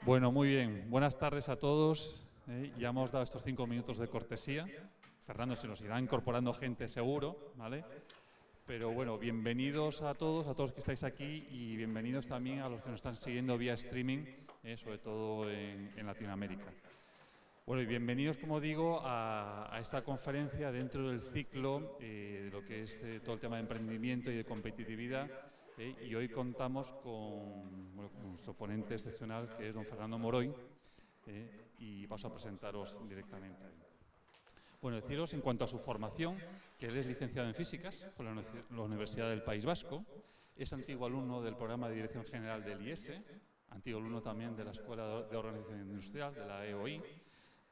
Bueno, muy bien. Buenas tardes a todos. Ya hemos dado estos 5 minutos de cortesía. Fernando, se nos irá incorporando gente seguro, ¿vale? Pero bueno, bienvenidos a todos los que estáis aquí y bienvenidos también a los que nos están siguiendo vía streaming, sobre todo en Latinoamérica. Bueno, y bienvenidos, como digo, a esta conferencia dentro del ciclo de lo que es todo el tema de emprendimiento y de competitividad. Y hoy contamos con nuestro ponente excepcional, que es don Fernando Moroy, y paso a presentaros directamente. Bueno, deciros en cuanto a su formación, que él es licenciado en Físicas por la Universidad del País Vasco, es antiguo alumno del programa de Dirección General del IES, antiguo alumno también de la Escuela de Organización Industrial, de la EOI,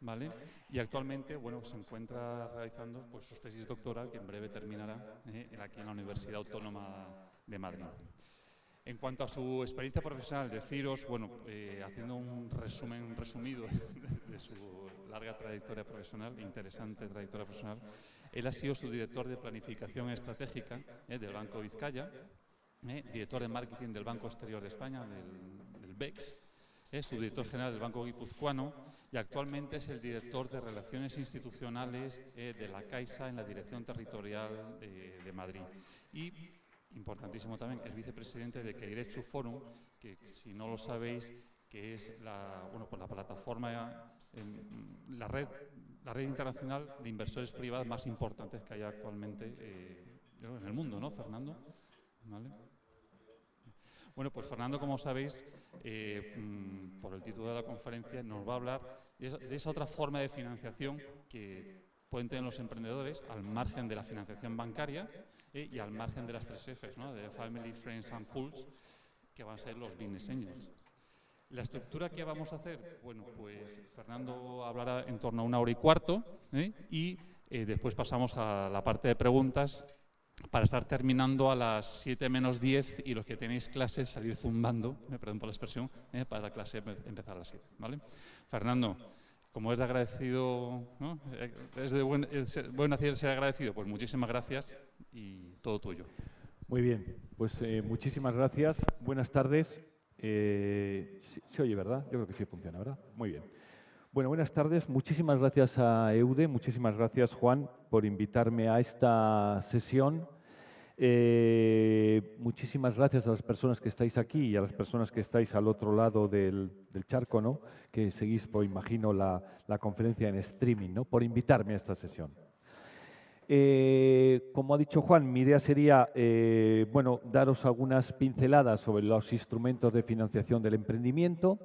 ¿vale? Y actualmente, bueno, se encuentra realizando pues, su tesis doctoral, que en breve terminará aquí en la Universidad Autónoma de Madrid. En cuanto a su experiencia profesional, deciros, bueno, haciendo un resumen resumido de su larga trayectoria profesional, interesante trayectoria profesional, él ha sido subdirector de Planificación Estratégica del Banco Vizcaya, director de Marketing del Banco Exterior de España, del BEX, subdirector general del Banco Guipuzcoano y actualmente es el director de Relaciones Institucionales de la Caixa en la Dirección Territorial de Madrid. Y, importantísimo también, es vicepresidente de Keiretsu Forum, que si no lo sabéis, que es la plataforma, la red internacional de inversores privados más importantes que hay actualmente en el mundo, ¿no, Fernando? ¿Vale? Bueno, pues Fernando, como sabéis, por el título de la conferencia, nos va a hablar de esa otra forma de financiación que pueden tener los emprendedores al margen de la financiación bancaria y al margen de las 3 Fs, ¿no? De Family, Friends and Fools, que van a ser los Business Angels. La estructura que vamos a hacer, bueno, pues Fernando hablará en torno a 1 hora y cuarto y después pasamos a la parte de preguntas para estar terminando a las 7 menos 10 y los que tenéis clases salir zumbando, perdón por la expresión, para la clase empezar a las 7, ¿vale? Fernando, como es de agradecido, ¿no? Es de buen hacer ser agradecido, pues muchísimas gracias y todo tuyo. Muy bien, pues muchísimas gracias. Buenas tardes. ¿Se oye, verdad? Yo creo que sí funciona, ¿verdad? Muy bien. Bueno, buenas tardes. Muchísimas gracias a EUDE, muchísimas gracias, Juan, por invitarme a esta sesión. Muchísimas gracias a las personas que estáis aquí y a las personas que estáis al otro lado del charco, ¿no? Que seguís, pues, imagino, la conferencia en streaming, ¿no? Por invitarme a esta sesión. Como ha dicho Juan, mi idea sería, bueno, daros algunas pinceladas sobre los instrumentos de financiación del emprendimiento.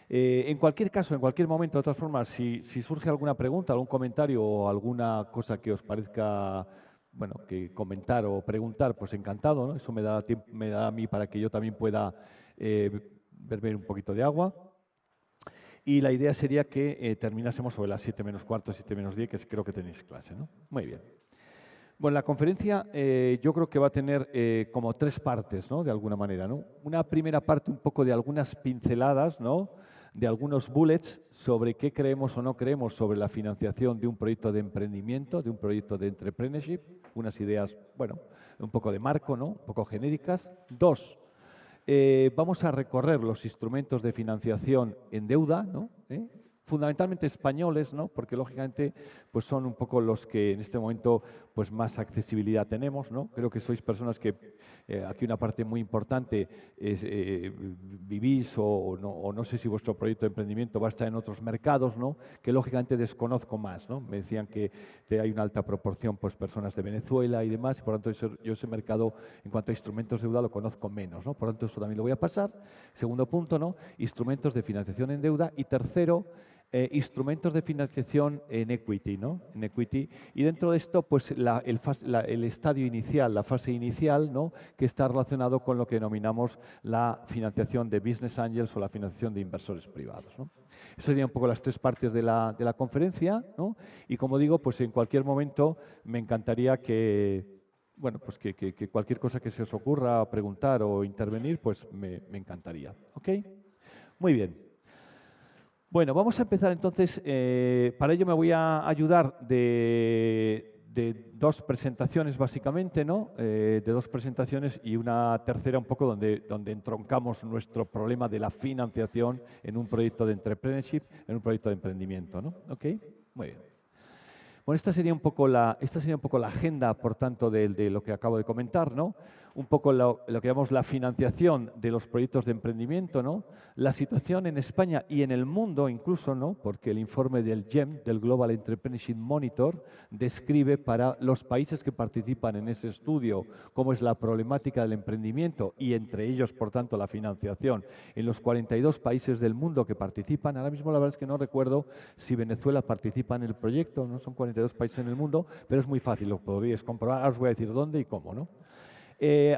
En cualquier caso, en cualquier momento, de todas formas, si surge alguna pregunta, algún comentario o alguna cosa que os parezca, bueno, que comentar o preguntar, pues encantado, ¿no? Eso me da a mí para que yo también pueda beber un poquito de agua. Y la idea sería que terminásemos sobre las 7 menos cuarto, 7 menos 10, que creo que tenéis clase, ¿no? Muy bien. Bueno, la conferencia yo creo que va a tener como 3 partes, ¿no? De alguna manera, ¿no? Una primera parte un poco de algunas pinceladas, ¿no? De algunos bullets sobre qué creemos o no creemos sobre la financiación de un proyecto de emprendimiento, de un proyecto de entrepreneurship, unas ideas, bueno, un poco de marco, ¿no? Un poco genéricas. 2, vamos a recorrer los instrumentos de financiación en deuda, ¿no? Fundamentalmente españoles, ¿no? Porque lógicamente pues son un poco los que en este momento pues más accesibilidad tenemos, ¿no? Creo que sois personas que aquí una parte muy importante es vivís o no sé si vuestro proyecto de emprendimiento va a estar en otros mercados, ¿no? Que lógicamente desconozco más, ¿no? Me decían que hay una alta proporción pues personas de Venezuela y demás, y por lo tanto yo ese mercado en cuanto a instrumentos de deuda lo conozco menos, ¿no? Por lo tanto eso también lo voy a pasar. Segundo punto, ¿no? Instrumentos de financiación en deuda. Y tercero, instrumentos de financiación en equity, ¿no? En equity. Y dentro de esto, pues el estadio inicial, la fase inicial, ¿no? Que está relacionado con lo que denominamos la financiación de business angels o la financiación de inversores privados, ¿no? Eso serían un poco las 3 partes de la conferencia, ¿no? Y como digo, pues en cualquier momento me encantaría que, bueno, pues que cualquier cosa que se os ocurra preguntar o intervenir, pues me encantaría. ¿Ok? Muy bien. Bueno, vamos a empezar entonces. Para ello me voy a ayudar de de 2 presentaciones básicamente, ¿no? De 2 presentaciones y una tercera un poco donde entroncamos nuestro problema de la financiación en un proyecto de entrepreneurship, en un proyecto de emprendimiento, ¿no? ¿Ok? Muy bien. Bueno, esta sería un poco la agenda, por tanto, de lo que acabo de comentar, ¿no? Un poco lo que llamamos la financiación de los proyectos de emprendimiento, ¿no? La situación en España y en el mundo incluso, ¿no? Porque el informe del GEM, del Global Entrepreneurship Monitor, describe para los países que participan en ese estudio cómo es la problemática del emprendimiento y entre ellos, por tanto, la financiación en los 42 países del mundo que participan. Ahora mismo la verdad es que no recuerdo si Venezuela participa en el proyecto, no son 42 países en el mundo, pero es muy fácil, lo podríais comprobar. Ahora os voy a decir dónde y cómo, ¿no?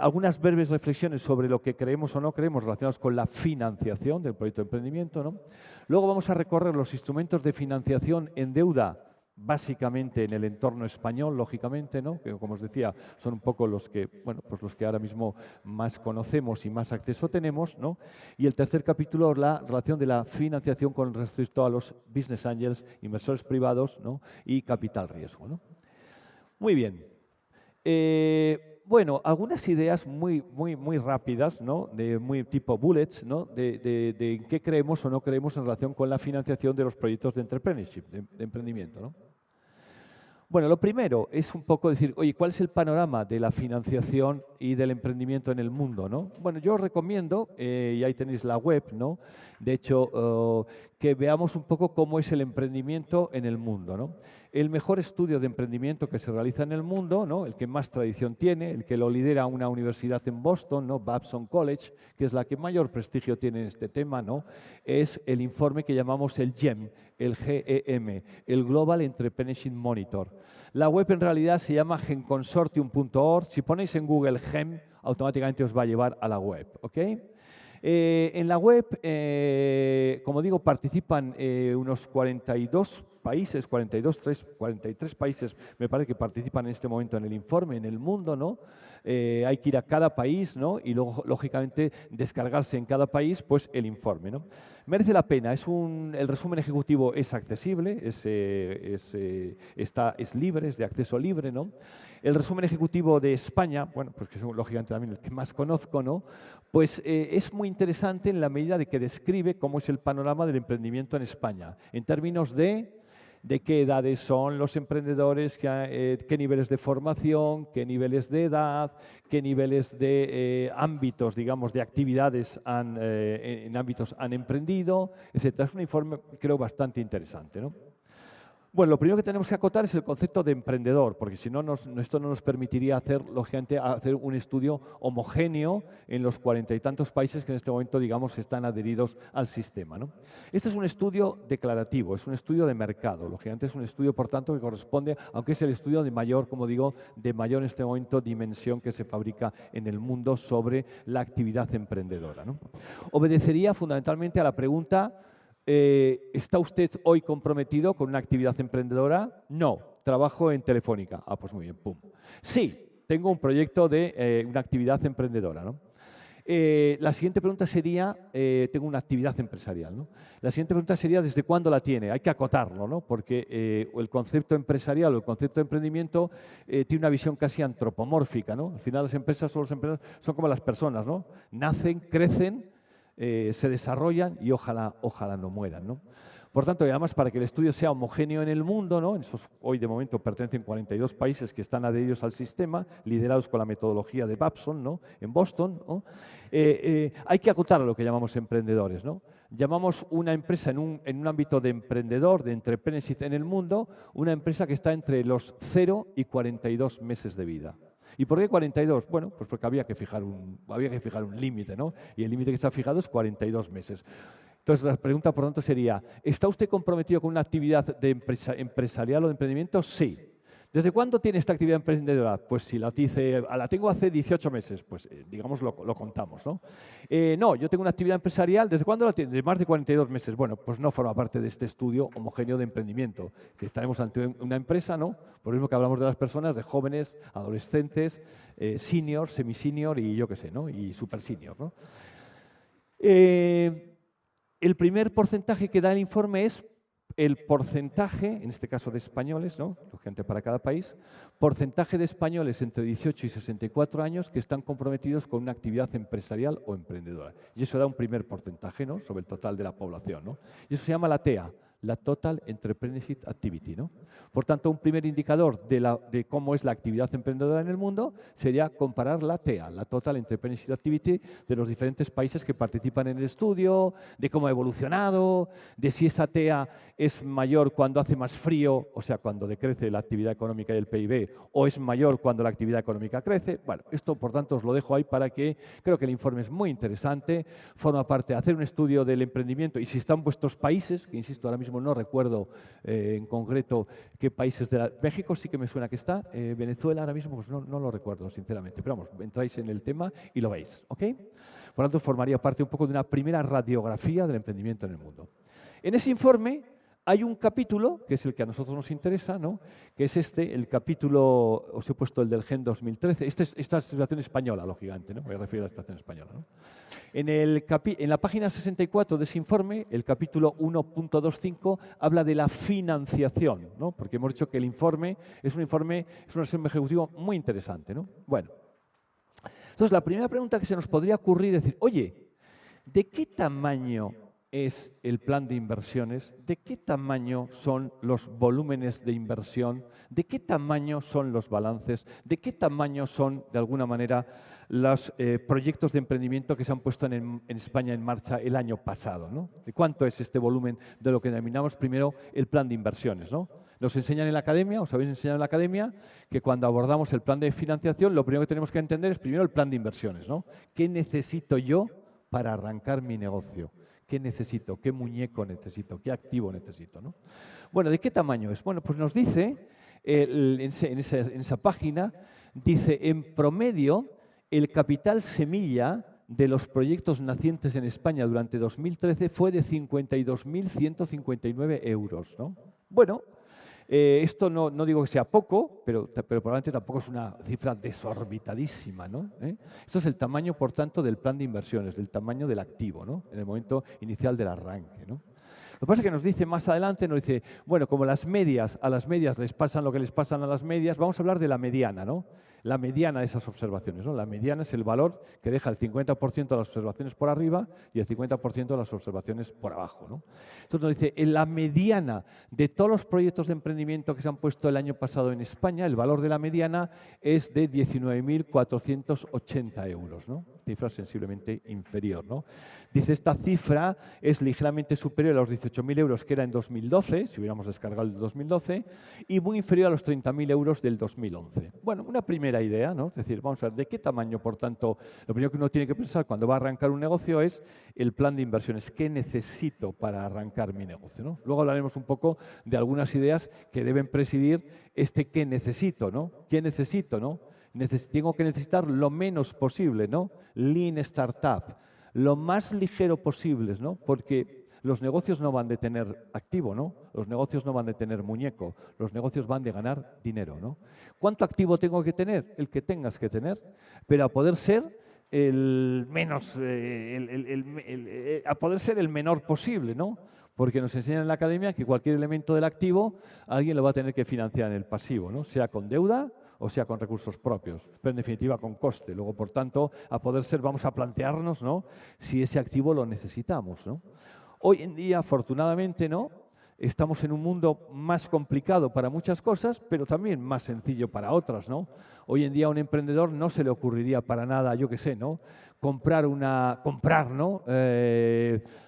Algunas breves reflexiones sobre lo que creemos o no creemos relacionados con la financiación del proyecto de emprendimiento, ¿no? Luego vamos a recorrer los instrumentos de financiación en deuda, básicamente en el entorno español, lógicamente, ¿no? Que, como os decía, son un poco los que, bueno, pues los que ahora mismo más conocemos y más acceso tenemos, ¿no? Y el tercer capítulo, la relación de la financiación con respecto a los business angels, inversores privados, ¿no? Y capital riesgo, ¿no? Muy bien. Bueno, algunas ideas muy rápidas, ¿no? De muy tipo bullets, ¿no? De en qué creemos o no creemos en relación con la financiación de los proyectos de entrepreneurship, de emprendimiento, ¿no? Bueno, lo primero es un poco decir, oye, ¿cuál es el panorama de la financiación y del emprendimiento en el mundo, ¿no? Bueno, yo os recomiendo, y ahí tenéis la web, ¿no? De hecho, que veamos un poco cómo es el emprendimiento en el mundo, ¿no? El mejor estudio de emprendimiento que se realiza en el mundo, ¿no? El que más tradición tiene, el que lo lidera una universidad en Boston, ¿no? Babson College, que es la que mayor prestigio tiene en este tema, ¿no? Es el informe que llamamos el GEM, el GEM, el Global Entrepreneurship Monitor. La web en realidad se llama gemconsortium.org. Si ponéis en Google GEM, automáticamente os va a llevar a la web, ¿ok? En la web, como digo, participan unos 42 países, 43 países, me parece que participan en este momento en el informe, en el mundo, ¿no? Hay que ir a cada país, ¿no? Y luego, lógicamente, descargarse en cada país, pues, el informe, ¿no? Merece la pena, el resumen ejecutivo es accesible, es libre, es de acceso libre, ¿no? El resumen ejecutivo de España, bueno, pues que es lógicamente también el que más conozco, ¿no? Pues es muy interesante en la medida de que describe cómo es el panorama del emprendimiento en España, en términos de qué edades son los emprendedores, qué niveles de formación, qué niveles de edad, qué niveles de ámbitos, digamos, de actividades en ámbitos han emprendido, etc. Es un informe, creo, bastante interesante, ¿no? Bueno, lo primero que tenemos que acotar es el concepto de emprendedor, porque si no, esto no nos permitiría hacer, lógicamente, un estudio homogéneo en los 40 y tantos países que en este momento, digamos, están adheridos al sistema, ¿no? Este es un estudio declarativo, es un estudio de mercado, lógicamente es un estudio, por tanto, que corresponde, aunque es el estudio de mayor, como digo, de mayor en este momento dimensión que se fabrica en el mundo sobre la actividad emprendedora, ¿no? Obedecería fundamentalmente a la pregunta: ¿está usted hoy comprometido con una actividad emprendedora? No, trabajo en Telefónica. Ah, pues muy bien, pum. Sí, tengo un proyecto de una actividad emprendedora, ¿no? La siguiente pregunta sería, tengo una actividad empresarial, ¿no? La siguiente pregunta sería, ¿desde cuándo la tiene? Hay que acotarlo, ¿no? Porque el concepto empresarial o el concepto de emprendimiento tiene una visión casi antropomórfica, ¿no? Al final las empresas son como las personas, ¿no? Nacen, crecen, se desarrollan y ojalá no mueran, ¿no? Por tanto, y además, para que el estudio sea homogéneo en el mundo, ¿no? Hoy de momento pertenecen 42 países que están adheridos al sistema, liderados con la metodología de Babson, ¿no? En Boston, ¿no? Hay que acotar a lo que llamamos emprendedores, ¿no? Llamamos una empresa en un ámbito de emprendedor, de entrepreneurship en el mundo, una empresa que está entre los 0 y 42 meses de vida. ¿Y por qué 42? Bueno, pues porque había que fijar un límite, ¿no? Y el límite que está fijado es 42 meses. Entonces, la pregunta, por lo tanto, sería, ¿está usted comprometido con una actividad empresarial o de emprendimiento? Sí. ¿Desde cuándo tiene esta actividad emprendedora? Pues si la tengo hace 18 meses, pues digamos lo contamos, ¿no? No, yo tengo una actividad empresarial, ¿desde cuándo la tiene? De más de 42 meses. Bueno, pues no forma parte de este estudio homogéneo de emprendimiento. Que estaremos ante una empresa, ¿no? Por lo mismo que hablamos de las personas, de jóvenes, adolescentes, senior, semi-senior y yo qué sé, ¿no? Y super senior, ¿no? El primer porcentaje que da el informe es el porcentaje, en este caso de españoles, ¿no? Gente para cada país, porcentaje de españoles entre 18 y 64 años que están comprometidos con una actividad empresarial o emprendedora. Y eso da un primer porcentaje, ¿no? Sobre el total de la población, ¿no? Y eso se llama la TEA, la Total Entrepreneurship Activity, ¿no? Por tanto, un primer indicador de cómo es la actividad emprendedora en el mundo sería comparar la TEA, la Total Entrepreneurship Activity, de los diferentes países que participan en el estudio, de cómo ha evolucionado, de si esa TEA es mayor cuando hace más frío, o sea, cuando decrece la actividad económica y el PIB, o es mayor cuando la actividad económica crece. Bueno, esto, por tanto, os lo dejo ahí para que, creo que el informe es muy interesante, forma parte de hacer un estudio del emprendimiento, y si están vuestros países, que insisto, ahora mismo no recuerdo en concreto qué países de México sí que me suena que está, Venezuela ahora mismo pues no lo recuerdo, sinceramente, pero vamos, entráis en el tema y lo veis, ¿ok? Por lo tanto, formaría parte un poco de una primera radiografía del emprendimiento en el mundo. En ese informe hay un capítulo, que es el que a nosotros nos interesa, ¿no? Que es el capítulo, os he puesto el del GEN 2013, esta es la situación española, lógicamente, ¿no? Voy a referir a la situación española, ¿no? En la página 64 de ese informe, el capítulo 1.25 habla de la financiación, ¿no? Porque hemos dicho que el informe es un resumen ejecutivo muy interesante, ¿no? Bueno, entonces la primera pregunta que se nos podría ocurrir es decir, oye, ¿de qué tamaño es el plan de inversiones? ¿De qué tamaño son los volúmenes de inversión? ¿De qué tamaño son los balances? ¿De qué tamaño son, de alguna manera, los proyectos de emprendimiento que se han puesto en España en marcha el año pasado, ¿no? ¿De cuánto es este volumen de lo que denominamos primero el plan de inversiones, ¿no? Nos enseñan en la academia, os habéis enseñado en la academia, que cuando abordamos el plan de financiación, lo primero que tenemos que entender es primero el plan de inversiones, ¿no? ¿Qué necesito yo para arrancar mi negocio? ¿Qué necesito? ¿Qué muñeco necesito? ¿Qué activo necesito? ¿No? Bueno, ¿de qué tamaño es? Bueno, pues nos dice, en esa página, dice, en promedio, el capital semilla de los proyectos nacientes en España durante 2013 fue de 52.159 euros, ¿no? Bueno, esto no digo que sea poco, pero probablemente tampoco es una cifra desorbitadísima, ¿no? Esto es el tamaño, por tanto, del plan de inversiones, del tamaño del activo, ¿no? En el momento inicial del arranque, ¿no? Lo que pasa es que nos dice más adelante, nos dice, bueno, como a las medias les pasan lo que les pasan a las medias, vamos a hablar de la mediana, ¿no? La mediana de esas observaciones, ¿no? La mediana es el valor que deja el 50% de las observaciones por arriba y el 50% de las observaciones por abajo, ¿no? Entonces nos dice, en la mediana de todos los proyectos de emprendimiento que se han puesto el año pasado en España, el valor de la mediana es de 19.480 euros, ¿no? Cifra sensiblemente inferior, ¿no? Dice, esta cifra es ligeramente superior a los 18.000 euros que era en 2012, si hubiéramos descargado el de 2012, y muy inferior a los 30.000 euros del 2011. Bueno, una primera idea, ¿no? Es decir, vamos a ver, ¿de qué tamaño, por tanto? Lo primero que uno tiene que pensar cuando va a arrancar un negocio es el plan de inversiones. ¿Qué necesito para arrancar mi negocio, ¿no? Luego hablaremos un poco de algunas ideas que deben presidir qué necesito, ¿no? ¿Qué necesito, no? Tengo que necesitar lo menos posible, ¿no? Lean Startup, lo más ligero posible, ¿no? Porque los negocios no van de tener activo, ¿no? Los negocios no van de tener muñeco, los negocios van de ganar dinero, ¿no? ¿Cuánto activo tengo que tener? El que tengas que tener, pero a poder ser el menor posible, ¿no? Porque nos enseñan en la academia que cualquier elemento del activo alguien lo va a tener que financiar en el pasivo, ¿no? Sea con deuda o sea con recursos propios, pero en definitiva con coste. Luego, por tanto, a poder ser, vamos a plantearnos, ¿no? Si ese activo lo necesitamos, ¿no? Hoy en día, afortunadamente, ¿no? Estamos en un mundo más complicado para muchas cosas, pero también más sencillo para otras, ¿no? Hoy en día a un emprendedor no se le ocurriría para nada, yo qué sé, ¿no? Comprar ¿no?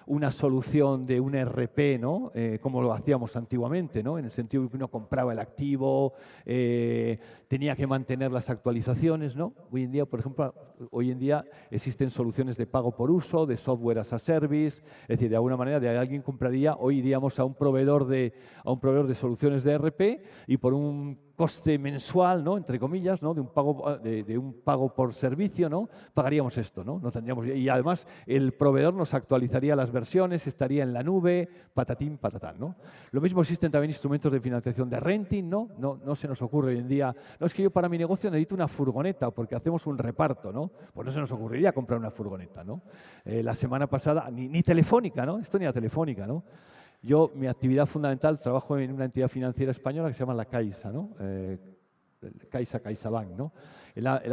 Una solución de un ERP, ¿no? Como lo hacíamos antiguamente, ¿no? En el sentido de que uno compraba el activo, tenía que mantener las actualizaciones, ¿no? Hoy en día, por ejemplo, existen soluciones de pago por uso, de software as a service, es decir, de alguna manera alguien compraría, hoy iríamos a un proveedor de soluciones de ERP y por un coste mensual, ¿no? Entre comillas, ¿no? De un pago por servicio, ¿no? Pagaríamos esto, ¿no? No tendríamos, y además el proveedor nos actualizaría las versiones, estaría en la nube, patatín, patatán, ¿no? Lo mismo existen también instrumentos de financiación de renting, ¿no? No se nos ocurre hoy en día, no es que yo para mi negocio necesito una furgoneta porque hacemos un reparto, ¿no? Pues no se nos ocurriría comprar una furgoneta, ¿no? La semana pasada, ni Telefónica, ¿no? Esto ni a Telefónica, ¿no? Mi actividad fundamental, trabajo en una entidad financiera española que se llama La Caixa, ¿no? CaixaBank, ¿no?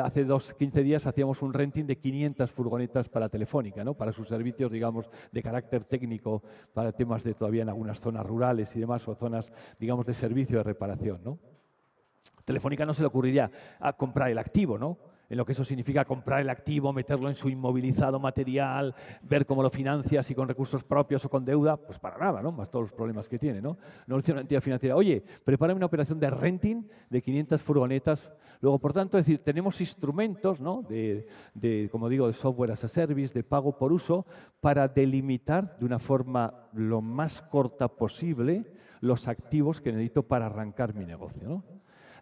Hace 15 días hacíamos un renting de 500 furgonetas para Telefónica, ¿no? Para sus servicios, digamos, de carácter técnico, para temas de todavía en algunas zonas rurales y demás, o zonas, digamos, de servicio de reparación, ¿no? Telefónica no se le ocurriría a comprar el activo, ¿no? En lo que eso significa comprar el activo, meterlo en su inmovilizado material, ver cómo lo financia, si con recursos propios o con deuda, pues para nada, ¿no? Más todos los problemas que tiene, ¿no? No dice una entidad financiera, oye, prepárame una operación de renting de 500 furgonetas. Luego, por tanto, es decir, tenemos instrumentos, ¿no? Como digo, de software as a service, de pago por uso, para delimitar de una forma lo más corta posible los activos que necesito para arrancar mi negocio, ¿no?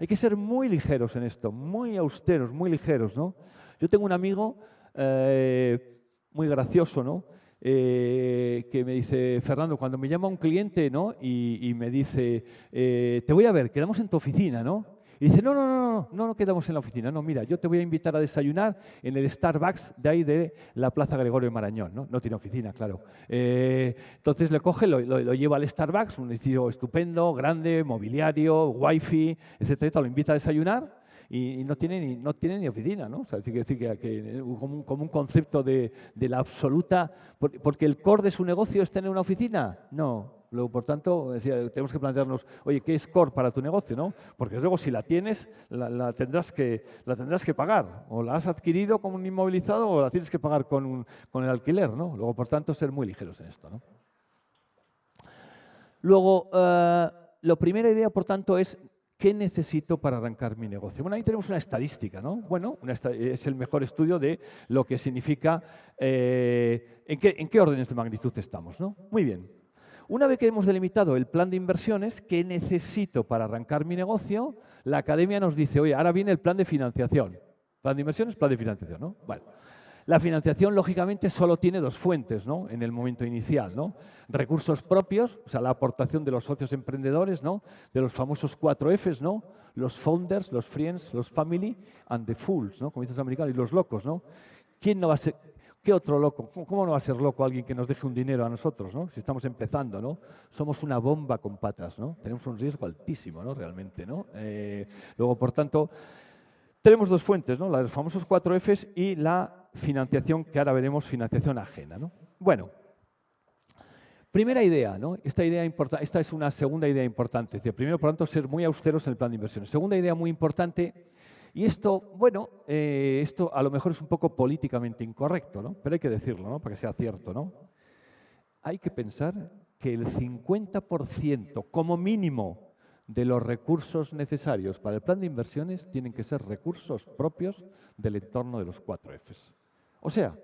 Hay que ser muy ligeros en esto, muy austeros, muy ligeros, ¿no? Yo tengo un amigo muy gracioso, ¿no? Que me dice, Fernando, cuando me llama un cliente, ¿no? Y me dice, te voy a ver, quedamos en tu oficina, ¿no? Y dice, no quedamos en la oficina, no, mira, yo te voy a invitar a desayunar en el Starbucks de ahí de la Plaza Gregorio Marañón, ¿no? No tiene oficina, claro. Entonces le coge, lo lleva al Starbucks, un edificio estupendo, grande, mobiliario, wifi, etcétera, lo invita a desayunar y no tiene ni oficina, ¿no? O sea, que como un concepto de la absoluta, porque el core de su negocio es tener una oficina, no. Luego, por tanto, tenemos que plantearnos, oye, ¿qué es core para tu negocio, no? Porque luego si la tienes, la tendrás que pagar. O la has adquirido como un inmovilizado o la tienes que pagar con el alquiler, ¿no? Luego, por tanto, ser muy ligeros en esto, ¿no? Luego, la primera idea, por tanto, es ¿qué necesito para arrancar mi negocio? Bueno, ahí tenemos una estadística, ¿no? Bueno, es el mejor estudio de lo que significa, en qué órdenes de magnitud estamos, ¿no? Muy bien. Una vez que hemos delimitado el plan de inversiones, ¿qué necesito para arrancar mi negocio? La academia nos dice, oye, ahora viene el plan de financiación. Plan de inversiones, plan de financiación, ¿no? Bueno, la financiación, lógicamente, solo tiene dos fuentes, ¿no? En el momento inicial, ¿no? Recursos propios, o sea, la aportación de los socios emprendedores, ¿no? De los famosos 4 Fs, ¿no? Los founders, los friends, los family and the fools, ¿no? Como dicen los americanos, y los locos, ¿no? ¿Quién no va a ser... ¿Qué otro loco? ¿Cómo no va a ser loco alguien que nos deje un dinero a nosotros, ¿no? Si estamos empezando, ¿no? Somos una bomba con patas, ¿no? Tenemos un riesgo altísimo, ¿no? Realmente, ¿no? Luego, por tanto, tenemos dos fuentes, ¿no? Los famosos 4 Fs y la financiación, que ahora veremos, financiación ajena, ¿no? Bueno, primera idea, ¿no? Esta es una segunda idea importante. Es decir, primero, por tanto, ser muy austeros en el plan de inversiones. Segunda idea muy importante. Y esto, bueno, esto a lo mejor es un poco políticamente incorrecto, ¿no? Pero hay que decirlo, ¿no? Para que sea cierto, ¿no? Hay que pensar que el 50% como mínimo de los recursos necesarios para el plan de inversiones tienen que ser recursos propios del entorno de los 4 Fs. O sea,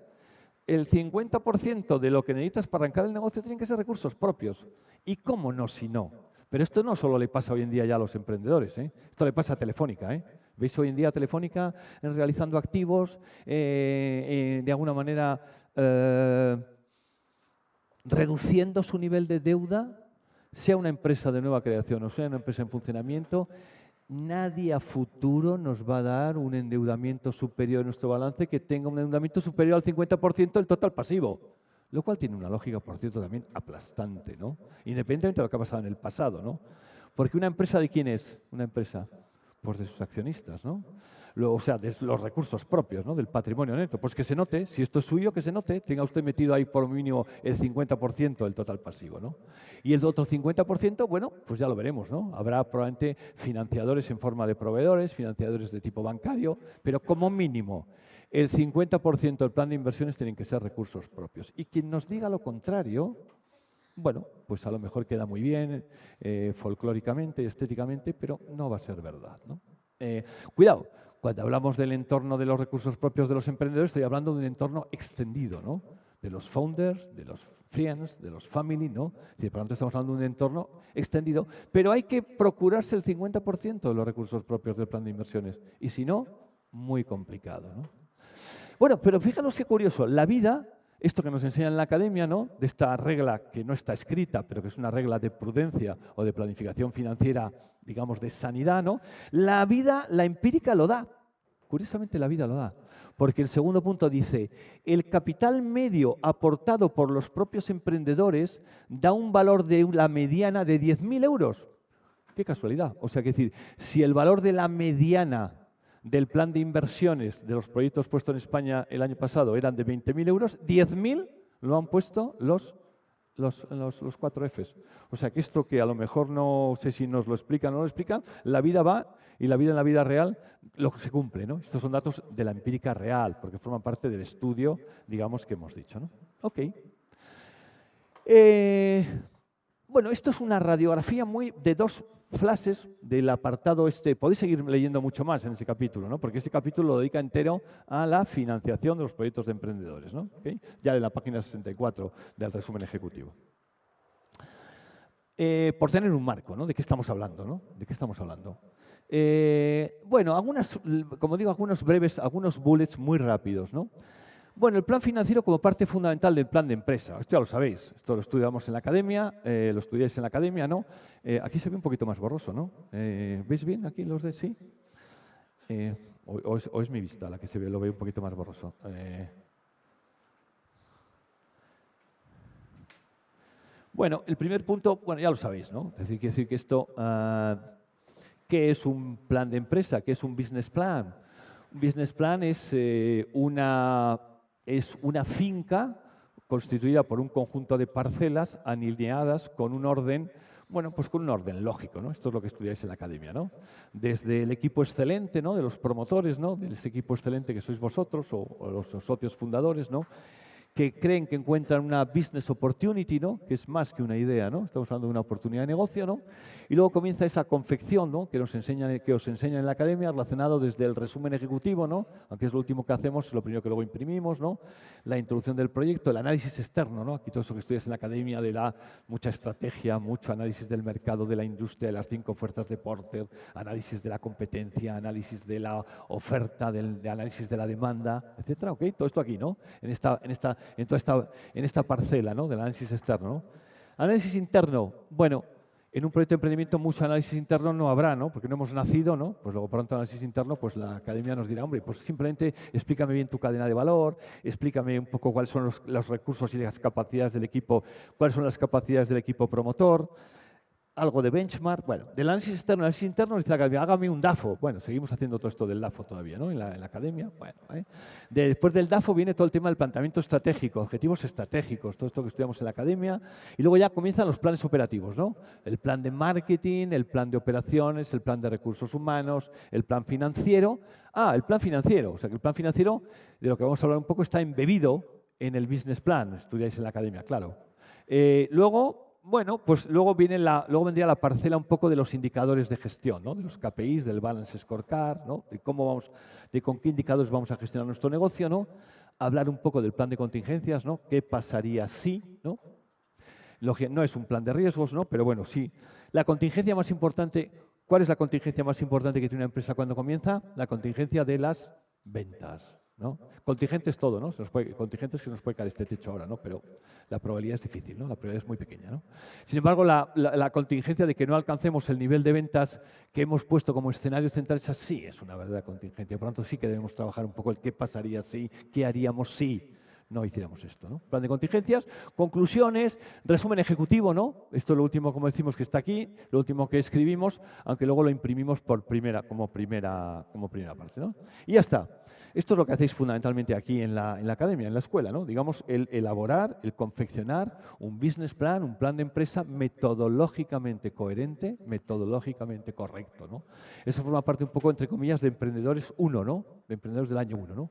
el 50% de lo que necesitas para arrancar el negocio tienen que ser recursos propios. ¿Y cómo no si no? Pero esto no solo le pasa hoy en día ya a los emprendedores, ¿eh? Esto le pasa a Telefónica, ¿eh? ¿Veis hoy en día Telefónica realizando activos, de alguna manera reduciendo su nivel de deuda? Sea una empresa de nueva creación o sea una empresa en funcionamiento, nadie a futuro nos va a dar un endeudamiento superior en nuestro balance que tenga un endeudamiento superior al 50% del total pasivo. Lo cual tiene una lógica, por cierto, también aplastante, ¿no? Independientemente de lo que ha pasado en el pasado, ¿no? Porque una empresa, ¿de quién es? Una empresa, pues de sus accionistas, ¿no? O sea, de los recursos propios, ¿no? Del patrimonio neto. Pues que se note, si esto es suyo, que se note, tenga usted metido ahí por mínimo el 50% del total pasivo, ¿no? Y el otro 50%, bueno, pues ya lo veremos, ¿no? Habrá probablemente financiadores en forma de proveedores, financiadores de tipo bancario, pero como mínimo el 50% del plan de inversiones tienen que ser recursos propios. Y quien nos diga lo contrario, bueno, pues a lo mejor queda muy bien folclóricamente y estéticamente, pero no va a ser verdad, ¿no? Cuidado, cuando hablamos del entorno de los recursos propios de los emprendedores, estoy hablando de un entorno extendido, ¿no? De los founders, de los friends, de los family, ¿no? Sí, por lo tanto, estamos hablando de un entorno extendido, pero hay que procurarse el 50% de los recursos propios del plan de inversiones. Y si no, muy complicado, ¿no? Bueno, pero fíjanos qué curioso, la vida, esto que nos enseña en la academia, ¿no? De esta regla que no está escrita, pero que es una regla de prudencia o de planificación financiera, digamos, de sanidad, ¿no? La vida, la empírica lo da. Curiosamente la vida lo da. porque el segundo punto dice, el capital medio aportado por los propios emprendedores da un valor de la mediana de 10.000 euros. ¡Qué casualidad! O sea, que decir, si el valor de la mediana del plan de inversiones de los proyectos puestos en España el año pasado eran de 20.000 euros, 10.000 lo han puesto los 4 Fs. O sea, que esto que a lo mejor no sé si nos lo explican o no lo explican, la vida va y la vida en la vida real lo que se cumple, ¿no? Estos son datos de la empírica real, porque forman parte del estudio, digamos, que hemos dicho, ¿no? Ok. Bueno, esto es una radiografía de 2 flashes del apartado este. Podéis seguir leyendo mucho más en ese capítulo, ¿no? Porque ese capítulo lo dedica entero a la financiación de los proyectos de emprendedores, ¿no? ¿Okay? Ya en la página 64 del resumen ejecutivo. Por tener un marco, ¿no? ¿De qué estamos hablando, ¿no? ¿De qué estamos hablando? Bueno, como digo, algunos bullets muy rápidos, ¿no? Bueno, el plan financiero como parte fundamental del plan de empresa. Esto ya lo sabéis, esto lo estudiamos en la academia, lo estudiáis en la academia, ¿no? Aquí se ve un poquito más borroso, ¿no? ¿Veis bien aquí los de sí? O es mi vista la que se ve, lo veo un poquito más borroso. Bueno, el primer punto, bueno, ya lo sabéis, ¿no? Es decir, quiere decir que esto, ¿qué es un plan de empresa? ¿Qué es un business plan? Un business plan es una finca constituida por un conjunto de parcelas alineadas con un orden, bueno, pues con un orden lógico, ¿no? Esto es lo que estudiáis en la academia, ¿no? Desde el equipo excelente, ¿no? De los promotores, ¿no? De ese equipo excelente que sois vosotros o los socios fundadores, ¿no? Que creen que encuentran una business opportunity, ¿no? Que es más que una idea, ¿no? Estamos hablando de una oportunidad de negocio, ¿no? Y luego comienza esa confección, ¿no? Que os enseñan en la academia, relacionado desde el resumen ejecutivo, ¿no? Aunque es lo último que hacemos, es lo primero que luego imprimimos, ¿no? La introducción del proyecto, el análisis externo, ¿no? Aquí todo eso que estudias en la academia de mucha estrategia, mucho análisis del mercado, de la industria, de las 5 fuerzas de Porter, análisis de la competencia, análisis de la oferta, de análisis de la demanda, etcétera, ¿ok? Todo esto aquí, ¿no? En esta parcela, ¿no? Del análisis externo, ¿no? Análisis interno, bueno, en un proyecto de emprendimiento mucho análisis interno no habrá, ¿no? Porque no hemos nacido, ¿no? Pues luego pronto análisis interno, pues la academia nos dirá, hombre, pues simplemente explícame bien tu cadena de valor, explícame un poco cuáles son los recursos y las capacidades del equipo, cuáles son las capacidades del equipo promotor, algo de benchmark. Bueno, del análisis interno dice la academia, hágame un DAFO. Bueno, seguimos haciendo todo esto del DAFO todavía, ¿no? En la academia. Bueno, después del DAFO viene todo el tema del planteamiento estratégico, objetivos estratégicos, todo esto que estudiamos en la academia. Y luego ya comienzan los planes operativos, ¿no? El plan de marketing, el plan de operaciones, el plan de recursos humanos, el plan financiero. El plan financiero. O sea que el plan financiero, de lo que vamos a hablar un poco, está embebido en el business plan. Estudiáis en la academia, claro. Bueno, pues luego vendría la parcela un poco de los indicadores de gestión, ¿no? De los KPIs, del Balance Scorecard, ¿no? De con qué indicadores vamos a gestionar nuestro negocio, ¿no? Hablar un poco del plan de contingencias, ¿no? ¿Qué pasaría si, ¿no? No es un plan de riesgos, ¿no? Pero bueno, sí. La contingencia más importante, ¿cuál es la contingencia más importante que tiene una empresa cuando comienza? La contingencia de las ventas, ¿no? Contingente es todo, ¿no? Contingente es que nos puede caer este techo ahora, ¿no? Pero la probabilidad es difícil, ¿no? La probabilidad es muy pequeña, ¿no? Sin embargo, la contingencia de que no alcancemos el nivel de ventas que hemos puesto como escenario central, esa sí es una verdadera contingencia. Por lo tanto, sí que debemos trabajar un poco el qué pasaría si, qué haríamos si no hiciéramos esto, ¿no? Plan de contingencias, conclusiones, resumen ejecutivo, ¿no? Esto es lo último, como decimos, que está aquí, lo último que escribimos, aunque luego lo imprimimos como primera parte, ¿no? Y ya está. Esto es lo que hacéis fundamentalmente aquí en la academia, en la escuela, ¿no? Digamos, el elaborar, el confeccionar un business plan, un plan de empresa metodológicamente coherente, metodológicamente correcto, ¿no? Eso forma parte un poco, entre comillas, de Emprendedores 1, ¿no? De Emprendedores del año 1, ¿no?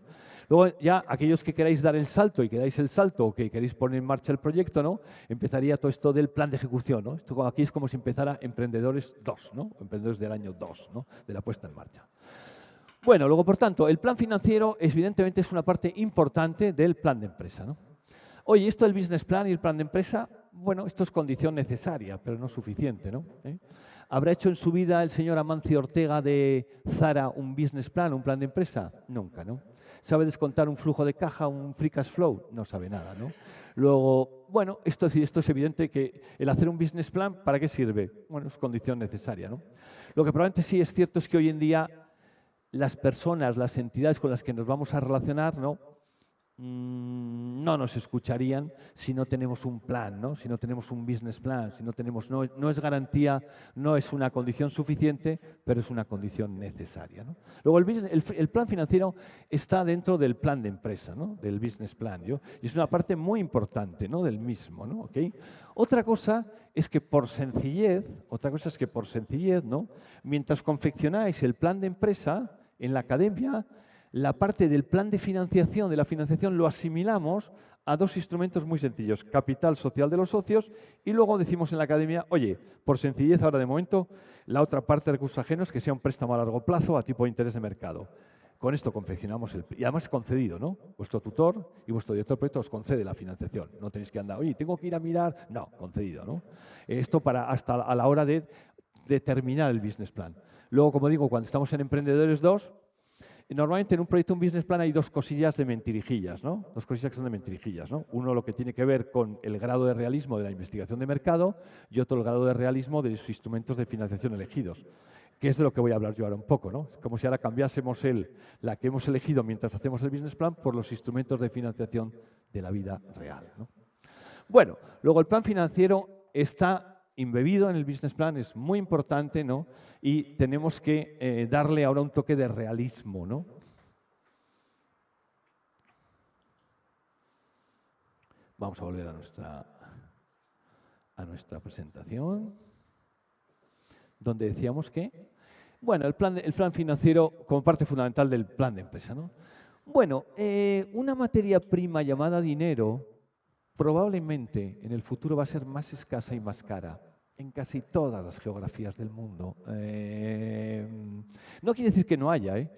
Luego ya aquellos que queráis dar el salto y que dais el salto o que queréis poner en marcha el proyecto, ¿no? Empezaría todo esto del plan de ejecución, ¿no? Esto aquí es como si empezara Emprendedores 2, ¿no? Emprendedores del año 2, ¿no? De la puesta en marcha. Bueno, luego, por tanto, el plan financiero evidentemente es una parte importante del plan de empresa, ¿no? Oye, esto del business plan y el plan de empresa, bueno, esto es condición necesaria, pero no suficiente, ¿no? ¿Habrá hecho en su vida el señor Amancio Ortega de Zara un business plan, un plan de empresa? Nunca, ¿no? ¿Sabe descontar un flujo de caja, un free cash flow? No sabe nada, ¿no? Luego, bueno, esto es evidente que el hacer un business plan, ¿para qué sirve? Bueno, es condición necesaria, ¿no? Lo que probablemente sí es cierto es que hoy en día las personas, las entidades con las que nos vamos a relacionar, ¿no? No nos escucharían si no tenemos un plan, ¿no? Si no tenemos un business plan, si no tenemos, no es garantía, no es una condición suficiente, pero es una condición necesaria, ¿no? Luego el plan financiero está dentro del plan de empresa, ¿no? Del business plan, y es una parte muy importante, ¿no? Del mismo, ¿no? ¿Okay? Otra cosa es que por sencillez, ¿no? Mientras confeccionáis el plan de empresa en la academia, la parte del plan de la financiación lo asimilamos a dos instrumentos muy sencillos, capital social de los socios, y luego decimos en la academia, oye, por sencillez ahora de momento, la otra parte de recursos ajenos que sea un préstamo a largo plazo a tipo de interés de mercado. Con esto confeccionamos y además concedido, ¿no? Vuestro tutor y vuestro director de proyecto os concede la financiación. No tenéis que andar, oye, tengo que ir a mirar. No, concedido, ¿no? Esto hasta a la hora de determinar el business plan. Luego, como digo, cuando estamos en Emprendedores 2, normalmente en un proyecto, un business plan, hay dos cosillas de mentirijillas, ¿no? Dos cosillas que son de mentirijillas, ¿no? Uno, lo que tiene que ver con el grado de realismo de la investigación de mercado, y otro, el grado de realismo de los instrumentos de financiación elegidos, que es de lo que voy a hablar yo ahora un poco, ¿no? Es como si ahora cambiásemos la que hemos elegido mientras hacemos el business plan por los instrumentos de financiación de la vida real, ¿no? Bueno, luego el plan financiero está embebido en el business plan, es muy importante, ¿no? Y tenemos que darle ahora un toque de realismo, ¿no? Vamos a volver a nuestra presentación, donde decíamos que, bueno, el plan financiero como parte fundamental del plan de empresa, ¿no? Bueno, una materia prima llamada dinero probablemente en el futuro va a ser más escasa y más cara en casi todas las geografías del mundo. No quiere decir que no haya,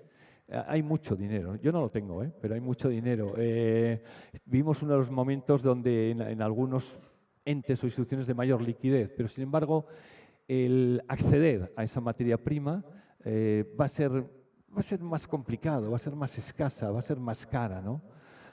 hay mucho dinero. Yo no lo tengo, pero hay mucho dinero. Vivimos uno de los momentos donde en algunos entes o instituciones de mayor liquidez, pero sin embargo el acceder a esa materia prima va a ser más complicado, va a ser más escasa, va a ser más cara, ¿no?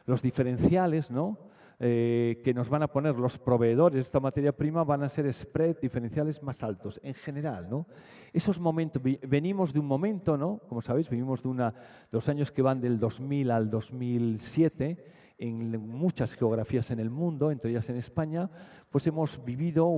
Los diferenciales, ¿no? Que nos van a poner los proveedores de esta materia prima van a ser spread diferenciales más altos en general, ¿no? Esos momentos, venimos de un momento, ¿no? Como sabéis, venimos de los años que van del 2000 al 2007, en muchas geografías en el mundo, entre ellas en España, pues hemos vivido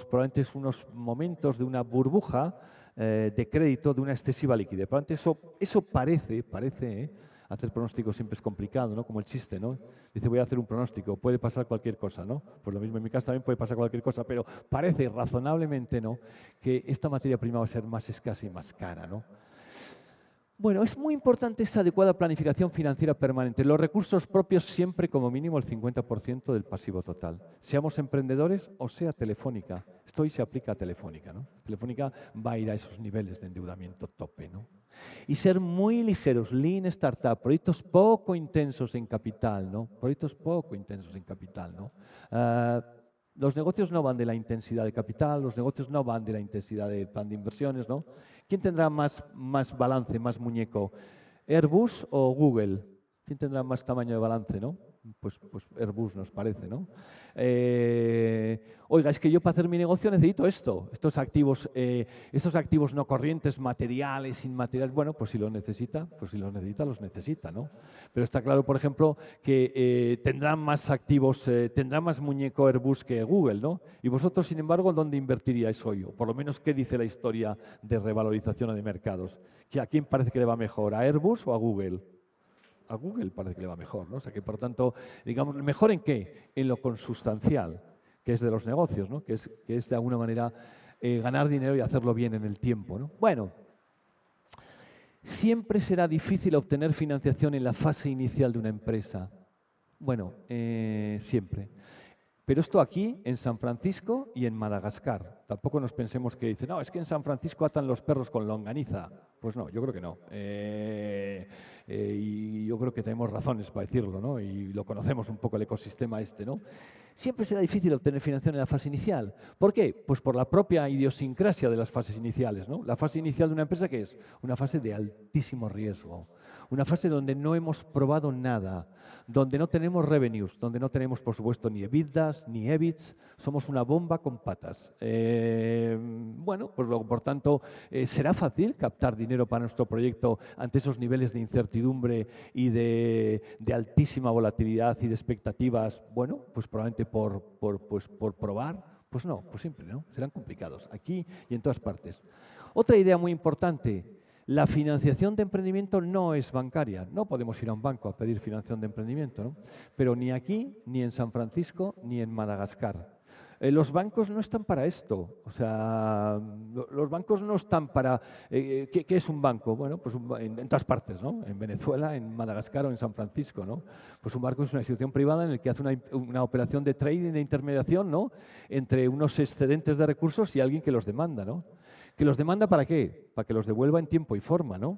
probablemente unos momentos de una burbuja de crédito, de una excesiva liquidez. Probablemente eso parece, hacer pronósticos siempre es complicado, ¿no? Como el chiste, ¿no? Dice, voy a hacer un pronóstico, puede pasar cualquier cosa, ¿no? Pues lo mismo en mi caso también puede pasar cualquier cosa, pero parece razonablemente, ¿no?, que esta materia prima va a ser más escasa y más cara, ¿no? Bueno, es muy importante esa adecuada planificación financiera permanente. Los recursos propios siempre como mínimo el 50% del pasivo total. Seamos emprendedores o sea Telefónica. Esto hoy se aplica a Telefónica, ¿no? Telefónica va a ir a esos niveles de endeudamiento tope, ¿no? Y ser muy ligeros, lean startup, proyectos poco intensos en capital, ¿no? Proyectos poco intensos en capital, ¿no? Los negocios no van de la intensidad de capital, los negocios no van de la intensidad del plan de inversiones, ¿no? ¿Quién tendrá más balance, más muñeco? ¿Airbus o Google? ¿Quién tendrá más tamaño de balance, no? Pues Airbus nos parece, ¿no? Oiga, es que yo para hacer mi negocio necesito estos activos no corrientes, materiales, inmateriales. Bueno, pues si los necesita, los necesita, ¿no? Pero está claro, por ejemplo, que tendrán más activos, tendrá más muñeco Airbus que Google, ¿no? Y vosotros, sin embargo, ¿dónde invertiríais hoy? O por lo menos, ¿qué dice la historia de revalorización de mercados? ¿A quién parece que le va mejor? ¿A Airbus o a Google? A Google parece que le va mejor, ¿no? O sea que, por tanto, digamos, ¿mejor en qué? En lo consustancial, que es de los negocios, ¿no? Que es de alguna manera ganar dinero y hacerlo bien en el tiempo, ¿no? Bueno, siempre será difícil obtener financiación en la fase inicial de una empresa. Bueno, siempre. Pero esto aquí, en San Francisco y en Madagascar. Tampoco nos pensemos que dicen, no, es que en San Francisco atan los perros con longaniza. Pues no, yo creo que no. Y yo creo que tenemos razones para decirlo, ¿no? Y lo conocemos un poco el ecosistema ¿no? Siempre será difícil obtener financiación en la fase inicial. ¿Por qué? Pues por la propia idiosincrasia de las fases iniciales, ¿no? La fase inicial de una empresa, ¿qué es? Una fase de altísimo riesgo. Una fase donde no hemos probado nada, donde no tenemos revenues, donde no tenemos, por supuesto, ni EBITDAs, ni EBITs, somos una bomba con patas. Bueno, pues por tanto, ¿será fácil captar dinero para nuestro proyecto ante esos niveles de incertidumbre y de altísima volatilidad y de expectativas? Bueno, pues probablemente por probar, pues no, pues siempre no, serán complicados, aquí y en todas partes. Otra idea muy importante. La financiación de emprendimiento no es bancaria. No podemos ir a un banco a pedir financiación de emprendimiento, ¿no? Pero ni aquí, ni en San Francisco, ni en Madagascar. Los bancos no están para esto. O sea, los bancos no están para... ¿qué es un banco? Bueno, pues en todas partes, ¿no? En Venezuela, en Madagascar o en San Francisco, ¿no? Pues un banco es una institución privada en la que hace una operación de trading, de intermediación, ¿no? Entre unos excedentes de recursos y alguien que los demanda, ¿no? ¿Que los demanda para qué? Para que los devuelva en tiempo y forma, ¿no?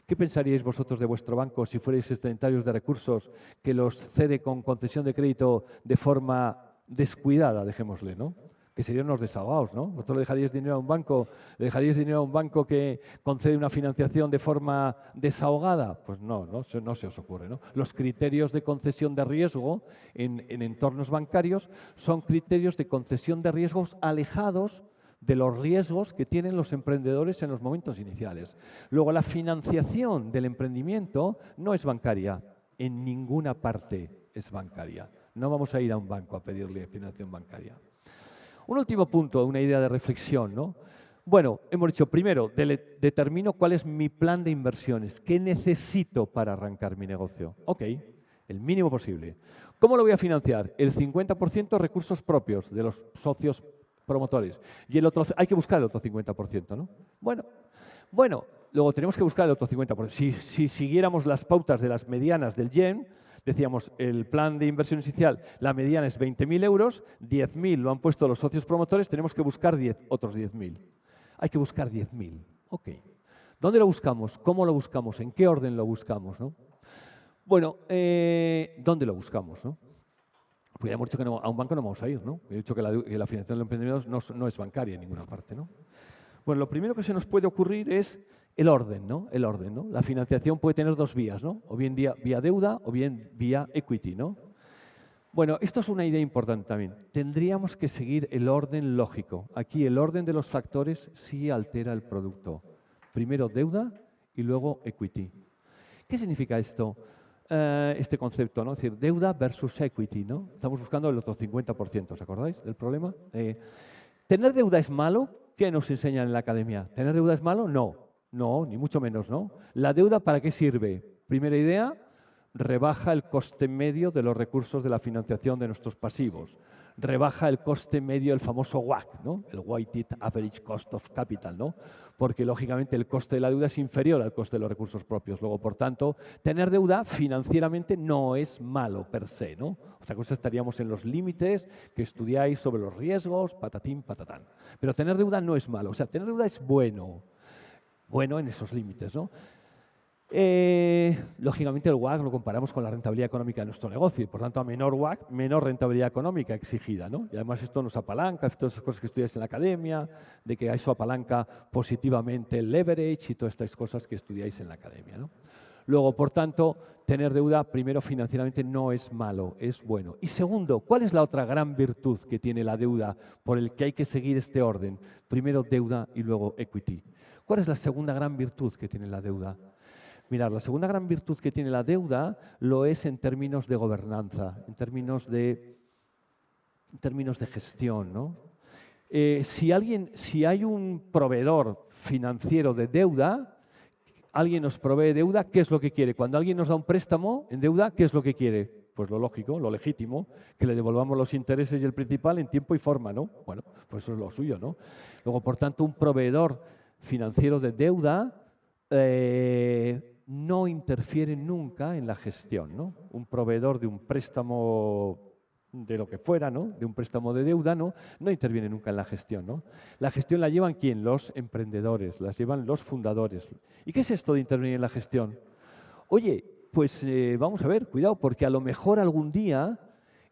¿Qué pensaríais vosotros de vuestro banco si fuerais excedentarios de recursos que los cede con concesión de crédito de forma descuidada, dejémosle, ¿no? Que serían los desahogados, ¿no? ¿Vosotros le dejaríais dinero a un banco, que concede una financiación de forma desahogada? Pues no se os ocurre, ¿no? Los criterios de concesión de riesgo en entornos bancarios son criterios de concesión de riesgos alejados de los riesgos que tienen los emprendedores en los momentos iniciales. Luego, la financiación del emprendimiento no es bancaria, en ninguna parte es bancaria. No vamos a ir a un banco a pedirle financiación bancaria. Un último punto, una idea de reflexión, ¿no? Bueno, hemos dicho, primero, determino cuál es mi plan de inversiones, qué necesito para arrancar mi negocio. Ok, el mínimo posible. ¿Cómo lo voy a financiar? El 50% recursos propios de los socios promotores. Y el otro, hay que buscar el otro 50%, ¿no? Bueno, luego tenemos que buscar el otro 50%. Si siguiéramos las pautas de las medianas del YEN, decíamos, el plan de inversión inicial, la mediana es 20.000 euros, 10.000 lo han puesto los socios promotores, tenemos que buscar otros 10.000. Hay que buscar 10.000. Ok. ¿Dónde lo buscamos? ¿Cómo lo buscamos? ¿En qué orden lo buscamos, no? Bueno, ¿dónde lo buscamos, no? Pues ya hemos dicho que a un banco no vamos a ir, ¿no? He dicho que la financiación de los emprendedores no es bancaria en ninguna parte, ¿no? Bueno, lo primero que se nos puede ocurrir es el orden, ¿no? El orden, ¿no? La financiación puede tener dos vías, ¿no? O bien vía deuda o bien vía equity, ¿no? Bueno, esto es una idea importante también. Tendríamos que seguir el orden lógico. Aquí el orden de los factores sí altera el producto. Primero deuda y luego equity. ¿Qué significa esto? Este concepto, ¿no? Es decir, deuda versus equity, ¿no? Estamos buscando el otro 50%, ¿os acordáis del problema? ¿Tener deuda es malo? ¿Qué nos enseñan en la academia? ¿Tener deuda es malo? No, ni mucho menos, ¿no? ¿La deuda para qué sirve? Primera idea, rebaja el coste medio de los recursos de la financiación de nuestros pasivos. Rebaja el coste medio, el famoso WACC, ¿no? El Weighted Average Cost of Capital, ¿no? Porque, lógicamente, el coste de la deuda es inferior al coste de los recursos propios. Luego, por tanto, tener deuda financieramente no es malo per se, ¿no? Otra cosa estaríamos en los límites que estudiáis sobre los riesgos, patatín, patatán. Pero tener deuda no es malo. O sea, tener deuda es bueno en esos límites, ¿no? Lógicamente el WACC lo comparamos con la rentabilidad económica de nuestro negocio y por tanto a menor WACC, menor rentabilidad económica exigida, ¿no? Y además esto nos apalanca, todas esas cosas que estudiáis en la academia, de que eso apalanca positivamente el leverage y todas estas cosas que estudiáis en la academia, ¿no? Luego, por tanto, tener deuda primero financieramente no es malo, es bueno. Y segundo, ¿cuál es la otra gran virtud que tiene la deuda por el que hay que seguir este orden? Primero deuda y luego equity. ¿Cuál es la segunda gran virtud que tiene la deuda? Mirad, la segunda gran virtud que tiene la deuda lo es en términos de gobernanza, en términos de gestión, ¿no? Si hay un proveedor financiero de deuda, alguien nos provee deuda, ¿qué es lo que quiere? Cuando alguien nos da un préstamo en deuda, ¿qué es lo que quiere? Pues lo lógico, lo legítimo, que le devolvamos los intereses y el principal en tiempo y forma, ¿no? Bueno, pues eso es lo suyo, ¿no? Luego, por tanto, un proveedor financiero de deuda no interfiere nunca en la gestión, ¿no? Un proveedor de un préstamo de lo que fuera, ¿no? De un préstamo de deuda, no interviene nunca en la gestión, ¿no? La gestión la llevan ¿quién? Los emprendedores, las llevan los fundadores. ¿Y qué es esto de intervenir en la gestión? Oye, pues vamos a ver, cuidado, porque a lo mejor algún día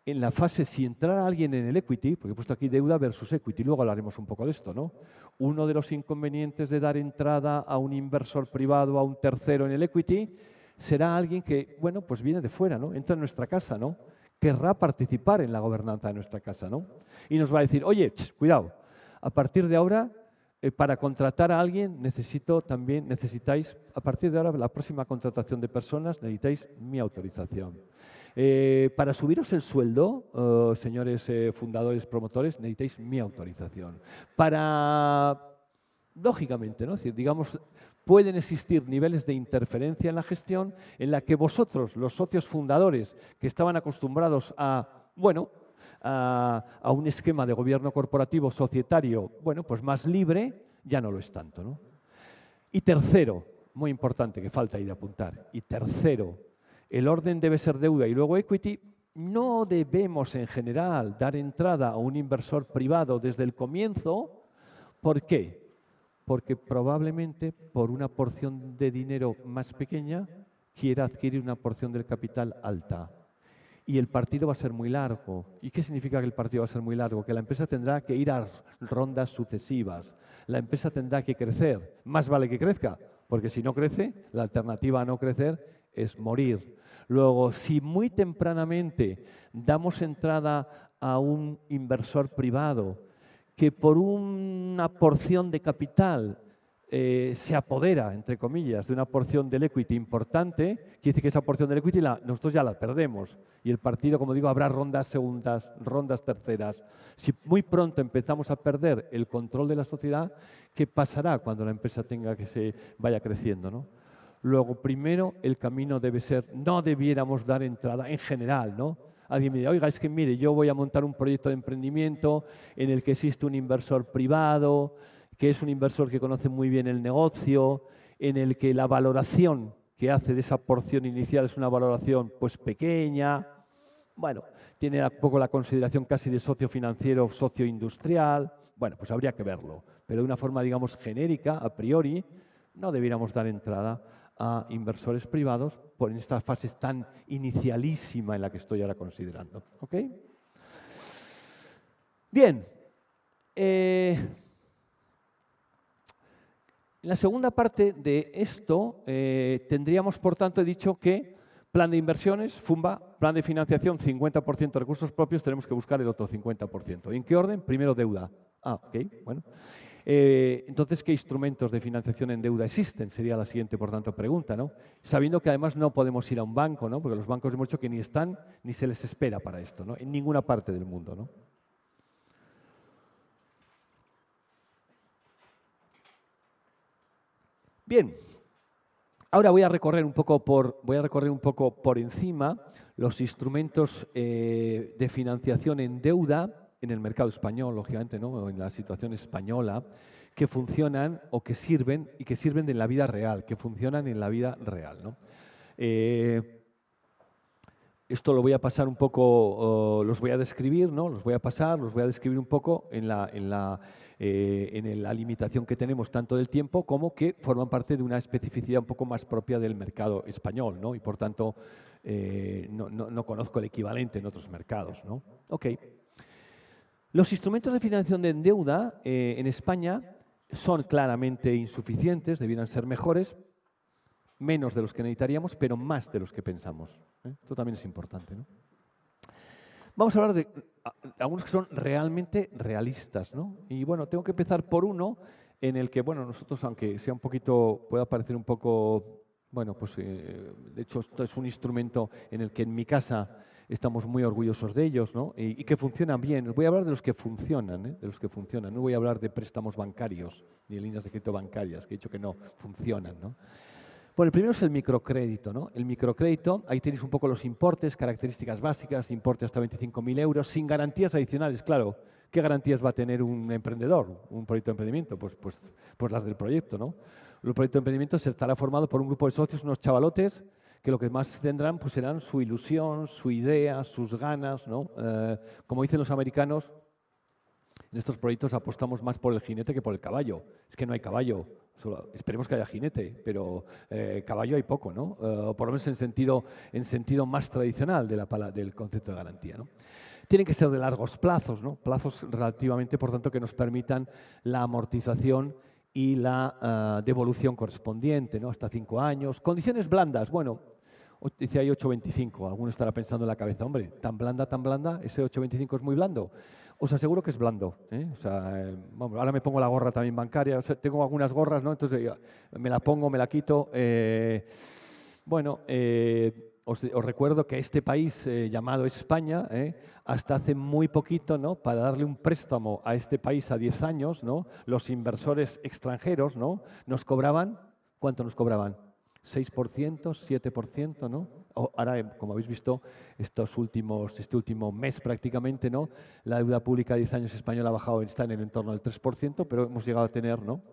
en la fase, si entrara alguien en el equity, porque he puesto aquí deuda versus equity, luego hablaremos un poco de esto, ¿no? Uno de los inconvenientes de dar entrada a un inversor privado, a un tercero en el equity, será alguien que, bueno, pues viene de fuera, ¿no? Entra en nuestra casa, ¿no? Querrá participar en la gobernanza de nuestra casa, ¿no? Y nos va a decir, oye, cuidado, a partir de ahora, para contratar a alguien necesitáis, a partir de ahora, la próxima contratación de personas, necesitáis mi autorización. Para subiros el sueldo, señores fundadores, promotores, necesitáis mi autorización. Lógicamente, ¿no? Es decir, digamos, pueden existir niveles de interferencia en la gestión en la que vosotros, los socios fundadores, que estaban acostumbrados a, bueno, a un esquema de gobierno corporativo societario, bueno, pues más libre, ya no lo es tanto, ¿no? Y tercero, muy importante, que falta ahí de apuntar, y tercero, el orden debe ser deuda y luego equity. No debemos en general dar entrada a un inversor privado desde el comienzo. ¿Por qué? Porque probablemente por una porción de dinero más pequeña quiera adquirir una porción del capital alta. Y el partido va a ser muy largo. ¿Y qué significa que el partido va a ser muy largo? Que la empresa tendrá que ir a rondas sucesivas. La empresa tendrá que crecer. Más vale que crezca, porque si no crece, la alternativa a no crecer es morir. Luego, si muy tempranamente damos entrada a un inversor privado que por una porción de capital se apodera, entre comillas, de una porción del equity importante, quiere decir que esa porción del equity nosotros ya la perdemos. Y el partido, como digo, habrá rondas segundas, rondas terceras. Si muy pronto empezamos a perder el control de la sociedad, ¿qué pasará cuando la empresa tenga que se vaya creciendo, ¿no? Luego, primero, el camino debe ser, no debiéramos dar entrada en general, ¿no? Alguien me dice, oiga, es que mire, yo voy a montar un proyecto de emprendimiento en el que existe un inversor privado, que es un inversor que conoce muy bien el negocio, en el que la valoración que hace de esa porción inicial es una valoración pues pequeña, bueno, tiene un poco la consideración casi de socio financiero, socio industrial, bueno, pues habría que verlo, pero de una forma, digamos, genérica, a priori, no debiéramos dar entrada a inversores privados por esta fase tan inicialísima en la que estoy ahora considerando. ¿Ok? Bien. En la segunda parte de esto tendríamos, por tanto, he dicho que plan de inversiones, FUMBA, plan de financiación, 50% recursos propios, tenemos que buscar el otro 50%. ¿En qué orden? Primero deuda. Ok, bueno. Entonces, ¿qué instrumentos de financiación en deuda existen? Sería la siguiente, por tanto, pregunta, ¿no? Sabiendo que además no podemos ir a un banco, ¿no? Porque los bancos hemos dicho que ni están ni se les espera para esto, ¿no? En ninguna parte del mundo, ¿no? Bien, ahora voy a recorrer un poco por encima los instrumentos de financiación en deuda en el mercado español, lógicamente, ¿no? O en la situación española, que funcionan o que sirven y que sirven en la vida real, que funcionan en la vida real, ¿no? Esto lo voy a pasar un poco, los voy a describir, ¿no? Los voy a describir un poco en la limitación que tenemos tanto del tiempo como que forman parte de una especificidad un poco más propia del mercado español, ¿no? Y por tanto no conozco el equivalente en otros mercados, ¿no? Ok. Los instrumentos de financiación de deuda en España son claramente insuficientes, debieran ser mejores, menos de los que necesitaríamos, pero más de los que pensamos. Esto también es importante, ¿no? Vamos a hablar de algunos que son realmente realistas, ¿no? Y bueno, tengo que empezar por uno en el que, bueno, nosotros, aunque sea un poquito, pueda parecer un poco, bueno, pues de hecho esto es un instrumento en el que en mi casa estamos muy orgullosos de ellos, ¿no? Y que funcionan bien. Os voy a hablar de los que funcionan, de los que funcionan. No voy a hablar de préstamos bancarios ni de líneas de crédito bancarias, que he dicho que no funcionan, ¿no? Bueno, el primero es el microcrédito, ¿no? El microcrédito, ahí tenéis un poco los importes, características básicas, importe hasta 25.000 euros, sin garantías adicionales, claro. ¿Qué garantías va a tener un emprendedor, un proyecto de emprendimiento? Pues las del proyecto, ¿no? El proyecto de emprendimiento se estará formado por un grupo de socios, unos chavalotes, que lo que más tendrán pues serán su ilusión, su idea, sus ganas, ¿no? Como dicen los americanos, en estos proyectos apostamos más por el jinete que por el caballo. Es que no hay caballo. Esperemos que haya jinete, pero caballo hay poco, ¿no? Por lo menos en sentido más tradicional del concepto de garantía, ¿no? Tienen que ser de largos plazos, ¿no? Plazos relativamente, por tanto, que nos permitan la amortización y la devolución correspondiente, ¿no? Hasta 5 años. Condiciones blandas, bueno, dice ahí 8,25. Alguno estará pensando en la cabeza, hombre, tan blanda, ese 8,25 es muy blando. Os aseguro que es blando, ¿eh? O sea, vamos, ahora me pongo la gorra también bancaria, o sea, tengo algunas gorras, ¿no? Entonces me la pongo, me la quito. Bueno, os recuerdo que este país llamado España, hasta hace muy poquito, ¿no? Para darle un préstamo a este país a 10 años, ¿no? Los inversores extranjeros, ¿no? Nos cobraban, ¿cuánto nos cobraban? 6%, 7%, ¿no? Ahora, como habéis visto, este último mes prácticamente, ¿no? La deuda pública a 10 años española ha bajado, está en el entorno del 3%, pero hemos llegado a tener, ¿no?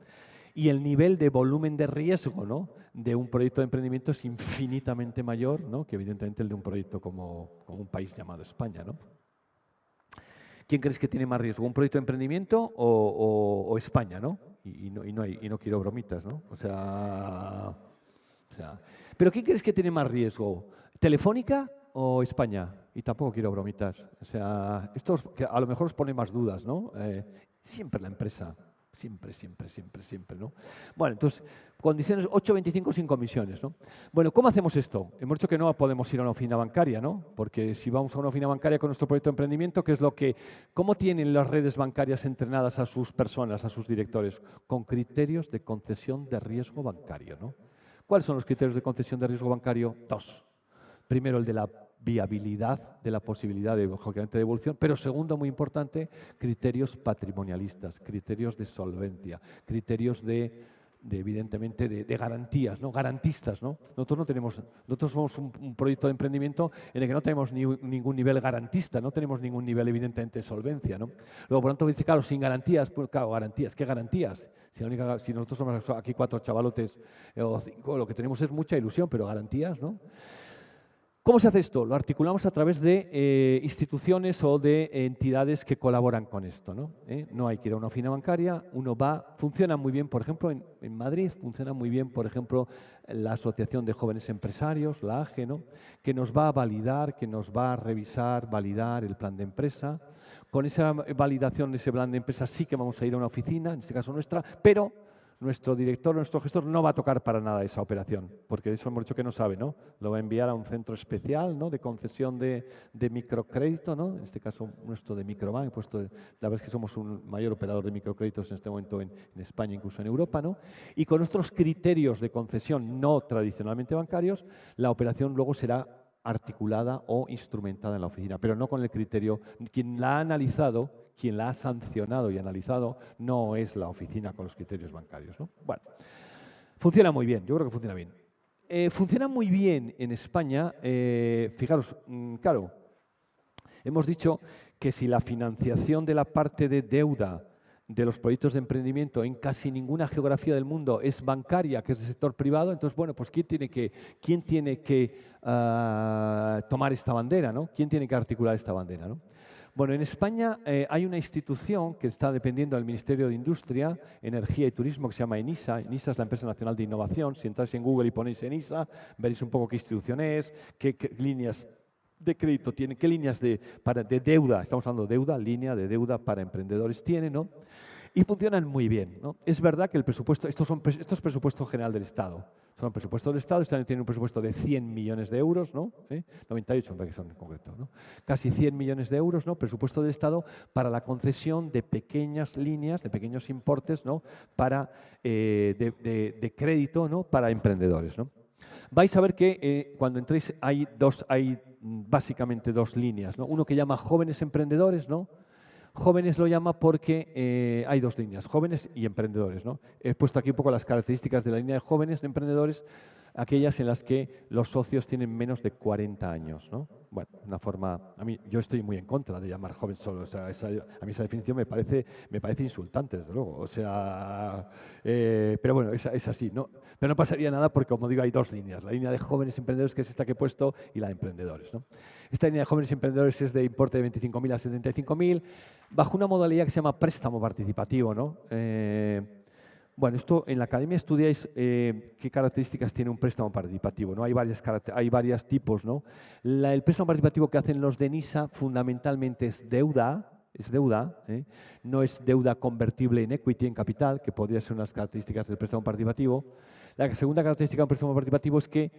Y el nivel de volumen de riesgo, ¿no? De un proyecto de emprendimiento es infinitamente mayor, ¿no? Que evidentemente el de un proyecto como un país llamado España, ¿no? ¿Quién crees que tiene más riesgo, un proyecto de emprendimiento o España, ¿no? Y no quiero bromitas, ¿no? O sea, ¿pero quién crees que tiene más riesgo? ¿Telefónica o España? Y tampoco quiero bromitas. O sea, esto que a lo mejor os pone más dudas, ¿no? Siempre la empresa. Siempre, ¿no? Bueno, entonces, condiciones 8,25 sin comisiones, ¿no? Bueno, ¿cómo hacemos esto? Hemos dicho que no podemos ir a una oficina bancaria, ¿no? Porque si vamos a una oficina bancaria con nuestro proyecto de emprendimiento, ¿cómo tienen las redes bancarias entrenadas a sus personas, a sus directores? Con criterios de concesión de riesgo bancario, ¿no? ¿Cuáles son los criterios de concesión de riesgo bancario? 2. Primero, el de la viabilidad de la posibilidad de, lógicamente, de devolución, pero segundo, muy importante, criterios patrimonialistas, criterios de solvencia, criterios evidentemente, de garantías, ¿no? Garantistas, ¿no? Nosotros somos un proyecto de emprendimiento en el que no tenemos ningún nivel garantista, no tenemos ningún nivel, evidentemente, de solvencia, ¿no? Luego, por lo tanto, dice, claro, sin garantías, pues claro, garantías, ¿qué garantías? Si nosotros somos aquí 4 chavalotes o 5, lo que tenemos es mucha ilusión, pero garantías, ¿no? ¿Cómo se hace esto? Lo articulamos a través de instituciones o de entidades que colaboran con esto, ¿no? No hay que ir a una oficina bancaria, funciona muy bien, por ejemplo, en Madrid, funciona muy bien, por ejemplo, la Asociación de Jóvenes Empresarios, la AGE, ¿no? Que nos va a validar, que nos va a revisar, validar el plan de empresa. Con esa validación de ese plan de empresa sí que vamos a ir a una oficina, en este caso nuestra, pero nuestro director, nuestro gestor no va a tocar para nada esa operación, porque eso hemos dicho que no sabe, ¿no? Lo va a enviar a un centro especial, ¿no? De concesión de microcrédito, ¿no? En este caso nuestro de Microbank, la verdad es que somos un mayor operador de microcréditos en este momento en España, incluso en Europa, ¿no? Y con nuestros criterios de concesión no tradicionalmente bancarios, la operación luego será articulada o instrumentada en la oficina, pero no con el criterio. Quien la ha analizado, quien la ha sancionado y analizado, no es la oficina con los criterios bancarios, ¿no? Bueno, funciona muy bien, yo creo que funciona bien. Funciona muy bien en España, fijaros, claro, hemos dicho que si la financiación de la parte de deuda de los proyectos de emprendimiento en casi ninguna geografía del mundo es bancaria, que es del sector privado, entonces, bueno, pues ¿quién tiene que tomar esta bandera, ¿no? ¿Quién tiene que articular esta bandera, ¿no? Bueno, en España hay una institución que está dependiendo del Ministerio de Industria, Energía y Turismo, que se llama ENISA. ENISA es la Empresa Nacional de Innovación. Si entráis en Google y ponéis ENISA, veréis un poco qué institución es, qué líneas de crédito tiene, qué líneas de deuda, estamos hablando de deuda, línea de deuda para emprendedores tiene, ¿no? Y funcionan muy bien, ¿no? Es verdad que el presupuesto, esto es presupuesto general del Estado. Son presupuestos del Estado, este año tiene un presupuesto de 100 millones de euros, ¿no? 98 que son en concreto, ¿no? Casi 100 millones de euros, ¿no? Presupuesto del Estado para la concesión de pequeñas líneas, de pequeños importes, ¿no? Para, de crédito, ¿no? Para emprendedores, ¿no? Vais a ver que cuando entréis hay básicamente 2 líneas, ¿no? Uno que llama jóvenes emprendedores, ¿no? Jóvenes lo llama porque hay 2 líneas, jóvenes y emprendedores, ¿no? He puesto aquí un poco las características de la línea de jóvenes emprendedores, aquellas en las que los socios tienen menos de 40 años, ¿no? Bueno, una forma, yo estoy muy en contra de llamar joven solo, o sea, a mí esa definición me parece insultante, desde luego, o sea, pero bueno, es así, ¿no? Pero no pasaría nada porque, como digo, hay 2 líneas, la línea de jóvenes emprendedores, que es esta que he puesto, y la de emprendedores, ¿no? Esta línea de jóvenes emprendedores es de importe de 25.000 a 75.000, bajo una modalidad que se llama préstamo participativo, ¿no? Bueno, esto en la academia estudiáis qué características tiene un préstamo participativo, ¿no? Hay varios tipos, ¿no? El préstamo participativo que hacen los de ENISA fundamentalmente es deuda, es deuda, no es deuda convertible en equity, en capital, que podría ser una de las características del préstamo participativo. La segunda característica del préstamo participativo es que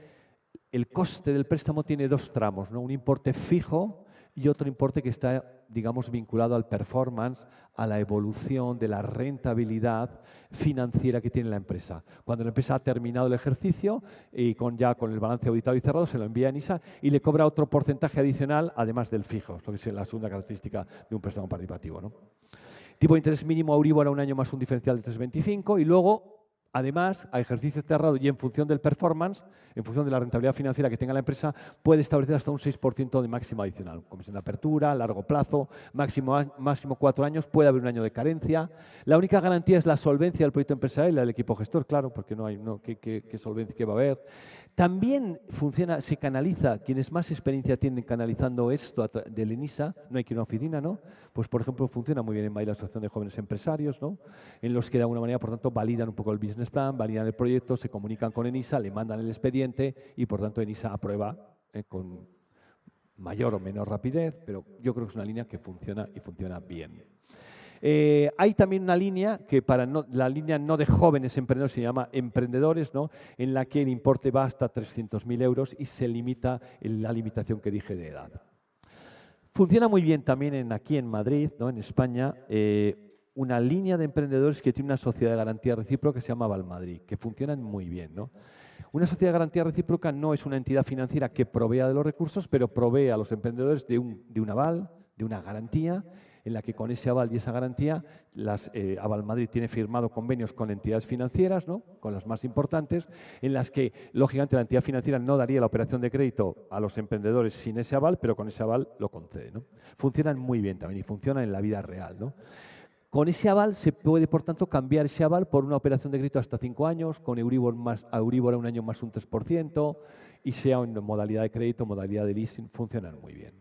el coste del préstamo tiene dos tramos, ¿no? Un importe fijo y otro importe que está, digamos, vinculado al performance, a la evolución de la rentabilidad financiera que tiene la empresa. Cuando la empresa ha terminado el ejercicio y ya con el balance auditado y cerrado, se lo envía a ENISA y le cobra otro porcentaje adicional, además del fijo, lo que es la segunda característica de un préstamo participativo, ¿no? Tipo de interés mínimo Euribor a un año más un diferencial de 3,25 y luego, además, a ejercicio cerrado y en función del performance, en función de la rentabilidad financiera que tenga la empresa, puede establecer hasta un 6% de máximo adicional. Comisión de apertura, largo plazo, máximo 4 años, puede haber un año de carencia. La única garantía es la solvencia del proyecto empresarial y la del equipo gestor, claro, porque no hay qué solvencia que va a haber. También funciona, se canaliza, quienes más experiencia tienen canalizando esto del ENISA, no hay que ir a una oficina, ¿no? Pues, por ejemplo, funciona muy bien en Madrid la Asociación de Jóvenes Empresarios, ¿no? En los que de alguna manera, por tanto, validan un poco el business plan, validan el proyecto, se comunican con ENISA, le mandan el expediente y, por tanto, ENISA aprueba con mayor o menor rapidez, pero yo creo que es una línea que funciona y funciona bien. Hay también una línea que la línea no de jóvenes emprendedores se llama emprendedores, ¿no? En la que el importe va hasta 300.000 euros y se limita la limitación que dije de edad. Funciona muy bien también aquí en Madrid, ¿no? En España, una línea de emprendedores que tiene una sociedad de garantía recíproca que se llama Valmadrid, que funcionan muy bien, ¿no? Una sociedad de garantía recíproca no es una entidad financiera que provea de los recursos, pero provee a los emprendedores de un aval, de una garantía, en la que con ese aval y esa garantía, Aval Madrid tiene firmado convenios con entidades financieras, ¿no? Con las más importantes, en las que, lógicamente, la entidad financiera no daría la operación de crédito a los emprendedores sin ese aval, pero con ese aval lo concede, ¿no? Funcionan muy bien también y funcionan en la vida real, ¿no? Con ese aval se puede, por tanto, cambiar ese aval por una operación de crédito hasta 5 años, con Euribor a un año más un 3%, y sea en modalidad de crédito, modalidad de leasing, funcionan muy bien.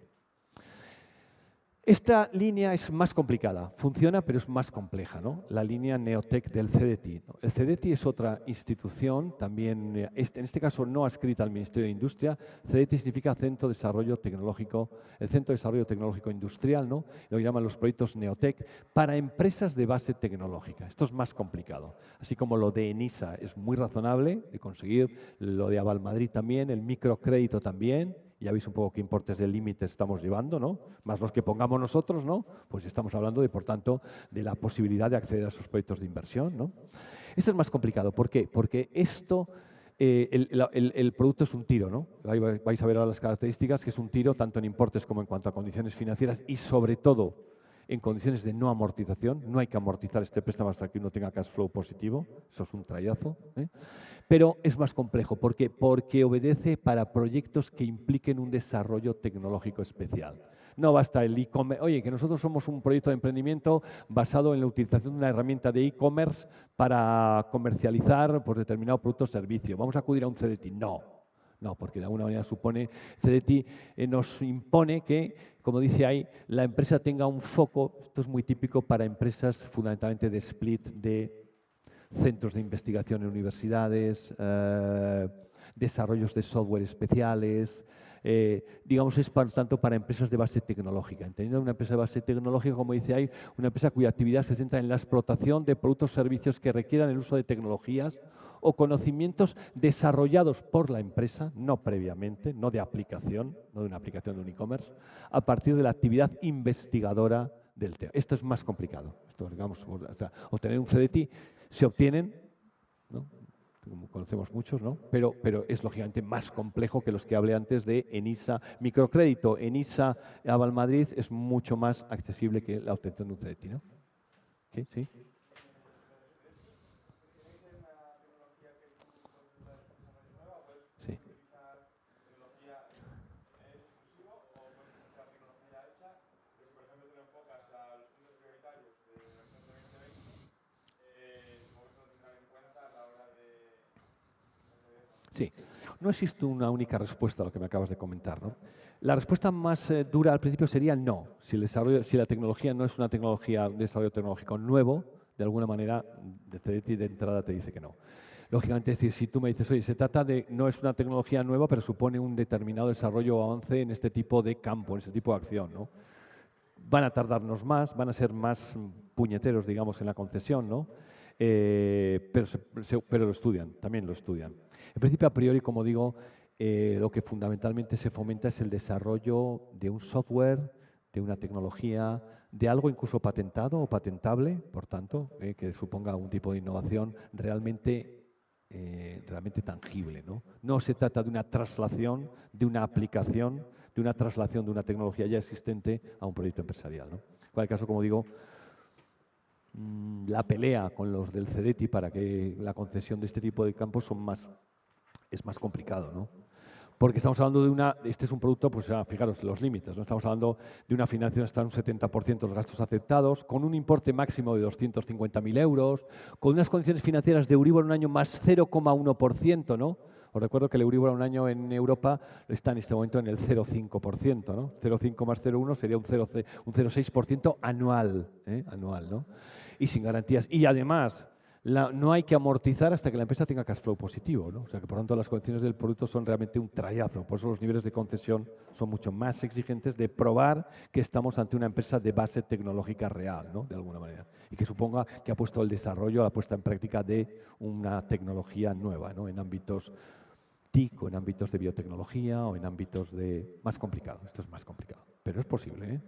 Esta línea es más complicada, funciona pero es más compleja, ¿no? La línea Neotec del CDTI, ¿no? El CDTI es otra institución, también, en este caso no adscrita al Ministerio de Industria. CDTI significa Centro de Desarrollo Tecnológico, el Centro de Desarrollo Tecnológico Industrial, ¿no? Lo llaman los proyectos Neotec, para empresas de base tecnológica. Esto es más complicado. Así como lo de ENISA es muy razonable de conseguir, lo de Aval Madrid también, el microcrédito también. Ya veis un poco qué importes de límites estamos llevando, ¿no? Más los que pongamos nosotros, ¿no? Pues estamos hablando de, por tanto, de la posibilidad de acceder a esos proyectos de inversión, ¿no? Esto es más complicado. ¿Por qué? Porque esto, el producto es un tiro, ¿no? Ahí vais a ver ahora las características, que es un tiro tanto en importes como en cuanto a condiciones financieras y, sobre todo, en condiciones de no amortización. No hay que amortizar este préstamo hasta que uno tenga cash flow positivo. Eso es un trayazo, ¿eh? Pero es más complejo. ¿Por qué? Porque obedece para proyectos que impliquen un desarrollo tecnológico especial. No basta el e-commerce. Oye, que nosotros somos un proyecto de emprendimiento basado en la utilización de una herramienta de e-commerce para comercializar por determinado producto o servicio. Vamos a acudir a un CDTI. No, porque de alguna manera supone, CDTI nos impone que, como dice ahí, la empresa tenga un foco. Esto es muy típico para empresas fundamentalmente de split de centros de investigación en universidades, desarrollos de software especiales, digamos, es por tanto para empresas de base tecnológica. Entendiendo una empresa de base tecnológica, como dice ahí, una empresa cuya actividad se centra en la explotación de productos o servicios que requieran el uso de tecnologías o conocimientos desarrollados por la empresa, no previamente, no de aplicación, no de una aplicación de un e-commerce, a partir de la actividad investigadora del tema. Esto es más complicado. Esto, digamos, o sea, obtener un CDTI se obtienen, ¿no? Como conocemos muchos, ¿no? Pero es lógicamente más complejo que los que hablé antes de ENISA microcrédito. ENISA Aval Madrid es mucho más accesible que la obtención de un CDTI, ¿no? ¿Sí? ¿Sí? Sí. Sí, no existe una única respuesta a lo que me acabas de comentar, ¿no? La respuesta más dura al principio sería no. Si la tecnología no es una tecnología de desarrollo tecnológico nuevo, de alguna manera, de CDTI de entrada te dice que no. Lógicamente, es decir, si tú me dices, oye, se trata de, no es una tecnología nueva, pero supone un determinado desarrollo o avance en este tipo de campo, en este tipo de acción, ¿no? van a tardarnos más, van a ser más puñeteros, digamos, en la concesión, ¿no? Pero lo estudian, también lo estudian. En principio, a priori, como digo, lo que fundamentalmente se fomenta es el desarrollo de un software, de una tecnología, de algo incluso patentado o patentable, por tanto, que suponga un tipo de innovación realmente tangible, ¿no? No se trata de una traslación, de una aplicación, de una traslación de una tecnología ya existente a un proyecto empresarial, ¿no? En cualquier caso, como digo, la pelea con los del CEDETI para que la concesión de este tipo de campos es más complicado, ¿no? Porque estamos hablando de este es un producto, pues fijaros los límites, ¿no? Estamos hablando de una financiación hasta un 70% de los gastos aceptados, con un importe máximo de 250.000 euros, con unas condiciones financieras de Euribor un año más 0,1%, ¿no? Os recuerdo que el Euribor un año en Europa está en este momento en el 0,5%, ¿no? 0,5 más 0,1 sería un 0,6% anual, anual, ¿no? Y sin garantías. Y además, no hay que amortizar hasta que la empresa tenga cash flow positivo, ¿no? O sea que, por lo tanto, las condiciones del producto son realmente un trayazo. Por eso los niveles de concesión son mucho más exigentes de probar que estamos ante una empresa de base tecnológica real, ¿no? De alguna manera. Y que suponga que ha puesto el desarrollo, la puesta en práctica de una tecnología nueva, ¿no? En ámbitos TIC o en ámbitos de biotecnología o en ámbitos de más complicado. Esto es más complicado, pero es posible, ¿eh?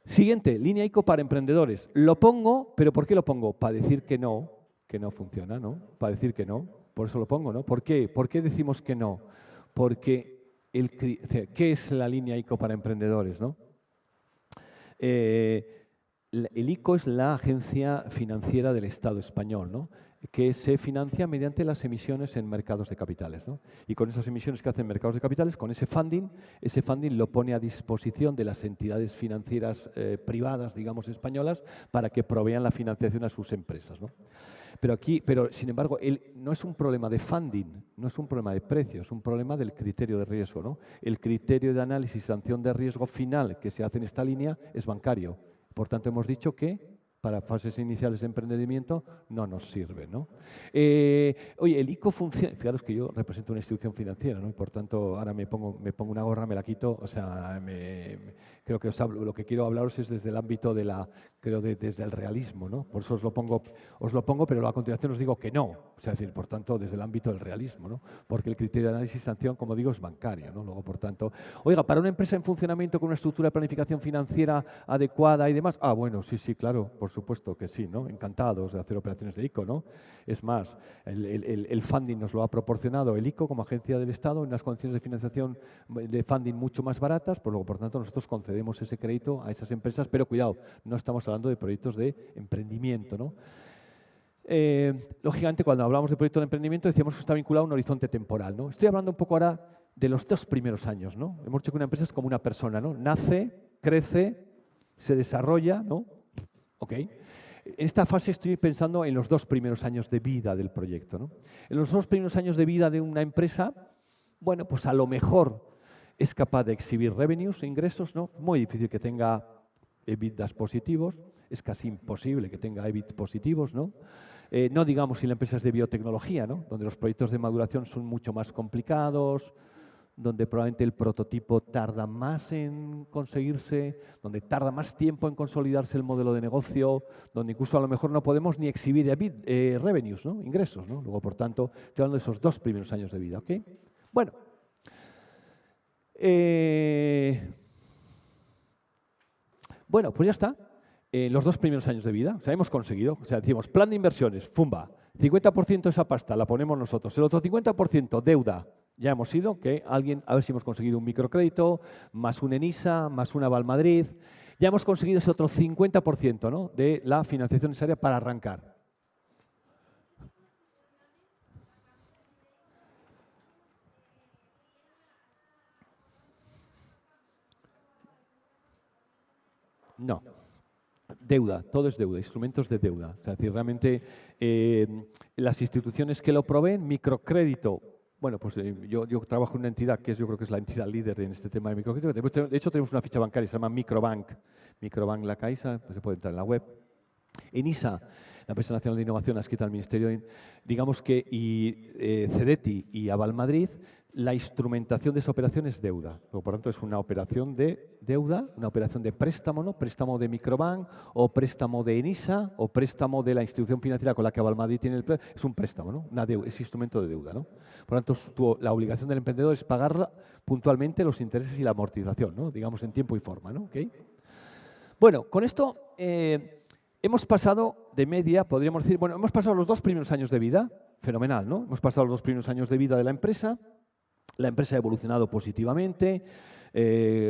Siguiente, línea ICO para emprendedores. Lo pongo, pero ¿por qué lo pongo? Para decir que no funciona, ¿no? Para decir que no, por eso lo pongo, ¿no? ¿Por qué? ¿Por qué decimos que no? Porque, ¿qué es la línea ICO para emprendedores, no? El ICO es la agencia financiera del Estado español, ¿no? Que se financia mediante las emisiones en mercados de capitales, ¿no? Y con esas emisiones que hacen mercados de capitales, con ese funding lo pone a disposición de las entidades financieras privadas, digamos, españolas, para que provean la financiación a sus empresas, ¿no? Pero sin embargo, no es un problema de funding, no es un problema de precio, es un problema del criterio de riesgo, ¿no? El criterio de análisis y sanción de riesgo final que se hace en esta línea es bancario. Por tanto, hemos dicho que para fases iniciales de emprendimiento no nos sirve, ¿no? Oye, el ICO funciona, fijaros que yo represento una institución financiera, ¿no? Y por tanto, ahora me pongo una gorra, me la quito, o sea, creo que lo que quiero hablaros es desde el ámbito desde el realismo, ¿no? Por eso os lo pongo, pero a continuación os digo que no, o sea, es decir, por tanto, desde el ámbito del realismo, ¿no? Porque el criterio de análisis y sanción, como digo, es bancario, ¿no? Luego, por tanto, oiga, para una empresa en funcionamiento con una estructura de planificación financiera adecuada y demás, bueno, sí, claro, por supuesto que sí, ¿no? Encantados de hacer operaciones de ICO, ¿no? Es más, el funding nos lo ha proporcionado el ICO como agencia del Estado en unas condiciones de financiación de funding mucho más baratas, pues luego, por tanto, nosotros concedemos ese crédito a esas empresas, pero cuidado, no estamos hablando de proyectos de emprendimiento, ¿no? Lógicamente, cuando hablamos de proyecto de emprendimiento, decíamos que está vinculado a un horizonte temporal, ¿no? Estoy hablando un poco ahora de los 2 primeros años, ¿no? Hemos dicho que una empresa es como una persona, ¿no? Nace, crece, se desarrolla, ¿no? Ok. En esta fase estoy pensando en los 2 primeros años de vida del proyecto, ¿no? En los 2 primeros años de vida de una empresa, bueno, pues a lo mejor es capaz de exhibir revenues, ingresos, ¿no? Muy difícil que tenga EBITDAs positivos, es casi imposible que tenga EBIT positivos, ¿no? No digamos si la empresa es de biotecnología, ¿no? Donde los proyectos de maduración son mucho más complicados, donde probablemente el prototipo tarda más en conseguirse, donde tarda más tiempo en consolidarse el modelo de negocio, donde incluso a lo mejor no podemos ni exhibir revenues, ¿no? Ingresos, ¿no? Luego, por tanto, estoy hablando de esos 2 primeros años de vida, ¿ok? Bueno. Bueno, pues ya está. Los 2 primeros años de vida, o sea, hemos conseguido, o sea, decimos, plan de inversiones, ¡fumba! 50% de esa pasta la ponemos nosotros, el otro 50% deuda. Ya hemos ido, que a ver si hemos conseguido un microcrédito, más un ENISA, más una Valmadrid. Ya hemos conseguido ese otro 50%, ¿no? De la financiación necesaria para arrancar. No. Deuda, todo es deuda, instrumentos de deuda. O sea, es decir, realmente las instituciones que lo proveen, microcrédito. Bueno, pues yo trabajo en una entidad que yo creo que es la entidad líder en este tema de microcrédito. De hecho, tenemos una ficha bancaria, se llama Microbank. Microbank La Caixa, pues se puede entrar en la web. ENISA, la Empresa Nacional de Innovación adscrita al Ministerio, digamos que CEDETI y Avalmadrid La instrumentación de esa operación es deuda. Por lo tanto, es una operación de deuda, una operación de préstamo, ¿no? Préstamo de Microbank, o préstamo de ENISA, o préstamo de la institución financiera con la que Avalmadrid tiene el préstamo. Es un préstamo, ¿no? Una deuda, es instrumento de deuda, ¿no? Por lo tanto, la obligación del emprendedor es pagar puntualmente los intereses y la amortización, ¿no? Digamos, en tiempo y forma, ¿no? ¿Okay? Bueno, con esto hemos pasado de media, podríamos decir, bueno, hemos pasado los 2 primeros años de vida, fenomenal, ¿no? Hemos pasado los 2 primeros años de vida de la empresa ha evolucionado positivamente,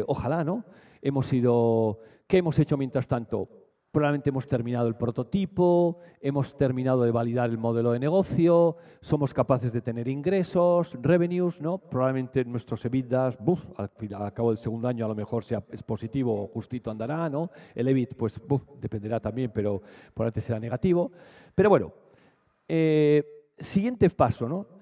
ojalá, ¿no? ¿Qué hemos hecho mientras tanto? Probablemente hemos terminado el prototipo, hemos terminado de validar el modelo de negocio, somos capaces de tener ingresos, revenues, ¿no? Probablemente nuestros EBITDAs, al cabo del segundo año a lo mejor es positivo o justito andará, ¿no? El EBIT, pues, dependerá también, pero probablemente será negativo. Pero bueno, siguiente paso, ¿no?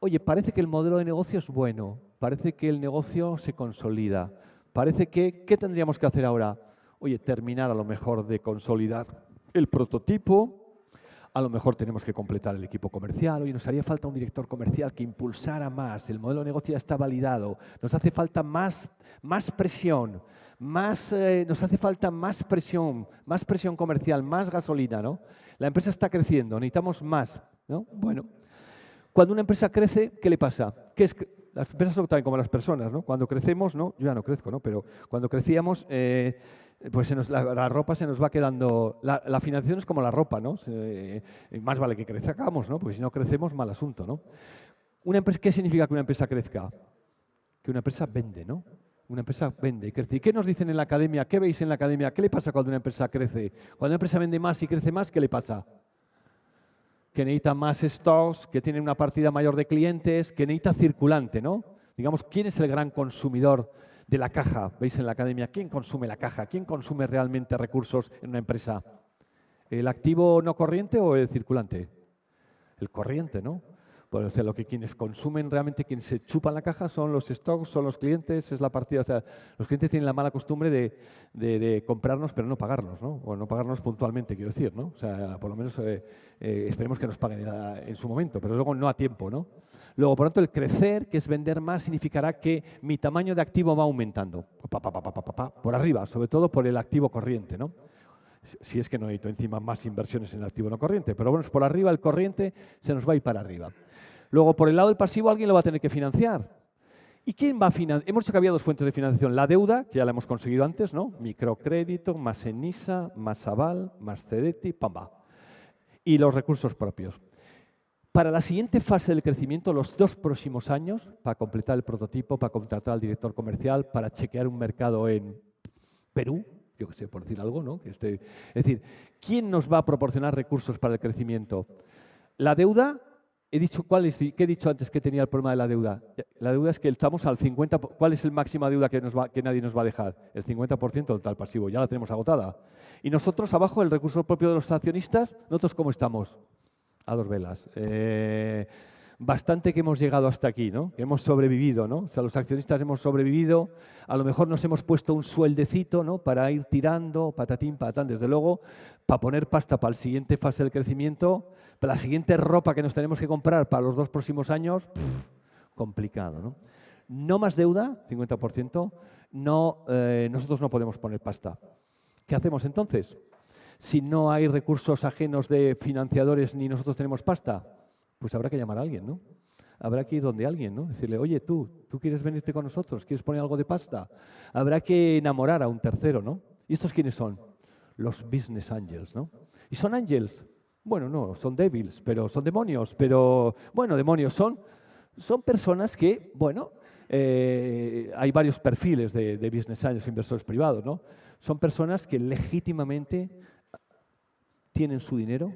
Oye, parece que el modelo de negocio es bueno, parece que el negocio se consolida, parece que, ¿qué tendríamos que hacer ahora? Oye, terminar a lo mejor de consolidar el prototipo, a lo mejor tenemos que completar el equipo comercial, oye, nos haría falta un director comercial que impulsara más, el modelo de negocio ya está validado, nos hace falta más presión, nos hace falta más presión comercial, más gasolina, ¿no? La empresa está creciendo, necesitamos más, ¿no? Bueno. Cuando una empresa crece, ¿qué le pasa? Las empresas son también como las personas, ¿no? Cuando crecemos, ¿no? Yo ya no crezco, ¿no? Pero cuando crecíamos, pues la ropa se nos va quedando. La financiación es como la ropa, ¿no? Más vale que crezcamos, ¿no? Porque si no crecemos, mal asunto, ¿no? ¿Qué significa que una empresa crezca? Que una empresa vende, ¿no? Una empresa vende y crece. ¿Y qué nos dicen en la academia? ¿Qué veis en la academia? ¿Qué le pasa cuando una empresa crece? Cuando una empresa vende más y crece más, ¿qué le pasa? Que necesita más stocks, que tiene una partida mayor de clientes, que necesita circulante, ¿no? Digamos, ¿quién es el gran consumidor de la caja? ¿Veis en la academia? ¿Quién consume la caja? ¿Quién consume realmente recursos en una empresa? ¿El activo no corriente o el circulante? El corriente, ¿no? Pues, o sea, quienes consumen realmente, quienes se chupan la caja son los stocks, son los clientes, es la partida. O sea, los clientes tienen la mala costumbre de comprarnos pero no pagarnos, ¿no? O no pagarnos puntualmente, quiero decir, ¿no? O sea, por lo menos esperemos que nos paguen en su momento, pero luego no a tiempo, ¿no? Luego, por lo tanto, el crecer, que es vender más, significará que mi tamaño de activo va aumentando. Por arriba, sobre todo por el activo corriente, ¿no? Si es que no necesito encima más inversiones en el activo no corriente, pero bueno, por arriba el corriente se nos va a ir para arriba. Luego, por el lado del pasivo, alguien lo va a tener que financiar. ¿Y quién va a financiar? Hemos dicho que había 2 fuentes de financiación. La deuda, que ya la hemos conseguido antes, ¿no? Microcrédito, más ENISA, más Aval, más Cedetti, ¡pamba! Y los recursos propios. Para la siguiente fase del crecimiento, los 2 próximos años, para completar el prototipo, para contratar al director comercial, para chequear un mercado en Perú, yo qué sé, por decir algo, ¿no? Es decir, ¿quién nos va a proporcionar recursos para el crecimiento? La deuda. ¿Qué he dicho antes que tenía el problema de la deuda? La deuda es que estamos al 50%. ¿Cuál es el máxima deuda que nadie nos va a dejar? El 50% del total pasivo. Ya la tenemos agotada. Y nosotros, abajo, el recurso propio de los accionistas, ¿nosotros cómo estamos? A 2 velas. Bastante que hemos llegado hasta aquí, ¿no? Que hemos sobrevivido, ¿no? O sea, los accionistas hemos sobrevivido. A lo mejor nos hemos puesto un sueldecito, ¿no? Para ir tirando, patatín, patatán. Desde luego, para poner pasta para la siguiente fase del crecimiento, para la siguiente ropa que nos tenemos que comprar para los 2 próximos años, complicado, ¿no? No más deuda, 50%, nosotros no podemos poner pasta. ¿Qué hacemos entonces? Si no hay recursos ajenos de financiadores ni nosotros tenemos pasta, pues habrá que llamar a alguien, ¿no? Habrá que ir donde alguien, ¿no? Decirle, oye, tú quieres venirte con nosotros, ¿quieres poner algo de pasta? Habrá que enamorar a un tercero, ¿no? ¿Y estos quiénes son? Los business angels, ¿no? ¿Y son angels? Bueno, no, son devils, pero son demonios, pero, bueno, demonios son personas que, bueno, hay varios perfiles de business angels, inversores privados, ¿no? Son personas que legítimamente tienen su dinero.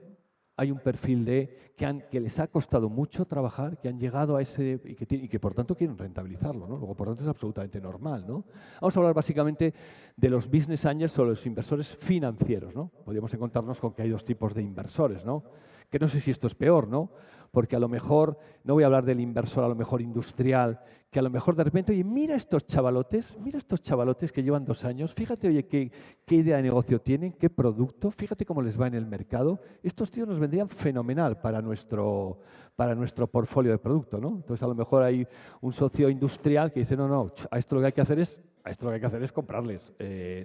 Hay un perfil que les ha costado mucho trabajar, que han llegado a ese y que por tanto quieren rentabilizarlo, ¿no? Luego, por tanto, es absolutamente normal, ¿no? Vamos a hablar básicamente de los business angels o los inversores financieros, ¿no? Podríamos encontrarnos con que hay 2 tipos de inversores, ¿no? Que no sé si esto es peor, ¿no? Porque a lo mejor, no voy a hablar del inversor a lo mejor industrial, que a lo mejor de repente, oye, mira estos chavalotes que llevan 2 años, fíjate, oye, qué idea de negocio tienen, qué producto, fíjate cómo les va en el mercado. Estos tíos nos vendrían fenomenal para nuestro portfolio de producto, ¿no? Entonces, a lo mejor hay un socio industrial que dice, no, a esto lo que hay que hacer es comprarles.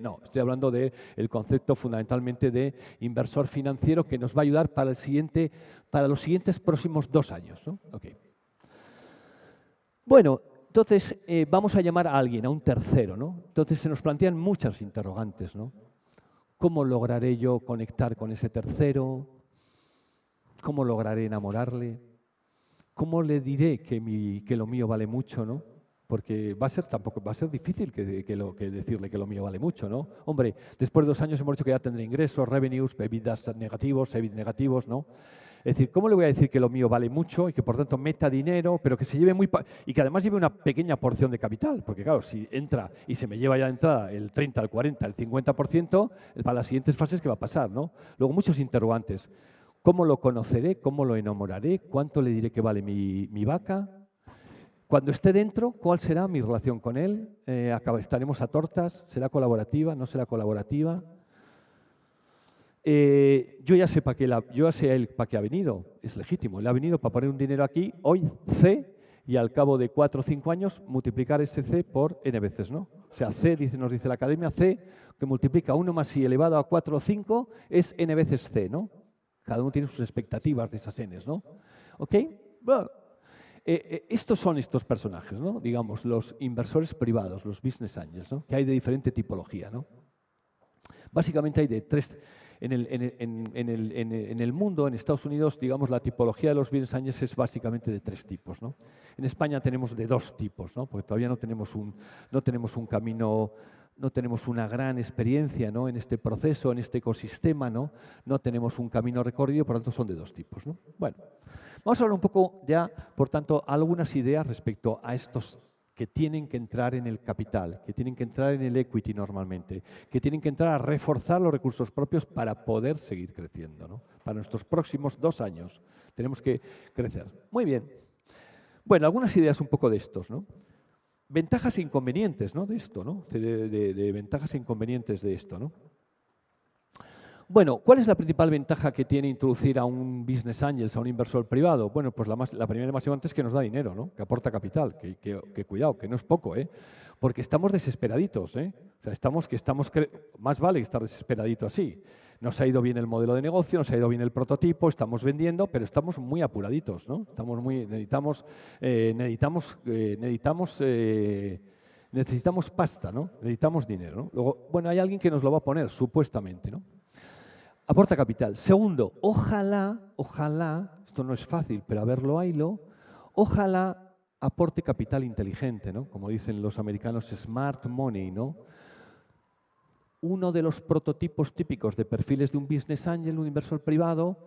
No, estoy hablando del concepto fundamentalmente de inversor financiero que nos va a ayudar para los siguientes próximos 2 años, ¿no? Okay. Bueno, entonces vamos a llamar a alguien, a un tercero, ¿no? Entonces se nos plantean muchas interrogantes, ¿no? ¿Cómo lograré yo conectar con ese tercero? ¿Cómo lograré enamorarle? ¿Cómo le diré que lo mío vale mucho, ¿no? Porque va a ser difícil que decirle que lo mío vale mucho, ¿no? Hombre, después de 2 años hemos dicho que ya tendré ingresos, revenues, EBITDA negativos, ¿no? Es decir, ¿cómo le voy a decir que lo mío vale mucho y que por tanto meta dinero, pero que se lleve y que además lleve una pequeña porción de capital? Porque claro, si entra y se me lleva ya de entrada el 30, el 40, el 50%, para las siguientes fases, ¿qué va a pasar, no? Luego muchos interrogantes. ¿Cómo lo conoceré? ¿Cómo lo enamoraré? ¿Cuánto le diré que vale mi vaca? Cuando esté dentro, ¿cuál será mi relación con él? ¿Estaremos a tortas? ¿Será colaborativa? ¿No será colaborativa? Yo ya sé él para qué ha venido, es legítimo. Él ha venido para poner un dinero aquí, hoy C, y al cabo de 4 o 5 años multiplicar ese C por n veces, ¿no? O sea, C, nos dice la academia, C, que multiplica 1 más I elevado a 4 o 5, es n veces C, ¿no? Cada uno tiene sus expectativas de esas n's, ¿no? ¿Ok? Bueno, estos son estos personajes, ¿no? Digamos, los inversores privados, los business angels, ¿no? Que hay de diferente tipología, ¿no? Básicamente hay de 3. En el mundo, en Estados Unidos, digamos, la tipología de los business angels es básicamente de 3 tipos, ¿no? En España tenemos de 2 tipos, ¿no? Porque todavía no tenemos un camino, no tenemos una gran experiencia, ¿no? En este proceso, en este ecosistema, ¿no? No tenemos un camino recorrido, por lo tanto son de 2 tipos, ¿no? Bueno, vamos a hablar un poco ya, por tanto, algunas ideas respecto a estos que tienen que entrar en el capital, que tienen que entrar en el equity normalmente, que tienen que entrar a reforzar los recursos propios para poder seguir creciendo, ¿no? Para nuestros próximos 2 años tenemos que crecer. Muy bien. Bueno, algunas ideas un poco de estos, ¿no? Ventajas e inconvenientes, ¿no? De esto, ¿no? De ventajas e inconvenientes de esto, ¿no? Bueno, ¿cuál es la principal ventaja que tiene introducir a un business angel, a un inversor privado? Bueno, pues la primera y más importante es que nos da dinero, ¿no? Que aporta capital, que cuidado, que no es poco, ¿eh? Porque estamos desesperaditos, ¿eh? O sea, más vale estar desesperadito así. Nos ha ido bien el modelo de negocio, nos ha ido bien el prototipo, estamos vendiendo, pero estamos muy apuraditos, ¿no? Necesitamos pasta, ¿no? Necesitamos dinero, ¿no? Luego, bueno, hay alguien que nos lo va a poner, supuestamente, ¿no? Aporta capital. Segundo, ojalá, esto no es fácil, pero a verlo, haylo, ojalá aporte capital inteligente, ¿no? Como dicen los americanos, smart money, ¿no? Uno de los prototipos típicos de perfiles de un business angel, un inversor privado,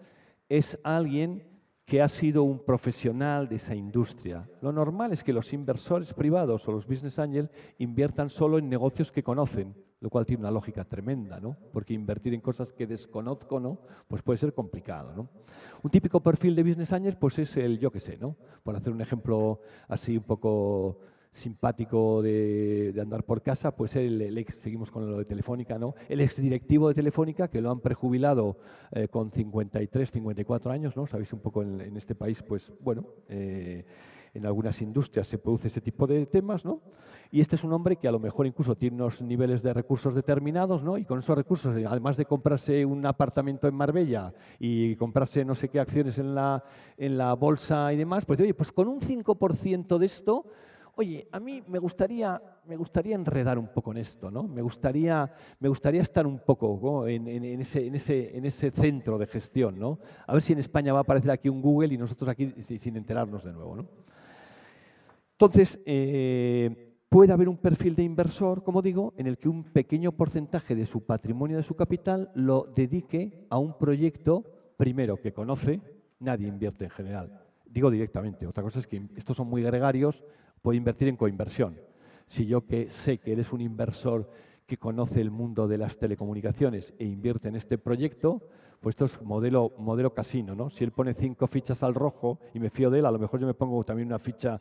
es alguien que ha sido un profesional de esa industria. Lo normal es que los inversores privados o los business angel inviertan solo en negocios que conocen, lo cual tiene una lógica tremenda, ¿no? Porque invertir en cosas que desconozco, ¿no? Pues puede ser complicado, ¿no? Un típico perfil de business angel, pues es el, yo qué sé, ¿no? Por hacer un ejemplo así un poco simpático de andar por casa, pues seguimos con lo de Telefónica, ¿no? El exdirectivo de Telefónica, que lo han prejubilado con 53, 54 años, ¿no? Sabéis un poco en este país, pues bueno, en algunas industrias se produce ese tipo de temas, ¿no? Y este es un hombre que a lo mejor incluso tiene unos niveles de recursos determinados, ¿no? Y con esos recursos, además de comprarse un apartamento en Marbella y comprarse no sé qué acciones en la bolsa y demás, pues oye, pues con un 5% de esto, oye, a mí me gustaría enredar un poco en esto, ¿no? Me gustaría estar un poco, ¿no? en ese centro de gestión, ¿no? A ver si en España va a aparecer aquí un Google y nosotros aquí sin enterarnos de nuevo, ¿no? Entonces, puede haber un perfil de inversor, como digo, en el que un pequeño porcentaje de su patrimonio, de su capital, lo dedique a un proyecto, primero, que conoce, nadie invierte en general. Digo directamente, otra cosa es que estos son muy gregarios, puede invertir en coinversión. Si yo que sé que eres un inversor que conoce el mundo de las telecomunicaciones e invierte en este proyecto, pues esto es modelo casino, ¿no? Si él pone 5 fichas al rojo y me fío de él, a lo mejor yo me pongo también una ficha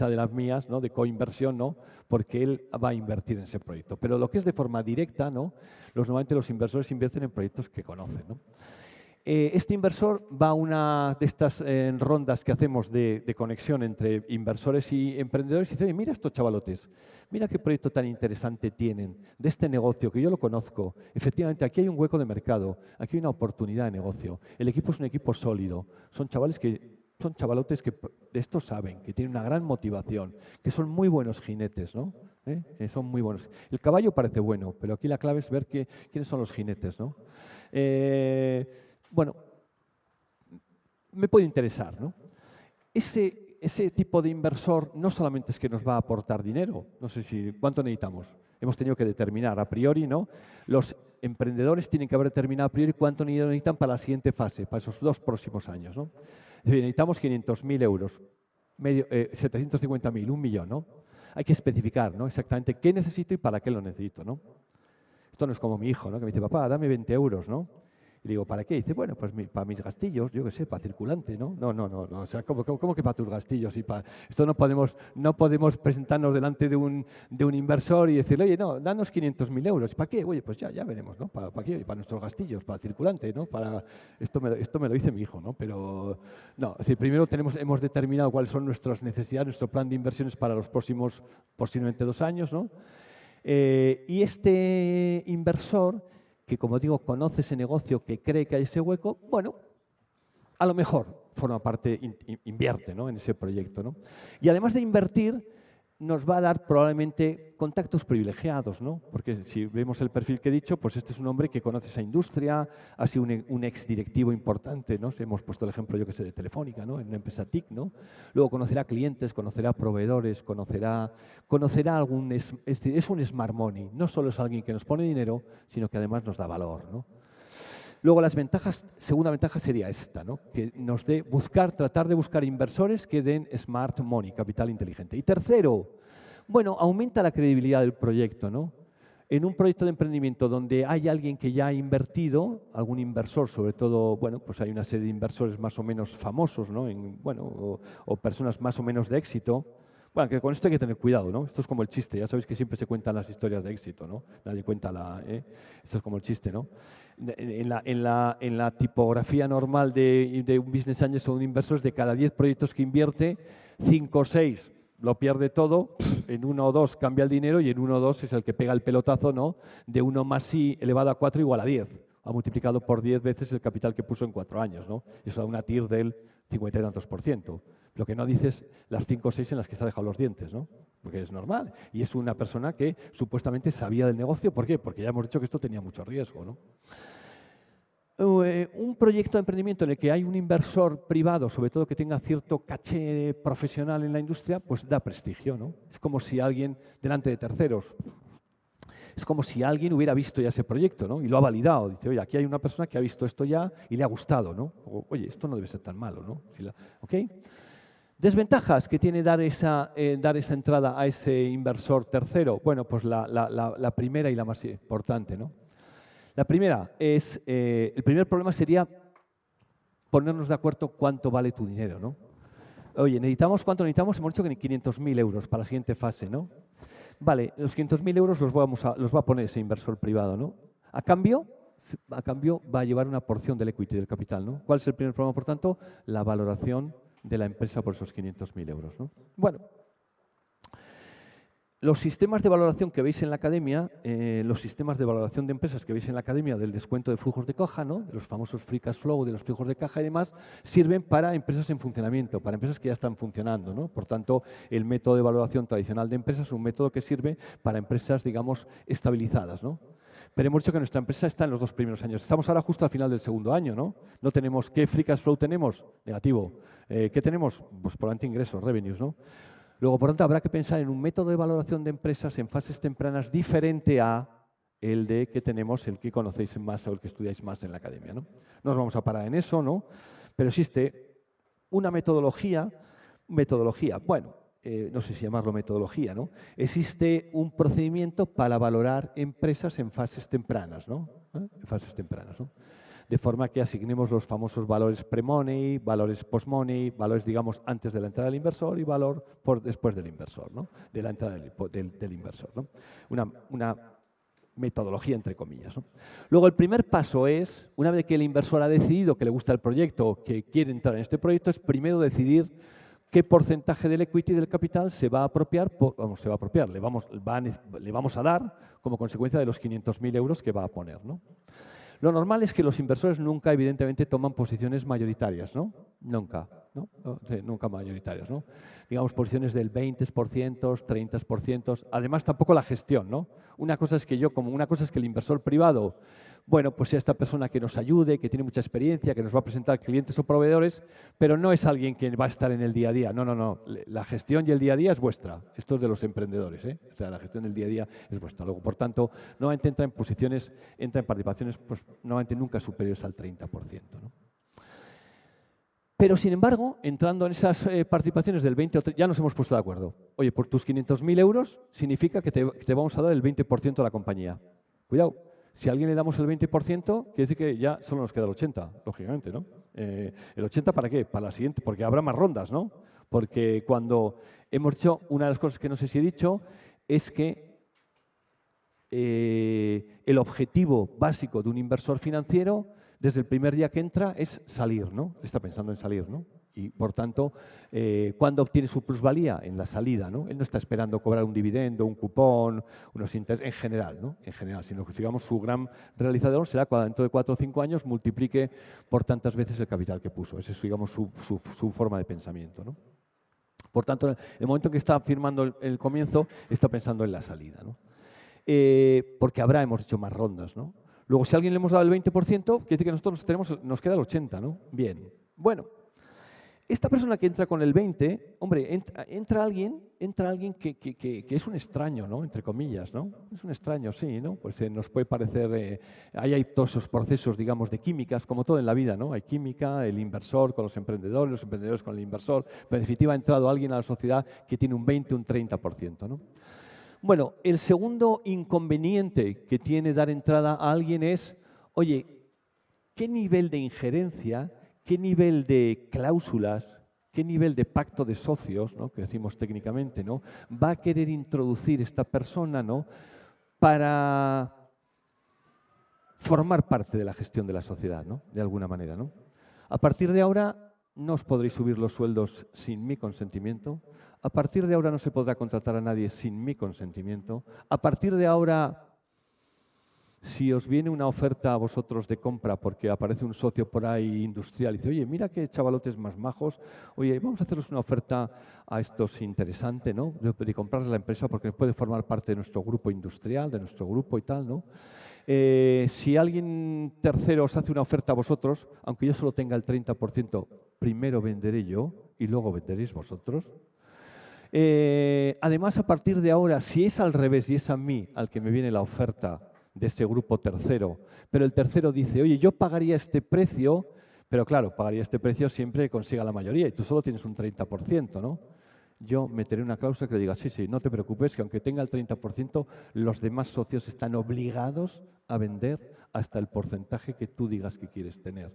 de las mías, ¿no? De coinversión, ¿no? Porque él va a invertir en ese proyecto. Pero lo que es de forma directa, ¿no? Normalmente los inversores invierten en proyectos que conocen, ¿no? Este inversor va a una de estas rondas que hacemos de conexión entre inversores y emprendedores y dice, oye, mira estos chavalotes, mira qué proyecto tan interesante tienen de este negocio que yo lo conozco. Efectivamente, aquí hay un hueco de mercado, aquí hay una oportunidad de negocio. El equipo es un equipo sólido, son chavalotes que de esto saben, que tienen una gran motivación, que son muy buenos jinetes, ¿no? Son muy buenos. El caballo parece bueno, pero aquí la clave es ver quiénes son los jinetes, ¿no? Bueno, me puede interesar, ¿no? Ese tipo de inversor no solamente es que nos va a aportar dinero, no sé cuánto necesitamos. Hemos tenido que determinar a priori, ¿no? Los emprendedores tienen que haber determinado a priori cuánto dinero necesitan para la siguiente fase, para esos 2 próximos años, ¿no? Es decir, necesitamos 500.000 euros, 750.000, 1 millón, ¿no? Hay que especificar, ¿no? Exactamente qué necesito y para qué lo necesito, ¿no? Esto no es como mi hijo, ¿no? Que me dice, papá, dame 20 euros, ¿no? Y digo, ¿para qué? Y dice, bueno, pues para mis gastillos, yo qué sé, para circulante, ¿no? No. O sea, ¿cómo que para tus gastillos? Esto no podemos presentarnos delante de un inversor y decirle, oye, no, danos 500.000 euros. ¿Para qué? Oye, pues ya veremos, ¿no? ¿Para qué? Para nuestros gastillos, para circulante, ¿no? Esto me lo dice mi hijo, ¿no? Pero no, es decir, primero hemos determinado cuáles son nuestras necesidades, nuestro plan de inversiones para los próximos, posiblemente 2 años, ¿no? Y este inversor, que como digo, conoce ese negocio, que cree que hay ese hueco, bueno, a lo mejor forma parte, invierte, ¿no? En ese proyecto, ¿no? Y además de invertir, nos va a dar probablemente contactos privilegiados, ¿no? Porque si vemos el perfil que he dicho, pues este es un hombre que conoce esa industria, ha sido un exdirectivo importante, ¿no? Hemos puesto el ejemplo, yo que sé, de Telefónica, ¿no? En una empresa TIC, ¿no? Luego conocerá clientes, conocerá proveedores, conocerá algún... Es un smart money, no solo es alguien que nos pone dinero, sino que además nos da valor, ¿no? Luego las ventajas, segunda ventaja sería esta, ¿no? Que nos dé tratar de buscar inversores que den smart money, capital inteligente. Y tercero, bueno, aumenta la credibilidad del proyecto, ¿no? En un proyecto de emprendimiento donde hay alguien que ya ha invertido, algún inversor, sobre todo, bueno, pues hay una serie de inversores más o menos famosos, ¿no? O personas más o menos de éxito. Bueno, que con esto hay que tener cuidado, ¿no? Esto es como el chiste, ya sabéis que siempre se cuentan las historias de éxito, ¿no? Nadie cuenta Esto es como el chiste, ¿no? En la tipografía normal de un business angel o un inversor, de cada 10 proyectos que invierte, 5 o 6 lo pierde todo, en 1 o 2 cambia el dinero y en 1 o 2 es el que pega el pelotazo, ¿no? De 1 más I elevado a 4 igual a 10. Ha multiplicado por 10 veces el capital que puso en 4 años, ¿no? Eso da una TIR del 50 y tantos %. Lo que no dices las 5 o 6 en las que se ha dejado los dientes, ¿no? Porque es normal. Y es una persona que supuestamente sabía del negocio. ¿Por qué? Porque ya hemos dicho que esto tenía mucho riesgo, ¿no? Un proyecto de emprendimiento en el que hay un inversor privado, sobre todo que tenga cierto caché profesional en la industria, pues da prestigio, ¿no? Es como si alguien, delante de terceros, es como si alguien hubiera visto ya ese proyecto, ¿no? Y lo ha validado. Dice, oye, aquí hay una persona que ha visto esto ya y le ha gustado, ¿no? Oye, esto no debe ser tan malo, ¿no? ¿Ok? Desventajas que tiene dar esa entrada a ese inversor tercero. Bueno, pues la primera y la más importante, ¿no? La primera es, el primer problema sería ponernos de acuerdo cuánto vale tu dinero, ¿no? Oye, ¿cuánto necesitamos? Hemos dicho que 500.000 euros para la siguiente fase, ¿no? Vale, los 500.000 euros los va a poner ese inversor privado, ¿no? A cambio va a llevar una porción del equity, del capital, ¿no? ¿Cuál es el primer problema, por tanto? La valoración de la empresa por esos 500.000 euros, ¿no? Bueno, los sistemas de valoración que veis en la academia, los sistemas de valoración de empresas que veis en la academia del descuento de flujos de caja, ¿no? De los famosos free cash flow, de los flujos de caja y demás, sirven para empresas en funcionamiento, para empresas que ya están funcionando, ¿no? Por tanto, el método de valoración tradicional de empresas es un método que sirve para empresas, digamos, estabilizadas, ¿no? Pero hemos dicho que nuestra empresa está en los 2 primeros años. Estamos ahora justo al final del segundo año, ¿no? No tenemos, ¿qué free cash flow tenemos? Negativo. ¿Qué tenemos? Pues probablemente ingresos, revenues, ¿no? Luego, por tanto, habrá que pensar en un método de valoración de empresas en fases tempranas diferente a el que tenemos, el que conocéis más o el que estudiáis más en la academia, ¿no? No nos vamos a parar en eso, ¿no? Pero existe una metodología, bueno, no sé si llamarlo metodología, ¿no? Existe un procedimiento para valorar empresas en fases tempranas, ¿no? En fases tempranas, ¿no? De forma que asignemos los famosos valores pre-money, valores post-money, valores, digamos, antes de la entrada del inversor y valor después del inversor, ¿no? De la entrada del inversor, ¿no? Una metodología, entre comillas, ¿no? Luego, el primer paso es, una vez que el inversor ha decidido que le gusta el proyecto, que quiere entrar en este proyecto, es primero decidir qué porcentaje del equity del capital se va a apropiar, le vamos a dar como consecuencia de los 500.000 euros que va a poner, ¿no? Lo normal es que los inversores nunca, evidentemente, toman posiciones mayoritarias, ¿no? Nunca, ¿no? Nunca mayoritarias, ¿no? Digamos, posiciones del 20%, 30%. Además, tampoco la gestión, ¿no? Una cosa es que el inversor privado, bueno, pues sea esta persona que nos ayude, que tiene mucha experiencia, que nos va a presentar clientes o proveedores, pero no es alguien que va a estar en el día a día. No, no, no. La gestión y el día a día es vuestra. Esto es de los emprendedores, ¿eh? O sea, la gestión del día a día es vuestra. Luego, por tanto, normalmente entra en participaciones, pues normalmente nunca superiores al 30%, ¿no? Pero, sin embargo, entrando en esas participaciones del 20 o 30, ya nos hemos puesto de acuerdo. Oye, por tus 500.000 euros significa que te vamos a dar el 20% de la compañía. Cuidado. Si a alguien le damos el 20%, quiere decir que ya solo nos queda el 80%, lógicamente, ¿no? ¿El 80% para qué? Para la siguiente, porque habrá más rondas, ¿no? Porque cuando hemos hecho, una de las cosas que no sé si he dicho, es que el objetivo básico de un inversor financiero, desde el primer día que entra, es salir, ¿no? Está pensando en salir, ¿no? Y, por tanto, ¿cuándo obtiene su plusvalía? En la salida, ¿no? Él no está esperando cobrar un dividendo, un cupón, unos intereses, en general, ¿no? En general, sino que, digamos, su gran realizador será cuando dentro de 4 o 5 años multiplique por tantas veces el capital que puso. Esa es, digamos, su forma de pensamiento, ¿no? Por tanto, en el momento en que está firmando el comienzo, está pensando en la salida, ¿no? Porque hemos hecho más rondas, ¿no? Luego, si a alguien le hemos dado el 20%, quiere decir que nosotros nos queda el 80%, ¿no? Bien. Bueno. Esta persona que entra con el 20, hombre, entra alguien que es un extraño, ¿no? Entre comillas, ¿no? Es un extraño, sí, ¿no? Pues nos puede parecer, hay todos esos procesos, digamos, de químicas, como todo en la vida, ¿no? Hay química, el inversor con los emprendedores con el inversor, pero en definitiva ha entrado alguien a la sociedad que tiene un 20, un 30%, ¿no? Bueno, el segundo inconveniente que tiene dar entrada a alguien es, oye, ¿qué nivel de injerencia, qué nivel de cláusulas, qué nivel de pacto de socios, ¿no? Que decimos técnicamente, ¿no? Va a querer introducir esta persona, ¿no? Para formar parte de la gestión de la sociedad, ¿no? De alguna manera, ¿no? A partir de ahora no os podréis subir los sueldos sin mi consentimiento. A partir de ahora no se podrá contratar a nadie sin mi consentimiento. A partir de ahora, si os viene una oferta a vosotros de compra porque aparece un socio por ahí industrial y dice, oye, mira qué chavalotes más majos, oye, vamos a hacerles una oferta a estos interesante, ¿no? De comprarles la empresa porque puede formar parte de nuestro grupo industrial, de nuestro grupo y tal, ¿no? Si alguien tercero os hace una oferta a vosotros, aunque yo solo tenga el 30%, primero venderé yo y luego venderéis vosotros. Además, a partir de ahora, si es al revés y es a mí al que me viene la oferta de ese grupo tercero, pero el tercero dice, oye, yo pagaría este precio, pero claro, pagaría este precio siempre que consiga la mayoría y tú solo tienes un 30%, ¿no? Yo meteré una cláusula que le diga, sí, sí, no te preocupes, que aunque tenga el 30%, los demás socios están obligados a vender hasta el porcentaje que tú digas que quieres tener.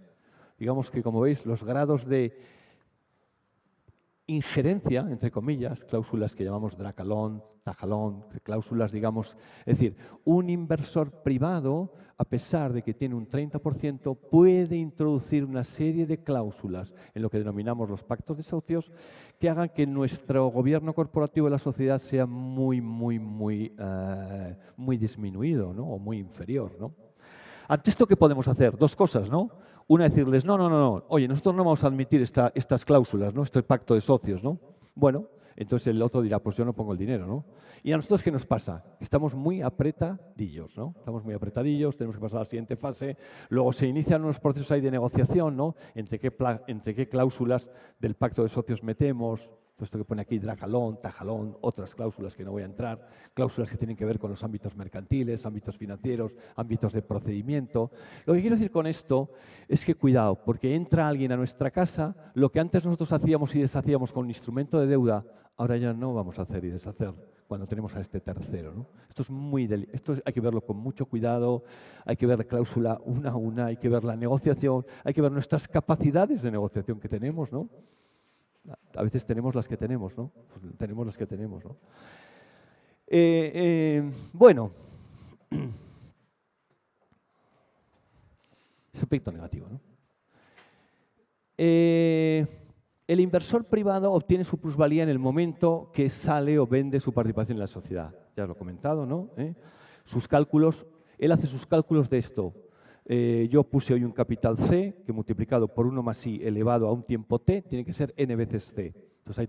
Digamos que, como veis, los grados de injerencia, entre comillas, cláusulas que llamamos dracalón, tajalón, cláusulas, digamos, es decir, un inversor privado, a pesar de que tiene un 30%, puede introducir una serie de cláusulas en lo que denominamos los pactos de socios que hagan que nuestro gobierno corporativo de la sociedad sea muy disminuido, ¿no? O muy inferior, ¿no? Ante esto, ¿qué podemos hacer? Dos cosas, ¿no? Una, decirles, no, oye, nosotros no vamos a admitir estas cláusulas, ¿no? Este pacto de socios, ¿no? Bueno, entonces el otro dirá, pues yo no pongo el dinero, ¿no? ¿Y a nosotros qué nos pasa? Estamos muy apretadillos, ¿no? Estamos muy apretadillos, tenemos que pasar a la siguiente fase, luego se inician unos procesos ahí de negociación, ¿no? Entre qué cláusulas del pacto de socios metemos, todo esto que pone aquí, dracalón, tajalón, otras cláusulas que no voy a entrar, cláusulas que tienen que ver con los ámbitos mercantiles, ámbitos financieros, ámbitos de procedimiento. Lo que quiero decir con esto es que cuidado, porque entra alguien a nuestra casa, lo que antes nosotros hacíamos y deshacíamos con un instrumento de deuda, Ahora ya no vamos a hacer y deshacer cuando tenemos a este tercero, ¿no? Esto hay que verlo con mucho cuidado, hay que ver la cláusula una a una, hay que ver la negociación, hay que ver nuestras capacidades de negociación que tenemos, ¿no? A veces tenemos las que tenemos, ¿no? Pues tenemos las que tenemos, ¿no? Bueno, es un aspecto negativo, ¿no? El inversor privado obtiene su plusvalía en el momento que sale o vende su participación en la sociedad. Ya os lo he comentado, ¿no? Sus cálculos, él hace sus cálculos de esto. Yo puse hoy un capital C que multiplicado por 1 más I elevado a un tiempo T tiene que ser N veces C. Entonces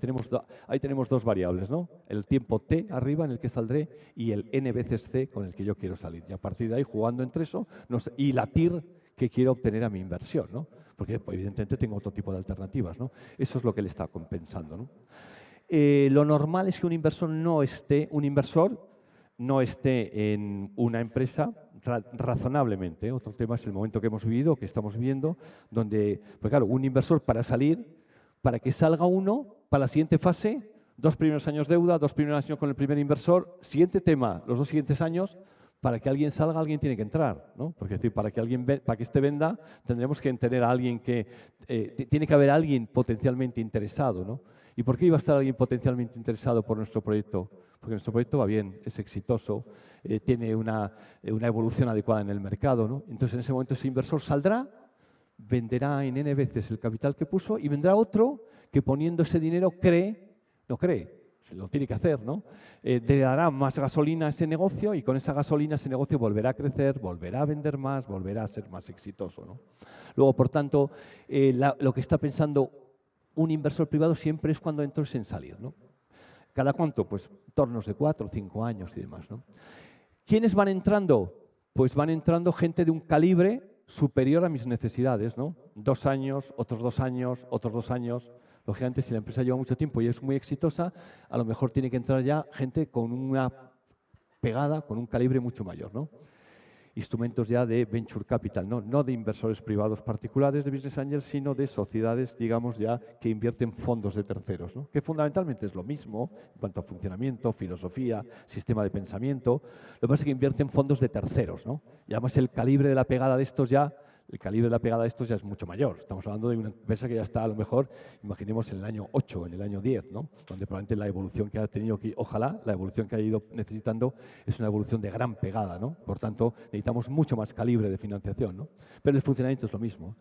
ahí tenemos dos variables, ¿no? El tiempo T arriba en el que saldré y el N veces C con el que yo quiero salir. Y a partir de ahí, jugando entre eso, y la TIR que quiero obtener a mi inversión, ¿no? Porque pues, evidentemente tengo otro tipo de alternativas, ¿no? Eso es lo que le está compensando, ¿no? Lo normal es que un inversor no esté en una empresa razonablemente. Otro tema es el momento que hemos vivido, que estamos viviendo, donde, pues claro, un inversor para salir, para que salga uno, para la siguiente fase, 2 primeros años deuda, 2 primeros años con el primer inversor, siguiente tema, los 2 siguientes años, para que alguien salga, alguien tiene que entrar, ¿no? Porque es decir, para que este venda, tendremos que tener a alguien que, tiene que haber alguien potencialmente interesado, ¿no? ¿Y por qué iba a estar alguien potencialmente interesado por nuestro proyecto? Porque nuestro proyecto va bien, es exitoso, tiene una evolución adecuada en el mercado, ¿no? Entonces, en ese momento ese inversor saldrá, venderá en N veces el capital que puso y vendrá otro que poniendo ese dinero lo tiene que hacer, ¿no? Le dará más gasolina a ese negocio y con esa gasolina ese negocio volverá a crecer, volverá a vender más, volverá a ser más exitoso, ¿no? Luego, por tanto, lo que está pensando un inversor privado siempre es cuando entras en salir, ¿no? ¿Cada cuánto? Pues tornos de 4 o 5 años y demás, ¿no? ¿Quiénes van entrando? Pues van entrando gente de un calibre superior a mis necesidades, ¿no? 2 años, otros 2 años, otros 2 años. Lógicamente, si la empresa lleva mucho tiempo y es muy exitosa, a lo mejor tiene que entrar ya gente con una pegada, con un calibre mucho mayor, ¿no? Instrumentos ya de venture capital, no de inversores privados particulares de business angels, sino de sociedades, digamos, ya que invierten fondos de terceros, ¿no? Que fundamentalmente es lo mismo en cuanto a funcionamiento, filosofía, sistema de pensamiento. Lo que pasa es que invierten fondos de terceros, ¿no? Y además el calibre de la pegada de estos ya es mucho mayor. Estamos hablando de una empresa que ya está, a lo mejor, imaginemos en el año 8 o en el año 10, ¿no? Donde probablemente la evolución que ha tenido aquí, ojalá, la evolución que ha ido necesitando es una evolución de gran pegada, ¿no? Por tanto, necesitamos mucho más calibre de financiación, ¿no? Pero el funcionamiento es lo mismo.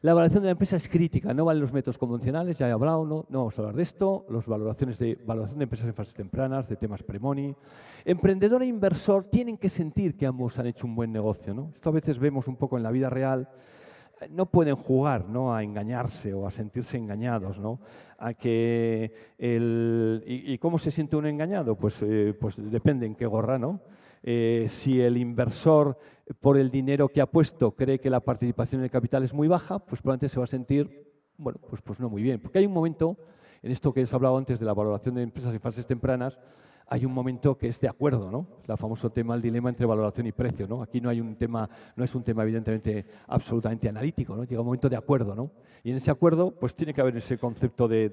La evaluación de la empresa es crítica, no valen los métodos convencionales, ya he hablado, no vamos a hablar de esto, las valoración de empresas en fases tempranas, de temas pre-money. Emprendedor e inversor tienen que sentir que ambos han hecho un buen negocio, ¿no? Esto a veces vemos un poco en la vida real, no pueden jugar, ¿no?, a engañarse o a sentirse engañados, ¿no? ¿Y cómo se siente uno engañado? Pues depende en qué gorra, ¿no? Si el inversor, por el dinero que ha puesto, cree que la participación en el capital es muy baja, pues probablemente se va a sentir, bueno, pues no muy bien. Porque hay un momento, en esto que os he hablado antes de la valoración de empresas en fases tempranas, hay un momento que es de acuerdo, ¿no? El famoso tema, el dilema entre valoración y precio, ¿no? Aquí no es un tema evidentemente absolutamente analítico, ¿no? Llega un momento de acuerdo, ¿no? Y en ese acuerdo, pues tiene que haber ese concepto de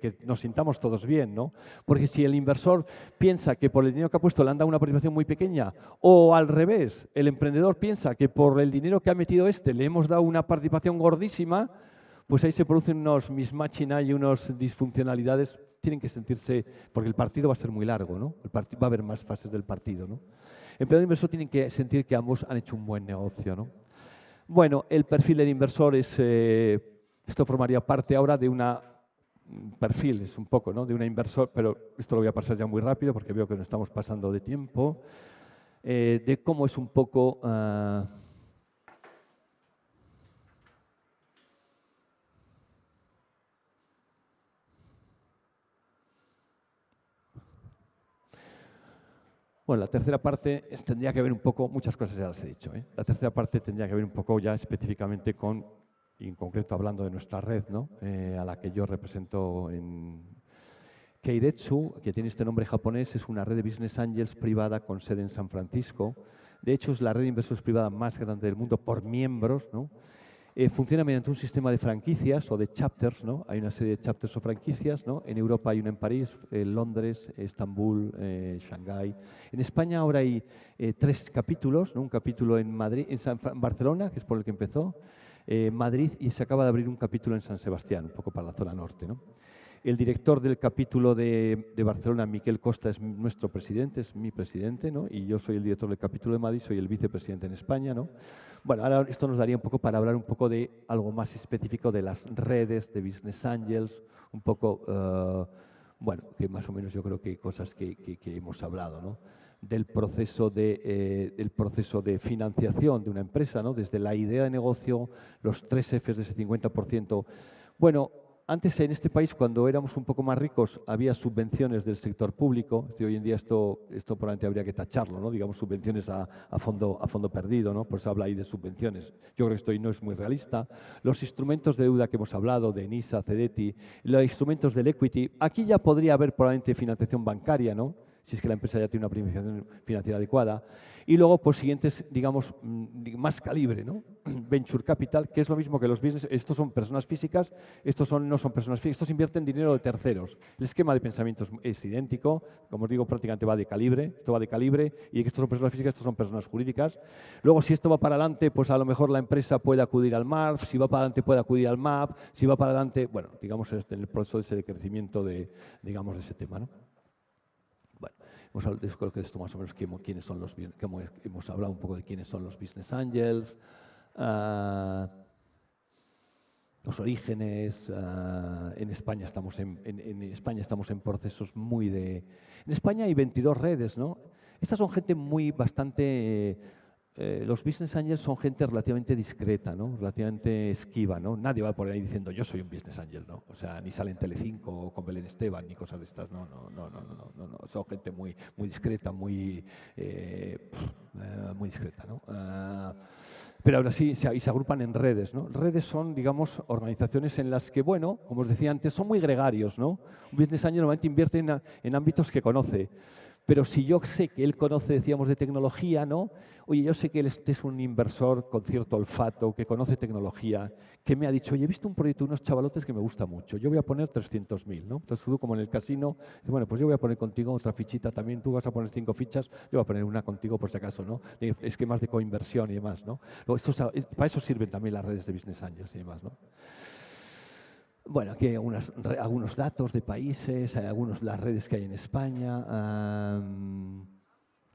que nos sintamos todos bien, ¿no? Porque si el inversor piensa que por el dinero que ha puesto le han dado una participación muy pequeña, o al revés, el emprendedor piensa que por el dinero que ha metido le hemos dado una participación gordísima, pues ahí se producen unos mismatching y unas disfuncionalidades. Tienen que sentirse, porque el partido va a ser muy largo, ¿no? Va a haber más fases del partido, ¿no? Emprendedor e inversor tienen que sentir que ambos han hecho un buen negocio, ¿no? Bueno, el perfil del inversor es, esto formaría parte ahora de perfil, es un poco, ¿no?, de una inversor, pero esto lo voy a pasar ya muy rápido porque veo que nos estamos pasando de tiempo, de cómo es un poco... Bueno, la tercera parte tendría que ver un poco, muchas cosas ya las he dicho, ¿eh? La tercera parte tendría que ver un poco ya específicamente con, y en concreto hablando de nuestra red, ¿no?, a la que yo represento en Keiretsu, que tiene este nombre japonés, es una red de business angels privada con sede en San Francisco. De hecho, es la red de inversores privada más grande del mundo por miembros, ¿no? Funciona mediante un sistema de franquicias o de chapters, ¿no? Hay una serie de chapters o franquicias, ¿no? En Europa hay una en París, Londres, Estambul, Shanghái. En España ahora hay 3 capítulos, ¿no? Un capítulo en Madrid, en Barcelona, que es por el que empezó, Madrid, y se acaba de abrir un capítulo en San Sebastián, un poco para la zona norte, ¿no? El director del capítulo de Barcelona, Miquel Costa, es nuestro presidente, es mi presidente, ¿no? Y yo soy el director del capítulo de Madrid, soy el vicepresidente en España, ¿no? Bueno, ahora esto nos daría un poco para hablar un poco de algo más específico de las redes, de Business Angels, un poco, bueno, que más o menos yo creo que cosas que hemos hablado, ¿no? Del proceso de financiación de una empresa, ¿no? Desde la idea de negocio, los 3 Fs de ese 50%. Bueno, antes en este país, cuando éramos un poco más ricos, había subvenciones del sector público. Hoy en día esto probablemente habría que tacharlo, ¿no? Digamos, subvenciones a fondo perdido, ¿no? Pues se habla ahí de subvenciones. Yo creo que esto no es muy realista. Los instrumentos de deuda que hemos hablado, de NISA, CEDETI, los instrumentos del equity, aquí ya podría haber probablemente financiación bancaria, ¿no? Si es que la empresa ya tiene una planificación financiera adecuada. Y luego, pues siguientes, digamos, más calibre, ¿no? Venture Capital, que es lo mismo que los business. Estos son personas físicas, no son personas físicas, estos invierten dinero de terceros. El esquema de pensamiento es idéntico, como os digo, prácticamente va de calibre, esto va de calibre, y que estos son personas físicas, estos son personas jurídicas. Luego, si esto va para adelante, pues a lo mejor la empresa puede acudir al MARF, si va para adelante puede acudir al MAP, si va para adelante, bueno, digamos, en el proceso de crecimiento de ese tema, ¿no? Bueno, creo que esto más o menos quiénes son hemos hablado un poco de quiénes son los Business Angels, los orígenes. En España estamos en procesos muy de... En España hay 22 redes, ¿no? Estas son gente bastante... los Business Angels son gente relativamente discreta, ¿no? Relativamente esquiva, ¿no? Nadie va por ahí diciendo yo soy un Business Angel, ¿no? O sea, ni sale en Telecinco o con Belén Esteban ni cosas de estas, no. Son gente muy discreta, muy discreta, ¿no? Pero ahora sí, se agrupan en redes, ¿no? Redes son, digamos, organizaciones en las que, bueno, como os decía antes, son muy gregarios, ¿no? Un Business Angel normalmente invierte en ámbitos que conoce. Pero si yo sé que él conoce, decíamos, de tecnología, ¿no? Oye, yo sé que él es un inversor con cierto olfato, que conoce tecnología, que me ha dicho, oye, he visto un proyecto de unos chavalotes que me gusta mucho, yo voy a poner 300.000, ¿no? Entonces tú, como en el casino, bueno, pues yo voy a poner contigo otra fichita también, tú vas a poner 5 fichas, yo voy a poner una contigo por si acaso, ¿no? Esquemas de coinversión y demás, ¿no? Para eso sirven también las redes de Business Angels y demás, ¿no? Bueno, aquí hay algunos datos de países, hay las redes que hay en España.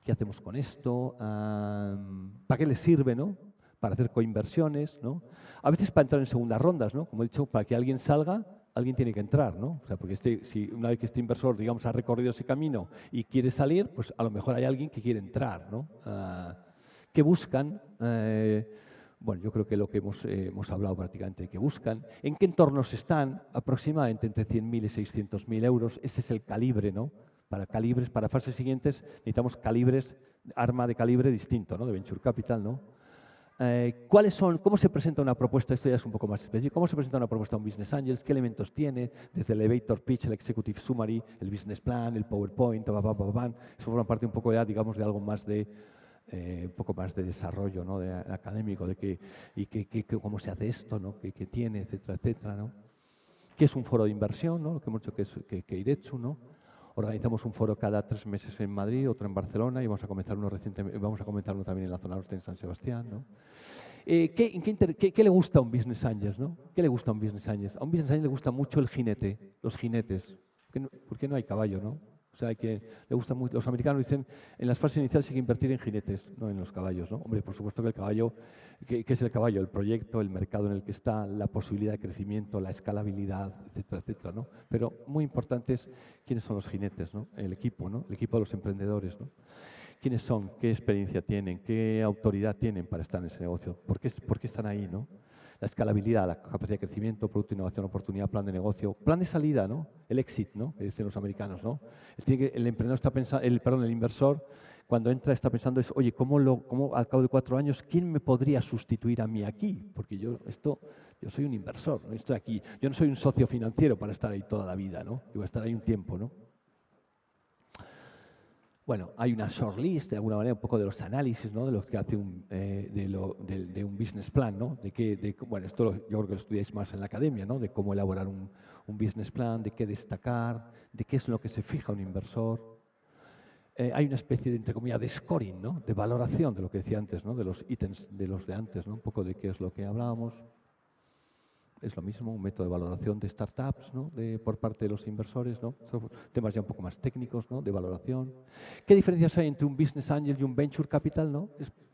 ¿Qué hacemos con esto? ¿Para qué les sirve, no? Para hacer coinversiones, ¿no? A veces para entrar en segundas rondas, ¿no? Como he dicho, para que alguien salga, alguien tiene que entrar, ¿no? O sea, porque si una vez que este inversor, digamos, ha recorrido ese camino y quiere salir, pues a lo mejor hay alguien que quiere entrar, ¿no? ¿Qué buscan? Bueno, yo creo que lo que hemos hablado prácticamente de que buscan. ¿En qué entornos están? Aproximadamente entre 100.000 y 600.000 euros. Ese es el calibre, ¿no? Para fases siguientes necesitamos arma de calibre distinto, ¿no? De Venture Capital, ¿no? ¿Cómo se presenta una propuesta? Esto ya es un poco más específico. ¿Cómo se presenta una propuesta a un Business Angels? ¿Qué elementos tiene? Desde el elevator pitch, el executive summary, el business plan, el PowerPoint, eso forma parte un poco ya, digamos, de algo más de un poco más de desarrollo, ¿no? De académico, cómo se hace esto, ¿no? ¿Qué tiene, etcétera, ¿no? ¿Qué es un foro de inversión, ¿no? Lo que hemos dicho que IDETSU, ¿no? Organizamos un foro cada 3 meses en Madrid, otro en Barcelona y vamos a comenzar uno también en la zona norte en San Sebastián, ¿no? ¿Qué le gusta a un Business Angels, ¿no? ¿Qué le gusta a un Business Angels? A un Business Angels le gusta mucho el jinete, los jinetes. ¿Por qué no hay caballo, no? O sea, que le gusta mucho. Los americanos dicen, en las fases iniciales hay que invertir en jinetes, no en los caballos, ¿no? Hombre, por supuesto que el caballo, ¿qué es el caballo? El proyecto, el mercado en el que está, la posibilidad de crecimiento, la escalabilidad, etcétera, ¿no? Pero muy importante es quiénes son los jinetes, ¿no? El equipo, ¿no? El equipo de los emprendedores, ¿no? ¿Quiénes son? ¿Qué experiencia tienen? ¿Qué autoridad tienen para estar en ese negocio? ¿Por qué están ahí, no? La escalabilidad, la capacidad de crecimiento, producto, innovación, oportunidad, plan de negocio, plan de salida, ¿no? El exit, ¿no? Que dicen los americanos, ¿no? El emprendedor está pensando, el inversor, cuando entra está pensando oye, ¿cómo al cabo de 4 años, quién me podría sustituir a mí aquí? Porque yo soy un inversor, no estoy aquí, yo no soy un socio financiero para estar ahí toda la vida, ¿no? Yo voy a estar ahí un tiempo, ¿no? bueno, hay una shortlist, de alguna manera, un poco de los análisis, ¿no? De los que hace de un business plan, ¿no? Bueno, esto yo creo que lo estudiáis más en la academia, ¿no? De cómo elaborar un business plan, de qué destacar, de qué es lo que se fija un inversor. Hay una especie de, entre comillas, de scoring, ¿no? De valoración de lo que decía antes, ¿no? De los ítems de los de antes, ¿no? Un poco de qué es lo que hablábamos. Es lo mismo, un método de valoración de startups, ¿no? Por parte de los inversores, ¿no? Son temas ya un poco más técnicos, ¿no? De valoración. ¿Qué diferencias hay entre un business angel y un venture capital, ¿no?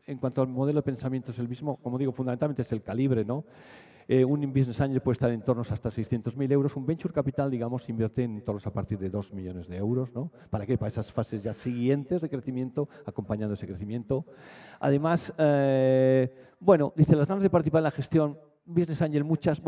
En cuanto al modelo de pensamiento es el mismo, como digo, fundamentalmente es el calibre, ¿no? Un business angel puede estar en tornos hasta 600.000 euros. Un venture capital, digamos, invierte en tornos a partir de 2 millones de euros, ¿no? ¿Para qué? Para esas fases ya siguientes de crecimiento, acompañando ese crecimiento. Además, bueno, dice, las ganas de participar en la gestión, business angel, muchas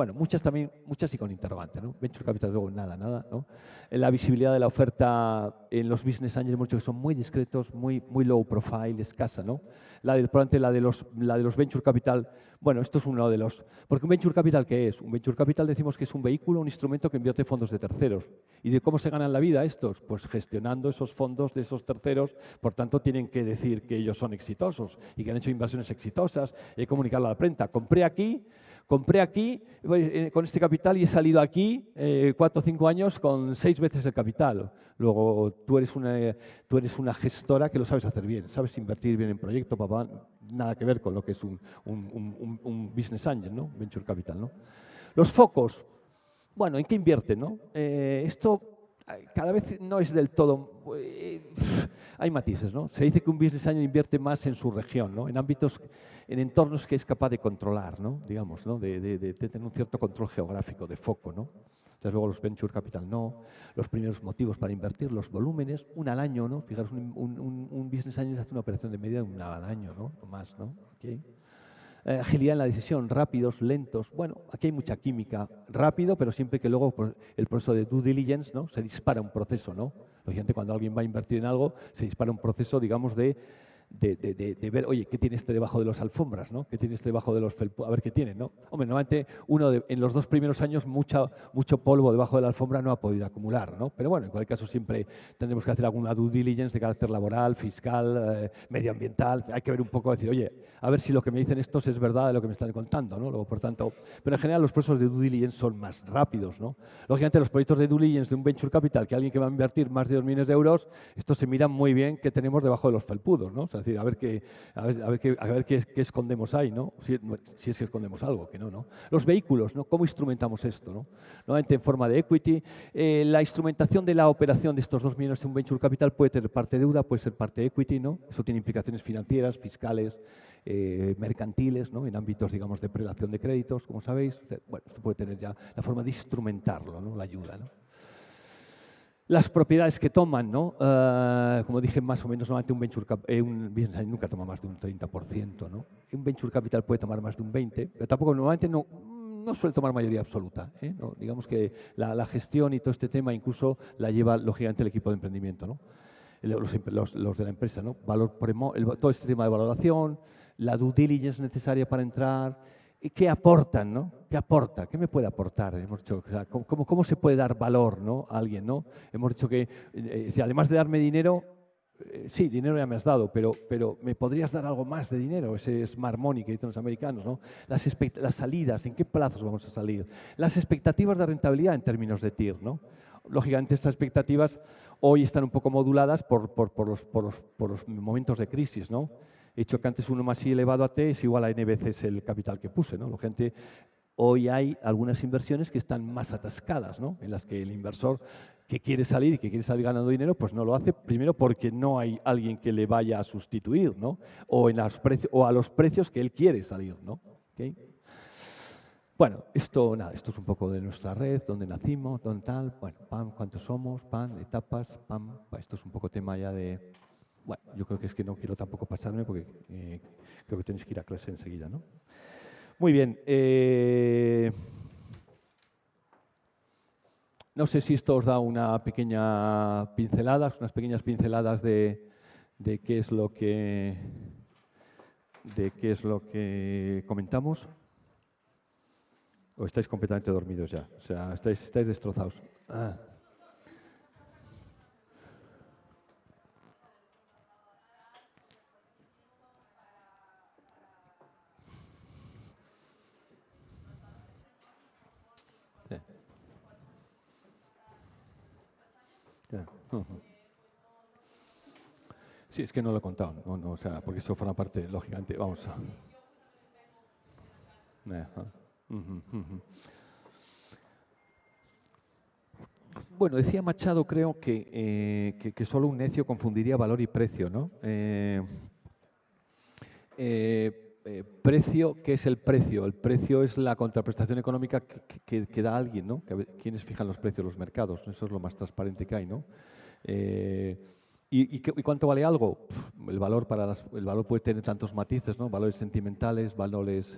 también, muchas y con interrogante, ¿no? Venture capital, luego nada, ¿no? La visibilidad de la oferta en los business angels, muchos que son muy discretos, muy low profile, escasa, ¿no? Probablemente la de los venture capital, bueno, esto es uno de los... Porque un venture capital, ¿qué es? Un venture capital decimos que es un vehículo, un instrumento que invierte fondos de terceros. ¿Y de cómo se ganan la vida estos? Pues gestionando esos fondos de esos terceros, por tanto tienen que decir que ellos son exitosos y que han hecho inversiones exitosas y comunicarlo a la prensa. Compré aquí con este capital y he salido aquí 4 o 5 años con 6 veces el capital. Luego tú eres una gestora que lo sabes hacer bien, sabes invertir bien en proyecto, papá, nada que ver con lo que es un business angel, ¿no? Venture capital, ¿no? Los focos, bueno, ¿en qué invierten, no? Esto cada vez no es del todo... hay matices, ¿no? Se dice que un business angel invierte más en su región, ¿no? En entornos que es capaz de controlar, ¿no? Digamos, ¿no? De tener un cierto control geográfico, de foco, ¿no? Desde luego los venture capital no. Los primeros motivos para invertir, los volúmenes, una al año, ¿no? Fijaros, un business angel hace una operación de media de una al año, ¿no? O más, ¿no? Okay. Agilidad en la decisión, rápidos, lentos. Bueno, aquí hay mucha química, rápido, pero siempre que luego por el proceso de due diligence, ¿no? Se dispara un proceso, ¿no? Lógicamente, cuando alguien va a invertir en algo, se dispara un proceso, digamos, de ver, oye, ¿qué tiene este debajo de las alfombras, ¿no? ¿Qué tiene este debajo de los felpudos? A ver qué tiene, ¿no? Hombre, normalmente en los 2 primeros años mucho polvo debajo de la alfombra no ha podido acumular, ¿no? Pero bueno, en cualquier caso siempre tendremos que hacer alguna due diligence de carácter laboral, fiscal, medioambiental. Hay que ver un poco, decir, oye, a ver si lo que me dicen estos es verdad de lo que me están contando, ¿no? Luego, por tanto, pero en general los procesos de due diligence son más rápidos, ¿no? Lógicamente los proyectos de due diligence de un venture capital, que alguien que va a invertir más de 2 millones de euros, estos se miran muy bien qué tenemos debajo de los felpudos, ¿no? O sea, es decir, a ver qué escondemos ahí, ¿no? Si es que escondemos algo, que no, ¿no? Los vehículos, ¿no? ¿Cómo instrumentamos esto, ¿no? Nuevamente en forma de equity. La instrumentación de la operación de estos 2 millones de un venture capital puede tener parte deuda, puede ser parte equity, ¿no? Eso tiene implicaciones financieras, fiscales, mercantiles, ¿no? En ámbitos, digamos, de prelación de créditos, como sabéis. Bueno, esto puede tener ya la forma de instrumentarlo, ¿no? La ayuda, ¿no? Las propiedades que toman, ¿no? Como dije, más o menos, normalmente un business angel nunca toma más de un 30%, ¿no? Un venture capital puede tomar más de un 20%, pero tampoco normalmente no suele tomar mayoría absoluta, ¿eh? No, digamos que la gestión y todo este tema incluso la lleva, lógicamente, el equipo de emprendimiento, ¿no? Los de la empresa, ¿no? Todo este tema de valoración, la due diligence necesaria para entrar. ¿Y qué aportan, no? ¿Qué aporta? ¿Qué me puede aportar? Hemos dicho, o sea, ¿cómo se puede dar valor, ¿no? A alguien, ¿no? Hemos dicho que, si además de darme dinero, sí, dinero ya me has dado, pero ¿me podrías dar algo más de dinero? Ese smart money que dicen los americanos, ¿no? Las salidas, ¿en qué plazos vamos a salir? Las expectativas de rentabilidad en términos de TIR, ¿no? Lógicamente, estas expectativas hoy están un poco moduladas por los momentos de crisis, ¿no? He dicho que antes 1 más I elevado a T es igual a N veces el capital que puse, ¿no? Hoy hay algunas inversiones que están más atascadas, ¿no? En las que el inversor que quiere salir y que quiere salir ganando dinero, pues no lo hace, primero porque no hay alguien que le vaya a sustituir, ¿no? O a los precios que él quiere salir, ¿no? ¿Okay? Bueno, esto es un poco de nuestra red, dónde nacimos, dónde tal, bueno, PAM, cuántos somos, PAM, etapas, PAM, esto es un poco tema ya de... Bueno, yo creo que es que no quiero tampoco pasarme porque creo que tenéis que ir a clase enseguida, ¿no? Muy bien. No sé si esto os da unas pequeñas pinceladas de qué es lo que comentamos. ¿O estáis completamente dormidos ya? O sea, estáis destrozados. Ujú. Sí, es que no lo he contado, o sea, porque eso forma parte, lógicamente, vamos a... Ajá. Ujú, ujú. Bueno, decía Machado, creo que solo un necio confundiría valor y precio, ¿no? Precio, ¿qué es el precio? El precio es la contraprestación económica que da alguien, ¿no? ¿Quiénes fijan los precios? Los mercados, eso es lo más transparente que hay, ¿no? ¿Y cuánto vale algo? El valor el valor puede tener tantos matices, ¿no? Valores sentimentales, valores,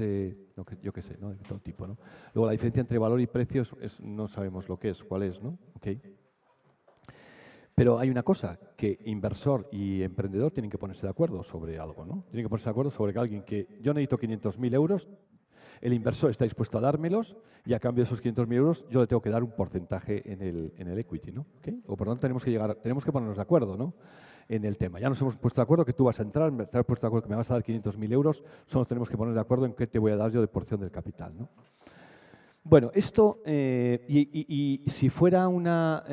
yo qué sé, ¿no? De todo tipo, ¿no? Luego la diferencia entre valor y precio no sabemos lo que es, cuál es, ¿no? Okay. Pero hay una cosa, que inversor y emprendedor tienen que ponerse de acuerdo sobre algo, ¿no? Tienen que ponerse de acuerdo sobre que alguien que yo necesito 500.000 euros, el inversor está dispuesto a dármelos y a cambio de esos 500.000 euros yo le tengo que dar un porcentaje en el equity, ¿no? ¿Okay? O por lo tanto tenemos que ponernos de acuerdo, ¿no? En el tema. Ya nos hemos puesto de acuerdo que tú vas a entrar, te has puesto de acuerdo que me vas a dar 500.000 euros, solo nos tenemos que poner de acuerdo en qué te voy a dar yo de porción del capital, ¿no? Bueno, esto, y si fuera una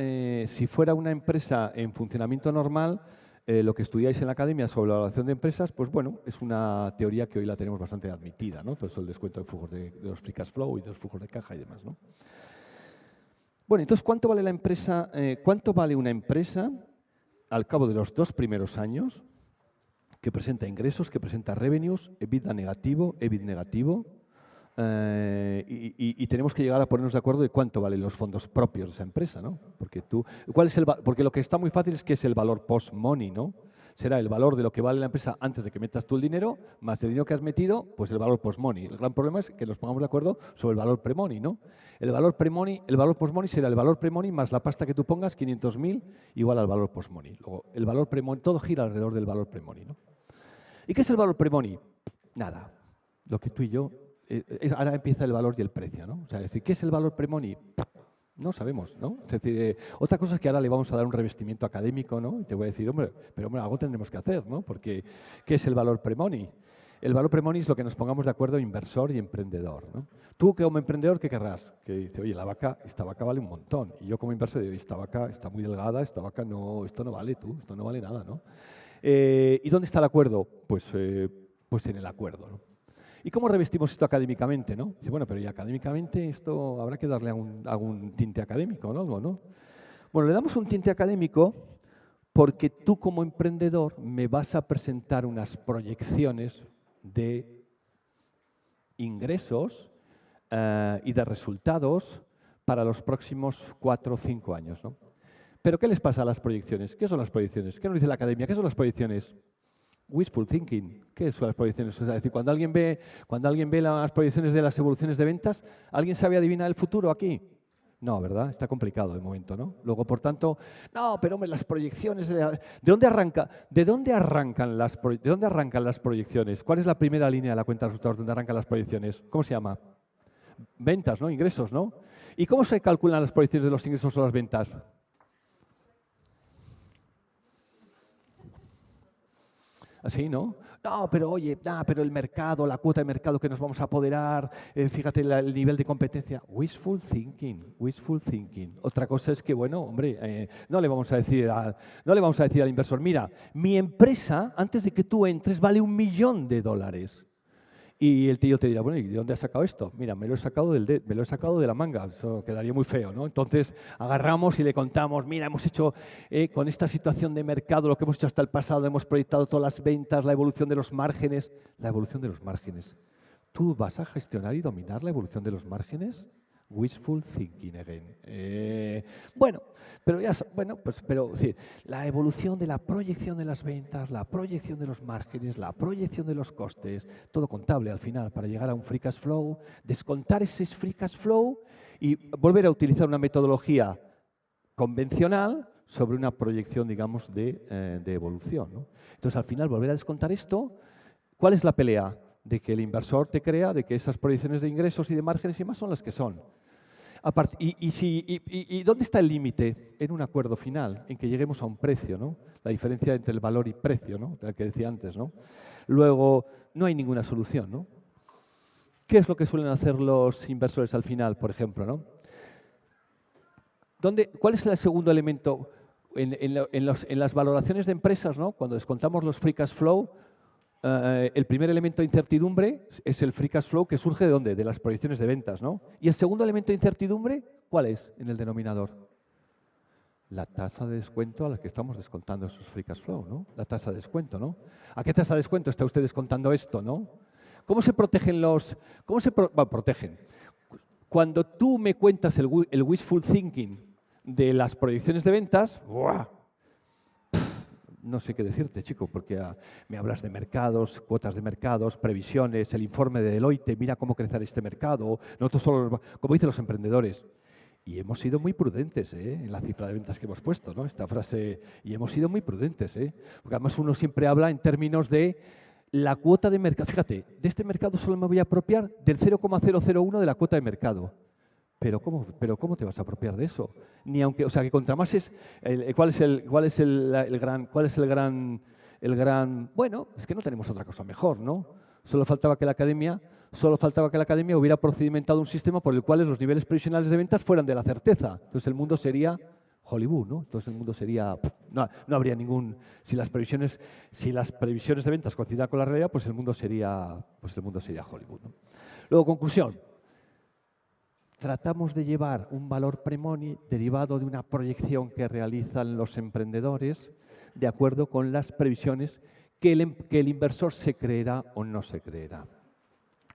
empresa en funcionamiento normal, lo que estudiáis en la academia sobre la evaluación de empresas, pues bueno, es una teoría que hoy la tenemos bastante admitida, ¿no? Todo eso, el descuento de flujos de los free cash flow y de los flujos de caja y demás, ¿no? Bueno, entonces, ¿cuánto vale una empresa al cabo de los 2 primeros años que presenta ingresos, que presenta revenues, EBITDA negativo, EBIT negativo? Y tenemos que llegar a ponernos de acuerdo de cuánto valen los fondos propios de esa empresa, ¿no? Porque lo que está muy fácil es que es el valor post-money, ¿no? Será el valor de lo que vale la empresa antes de que metas tú el dinero, más el dinero que has metido, pues el valor post-money. El gran problema es que nos pongamos de acuerdo sobre el valor pre-money, ¿no? El valor post-money será el valor pre-money más la pasta que tú pongas, 500.000, igual al valor post-money. Luego, el valor pre-money, todo gira alrededor del valor pre-money, ¿no? ¿Y qué es el valor pre-money? Nada. Lo que tú y yo... ahora empieza el valor y el precio, ¿no? O sea, es decir, ¿qué es el valor pre-money? No sabemos, ¿no? Es decir, otra cosa es que ahora le vamos a dar un revestimiento académico, ¿no? Y te voy a decir, hombre, algo tendremos que hacer, ¿no? Porque, ¿qué es el valor pre-money? El valor pre-money es lo que nos pongamos de acuerdo inversor y emprendedor, ¿no? Tú, como emprendedor, ¿qué querrás? Que dice, oye, esta vaca vale un montón. Y yo, como inversor, digo, esta vaca está muy delgada, esta vaca no, esto no vale esto no vale nada, ¿no? ¿Y dónde está el acuerdo? Pues en el acuerdo, ¿no? ¿Y cómo revestimos esto académicamente, no? Dice, bueno, pero y académicamente esto habrá que darle algún tinte académico, ¿no? ¿No? Bueno, le damos un tinte académico porque tú como emprendedor me vas a presentar unas proyecciones de ingresos y de resultados para los próximos 4 o 5 años, ¿no? ¿Pero qué les pasa a las proyecciones? ¿Qué son las proyecciones? ¿Qué nos dice la academia? ¿Qué son las proyecciones? Wishful thinking. ¿Qué son las proyecciones? O sea, es decir, cuando alguien ve las proyecciones de las evoluciones de ventas, ¿alguien sabe adivinar el futuro aquí? No, ¿verdad? Está complicado de momento, ¿no? Luego, por tanto, no, pero hombre, las proyecciones... ¿De dónde arrancan las proyecciones? ¿Cuál es la primera línea de la cuenta de resultados donde arrancan las proyecciones? ¿Cómo se llama? Ventas, ¿no? Ingresos, ¿no? ¿Y cómo se calculan las proyecciones de los ingresos o las ventas? Así, ¿no? No, pero oye, pero el mercado, la cuota de mercado que nos vamos a apoderar, fíjate el nivel de competencia. Wishful thinking, wishful thinking. Otra cosa es que, bueno, hombre, no le vamos a decir al inversor, mira, mi empresa, antes de que tú entres, vale $1.000.000. Y el tío te dirá, bueno, ¿y de dónde has sacado esto? Mira, me lo he sacado de la manga, eso quedaría muy feo, ¿no? Entonces agarramos y le contamos, mira, hemos hecho con esta situación de mercado, lo que hemos hecho hasta el pasado, hemos proyectado todas las ventas, la evolución de los márgenes. La evolución de los márgenes. ¿Tú vas a gestionar y dominar la evolución de los márgenes? Wishful thinking again. Bueno, sí, la evolución de la proyección de las ventas, la proyección de los márgenes, la proyección de los costes, todo contable al final para llegar a un free cash flow, descontar ese free cash flow y volver a utilizar una metodología convencional sobre una proyección, digamos, de evolución, ¿no? Entonces, al final, volver a descontar esto, ¿cuál es la pelea? De que el inversor te crea, de que esas proyecciones de ingresos y de márgenes y más son las que son. ¿Y dónde está el límite? En un acuerdo final, en que lleguemos a un precio, ¿no? La diferencia entre el valor y precio, ¿no? La que decía antes, ¿no? Luego, no hay ninguna solución, ¿no? ¿Qué es lo que suelen hacer los inversores al final, por ejemplo, ¿no? ¿Cuál es el segundo elemento? en las valoraciones de empresas, ¿no? Cuando descontamos los free cash flow, el primer elemento de incertidumbre es el free cash flow que surge ¿de dónde? De las proyecciones de ventas, ¿no? Y el segundo elemento de incertidumbre, ¿cuál es en el denominador? La tasa de descuento a la que estamos descontando esos free cash flow, ¿no? La tasa de descuento, ¿no? ¿A qué tasa de descuento está usted descontando esto, no? ¿Cómo se protegen protegen? Cuando tú me cuentas el wishful thinking de las proyecciones de ventas, ¡buah! No sé qué decirte, chico, porque me hablas de mercados, cuotas de mercados, previsiones, el informe de Deloitte, mira cómo crecer este mercado. Nosotros solo, como dicen los emprendedores, y hemos sido muy prudentes en la cifra de ventas que hemos puesto, ¿no? Esta frase, y hemos sido muy prudentes, porque además uno siempre habla en términos de la cuota de mercado. Fíjate, de este mercado solo me voy a apropiar del 0,001 de la cuota de mercado. Pero ¿cómo te vas a apropiar de eso? Ni aunque, o sea, que contra más es, ¿cuál es el gran? Bueno, es que no tenemos otra cosa mejor, ¿no? Solo faltaba que la academia hubiera procedimentado un sistema por el cual los niveles previsionales de ventas fueran de la certeza. Entonces el mundo sería Hollywood, ¿no? Entonces el mundo sería, no habría ningún, si las previsiones de ventas coincidan con la realidad, pues el mundo sería Hollywood, ¿no? Luego, conclusión. Tratamos de llevar un valor pre-money derivado de una proyección que realizan los emprendedores de acuerdo con las previsiones que el inversor se creerá o no se creerá.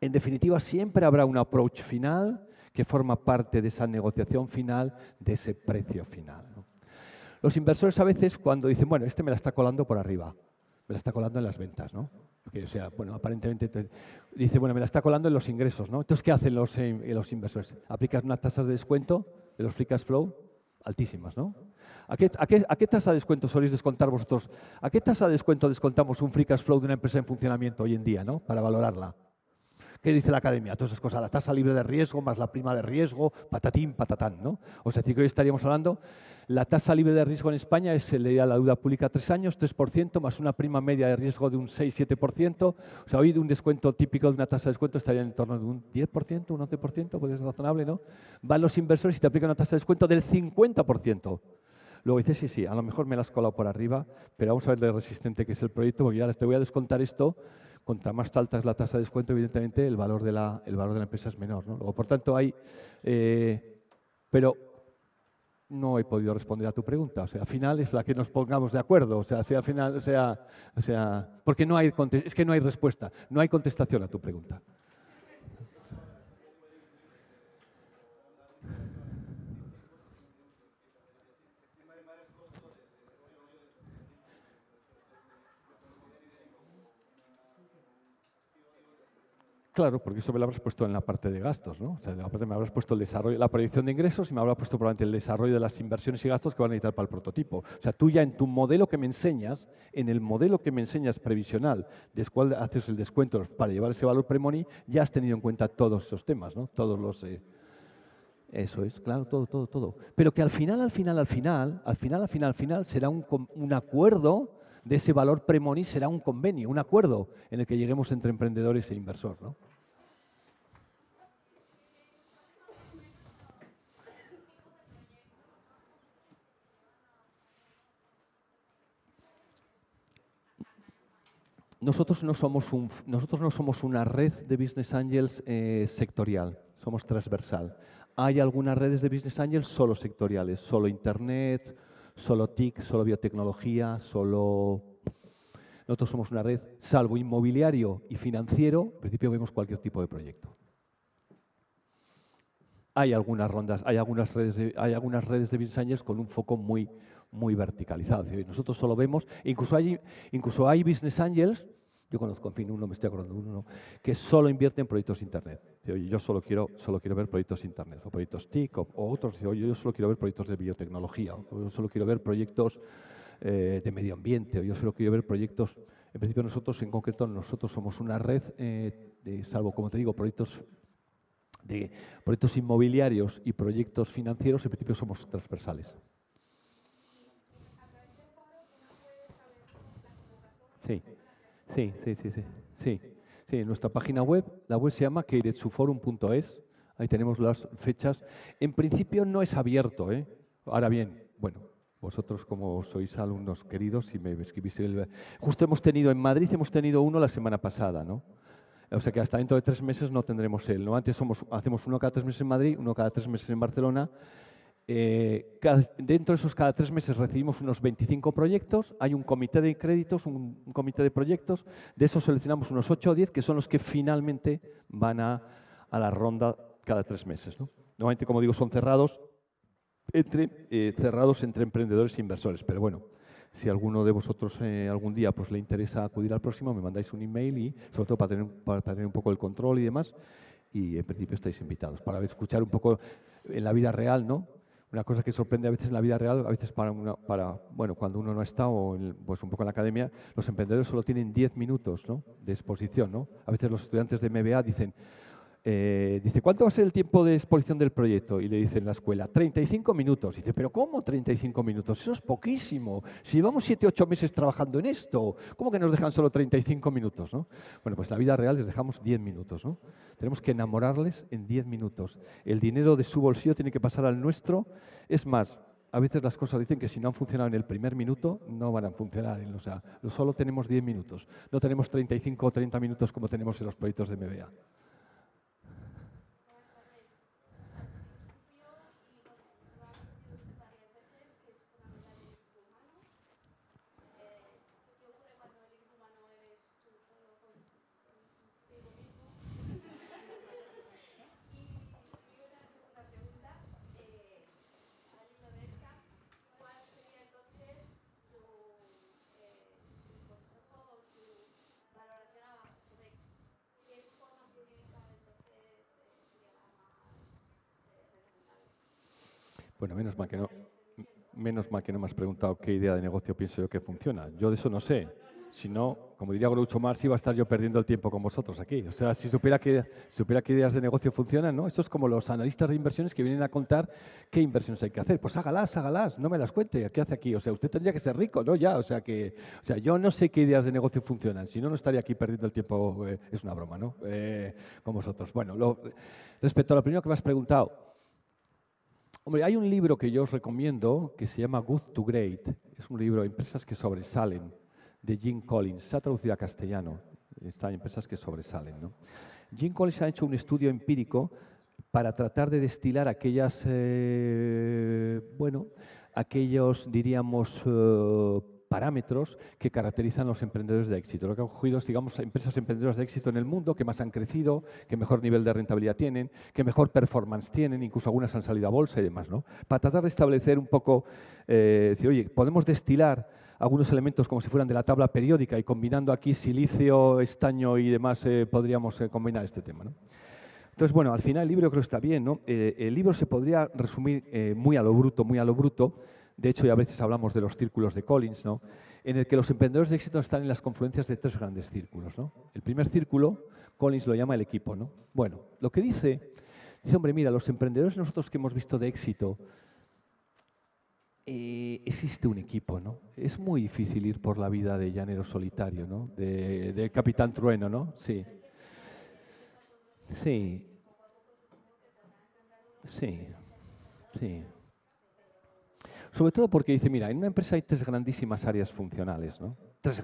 En definitiva, siempre habrá un approach final que forma parte de esa negociación final, de ese precio final, ¿no? Los inversores a veces cuando dicen, bueno, este me la está colando por arriba, me la está colando en las ventas, ¿no? Porque, o sea, bueno, aparentemente dice, bueno, me la está colando en los ingresos, ¿no? Entonces, ¿qué hacen los inversores? Aplicas unas tasas de descuento de los free cash flow altísimas, ¿no? ¿A qué tasa de descuento soléis descontar vosotros? ¿A qué tasa de descuento descontamos un free cash flow de una empresa en funcionamiento hoy en día, ¿no? Para valorarla. ¿Qué dice la academia? Todas esas cosas, la tasa libre de riesgo más la prima de riesgo, patatín, patatán, ¿no? O sea, que hoy estaríamos hablando, la tasa libre de riesgo en España es la deuda pública a 3 años, 3%, más una prima media de riesgo de un 6-7%. O sea, hoy de un descuento típico de una tasa de descuento estaría en torno de un 10%, un 11%, podría ser razonable, ¿no? Van los inversores y te aplican una tasa de descuento del 50%. Luego dices, sí, a lo mejor me la has colado por arriba, pero vamos a ver de resistente que es el proyecto, porque ya te voy a descontar esto. Contra más alta es la tasa de descuento, evidentemente el valor de la empresa es menor, ¿no? Luego, por tanto, pero no he podido responder a tu pregunta. O sea, al final es la que nos pongamos de acuerdo. O sea, si al final, porque es que no hay respuesta, no hay contestación a tu pregunta. Claro, porque eso me lo habrás puesto en la parte de gastos, ¿no? O sea, aparte me habrás puesto el desarrollo, la proyección de ingresos y me habrás puesto probablemente el desarrollo de las inversiones y gastos que van a necesitar para el prototipo. O sea, tú ya en tu modelo que me enseñas, previsional, del cual haces el descuento para llevar ese valor pre-money, ya has tenido en cuenta todos esos temas, ¿no? Todos los... eso es, claro, todo. Pero que al final será un acuerdo de ese valor pre-money, será un convenio, un acuerdo en el que lleguemos entre emprendedores e inversor, ¿no? Nosotros no somos una red de Business Angels sectorial, somos transversal. Hay algunas redes de Business Angels solo sectoriales, solo Internet, solo TIC, solo biotecnología, solo... Nosotros somos una red, salvo inmobiliario y financiero, en principio vemos cualquier tipo de proyecto. Hay algunas redes de Business Angels con un foco muy verticalizado. Nosotros solo vemos, incluso hay Business Angels, yo conozco, en fin, me estoy acordando de uno, que solo invierte en proyectos Internet. Yo solo quiero ver proyectos Internet, o proyectos TIC, o otros, yo solo quiero ver proyectos de biotecnología, o yo solo quiero ver proyectos de medio ambiente, o yo solo quiero ver proyectos. En principio nosotros somos una red, salvo, como te digo, proyectos inmobiliarios y proyectos financieros, en principio somos transversales. Sí, en nuestra página web, la web se llama keiretsuforum.es, ahí tenemos las fechas. En principio no es abierto, Ahora bien, bueno, Vosotros, como sois alumnos queridos, y me escribís justo hemos tenido en Madrid, hemos tenido uno la semana pasada, ¿no? O sea que hasta dentro de 3 meses no tendremos él, ¿no? Antes hacemos uno cada 3 meses en Madrid, uno cada 3 meses en Barcelona. Dentro de esos cada 3 meses recibimos unos 25 proyectos, hay un comité de créditos, un comité de proyectos, de esos seleccionamos unos 8 o 10 que son los que finalmente van a la ronda cada 3 meses, ¿no? Normalmente, como digo, son cerrados entre emprendedores e inversores, pero bueno, si alguno de vosotros algún día pues le interesa acudir al próximo, me mandáis un email y sobre todo para tener un poco el control y demás, y en principio estáis invitados para escuchar un poco en la vida real, ¿no? Una cosa que sorprende a veces en la vida real, a veces bueno, cuando uno no está o pues un poco en la academia, los emprendedores solo tienen 10 minutos, ¿no?, de exposición, ¿no? A veces los estudiantes de MBA dicen, ¿cuánto va a ser el tiempo de exposición del proyecto? Y le dicen en la escuela, 35 minutos. Dice, ¿pero cómo 35 minutos? Eso es poquísimo. Si llevamos 7 o 8 meses trabajando en esto, ¿cómo que nos dejan solo 35 minutos, ¿no? Bueno, pues en la vida real les dejamos 10 minutos, ¿no? Tenemos que enamorarles en 10 minutos. El dinero de su bolsillo tiene que pasar al nuestro. Es más, a veces las cosas dicen que si no han funcionado en el primer minuto, no van a funcionar. O sea, solo tenemos 10 minutos. No tenemos 35 o 30 minutos como tenemos en los proyectos de MBA. Bueno, menos mal que no me has preguntado qué idea de negocio pienso yo que funciona. Yo de eso no sé. Si no, como diría Groucho Marx, iba a estar yo perdiendo el tiempo con vosotros aquí. O sea, si supiera qué ideas de negocio funcionan, ¿no? Esto es como los analistas de inversiones que vienen a contar qué inversiones hay que hacer. Pues hágalas, no me las cuente. ¿Qué hace aquí? O sea, usted tendría que ser rico, ¿no? Ya, o sea, yo no sé qué ideas de negocio funcionan. Si no, no estaría aquí perdiendo el tiempo. Es una broma, ¿no? Con vosotros. Bueno, respecto a lo primero que me has preguntado, hombre, hay un libro que yo os recomiendo que se llama Good to Great. Es un libro de empresas que sobresalen, de Jim Collins. Se ha traducido a castellano. Está en Empresas que sobresalen, ¿no? Jim Collins ha hecho un estudio empírico para tratar de destilar aquellos, diríamos, parámetros que caracterizan a los emprendedores de éxito. Lo que han cogido es, digamos, empresas emprendedoras de éxito en el mundo que más han crecido, que mejor nivel de rentabilidad tienen, que mejor performance tienen, incluso algunas han salido a bolsa y demás, ¿no? Para tratar de establecer un poco, decir, oye, podemos destilar algunos elementos como si fueran de la tabla periódica y combinando aquí silicio, estaño y demás, podríamos combinar este tema, ¿no? Entonces, bueno, al final el libro creo que está bien, ¿no? El libro se podría resumir muy a lo bruto. De hecho, ya a veces hablamos de los círculos de Collins, ¿no?, en el que los emprendedores de éxito están en las confluencias de 3 grandes círculos, ¿no? El primer círculo, Collins lo llama el equipo, ¿no? Bueno, lo que dice, hombre, mira, los emprendedores nosotros que hemos visto de éxito, existe un equipo, ¿no? Es muy difícil ir por la vida de llanero solitario, ¿no? De Capitán Trueno, ¿no? Sí. Sí. Sí. Sí. Sobre todo porque dice, mira, en una empresa hay 3 grandísimas áreas funcionales, ¿no? 3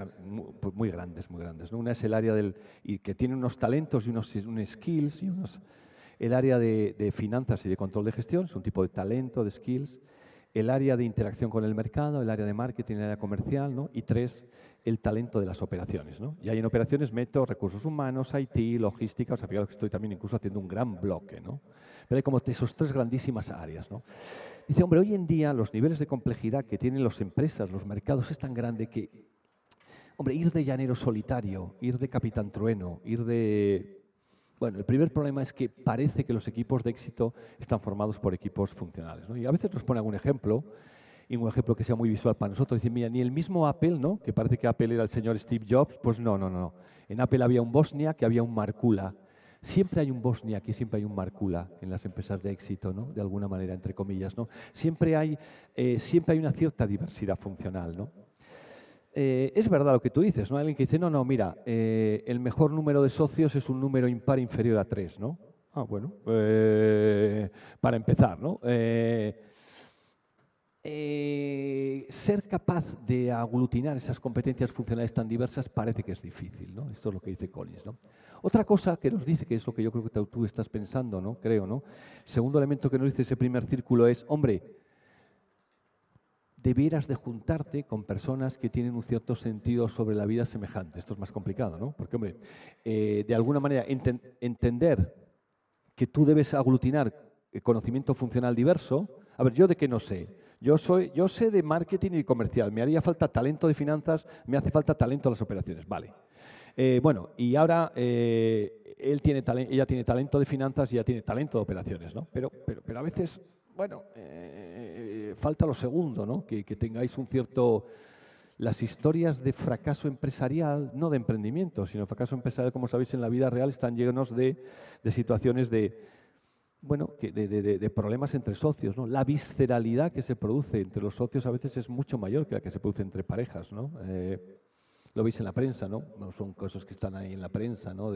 muy grandes, ¿no? Una es el área y que tiene unos talentos y unos skills, el área de finanzas y de control de gestión, es un tipo de talento, de skills, el área de interacción con el mercado, el área de marketing, el área comercial, ¿no? Y 3, el talento de las operaciones, ¿no? Y ahí en operaciones meto recursos humanos, IT, logística, o sea, fijaros que estoy también incluso haciendo un gran bloque, ¿no? Pero hay como esos 3 grandísimas áreas, ¿no? Dice, hombre, hoy en día los niveles de complejidad que tienen las empresas, los mercados, es tan grande que, hombre, ir de llanero solitario, ir de Capitán Trueno, Bueno, el primer problema es que parece que los equipos de éxito están formados por equipos funcionales, ¿no? Y a veces nos pone algún ejemplo, y un ejemplo que sea muy visual para nosotros. Dice, mira, ni el mismo Apple, ¿no?, que parece que Apple era el señor Steve Jobs, pues no. En Apple había un Bosniak, había un Markula. Siempre hay un Bosniak y siempre hay un Markula en las empresas de éxito, ¿no?, de alguna manera, entre comillas, ¿no? Siempre hay una cierta diversidad funcional, ¿no? Es verdad lo que tú dices, ¿no? Alguien que dice, no, mira, el mejor número de socios es un número impar inferior a 3, ¿no? Ah, bueno, para empezar, ¿no? ser capaz de aglutinar esas competencias funcionales tan diversas parece que es difícil, ¿no? Esto es lo que dice Collins, ¿no? Otra cosa que nos dice, que es lo que yo creo que tú estás pensando, ¿no? Creo, ¿no? Segundo elemento que nos dice ese primer círculo es, hombre, debieras de juntarte con personas que tienen un cierto sentido sobre la vida semejante. Esto es más complicado, ¿no? Porque, hombre, de alguna manera entender que tú debes aglutinar conocimiento funcional diverso. A ver, ¿yo de qué no sé? Yo sé de marketing y comercial, me haría falta talento de finanzas, me hace falta talento de las operaciones, vale. Bueno, y ahora ella tiene talento de finanzas y ella tiene talento de operaciones, ¿no? Pero a veces, bueno, falta lo segundo, ¿no? Que tengáis un cierto... Las historias de fracaso empresarial, no de emprendimiento, sino fracaso empresarial, como sabéis, en la vida real están llenos de situaciones de problemas entre socios, ¿no? La visceralidad que se produce entre los socios a veces es mucho mayor que la que se produce entre parejas, ¿no? Lo veis en la prensa, ¿no? Son cosas que están ahí en la prensa, ¿no?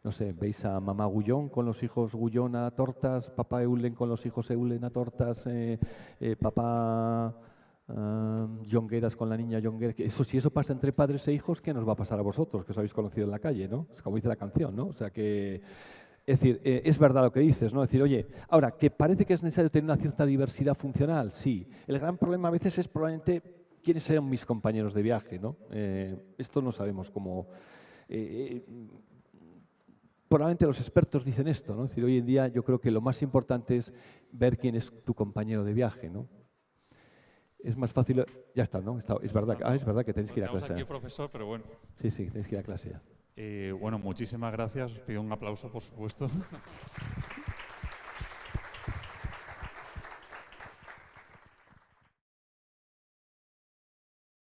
No sé, veis a mamá Gullón con los hijos Gullón a tortas, papá Eulen con los hijos Eulen a tortas, papá Jongueras con la niña Jongueras. Si eso pasa entre padres e hijos, ¿qué nos va a pasar a vosotros, que os habéis conocido en la calle, ¿no? Es como dice la canción, ¿no? O sea que... Es decir, es verdad lo que dices, ¿no? Es decir, oye, ahora, que parece que es necesario tener una cierta diversidad funcional, sí. El gran problema a veces es probablemente quiénes serán mis compañeros de viaje, ¿no? Esto no sabemos cómo... probablemente los expertos dicen esto, ¿no? Es decir, hoy en día yo creo que lo más importante es ver quién es tu compañero de viaje, ¿no? Es más fácil... Ya está, ¿no? Es verdad que tenéis que ir a clase. Aquí, profesor, pero bueno. Sí, tenéis que ir a clase ya. Bueno, muchísimas gracias. Os pido un aplauso, por supuesto.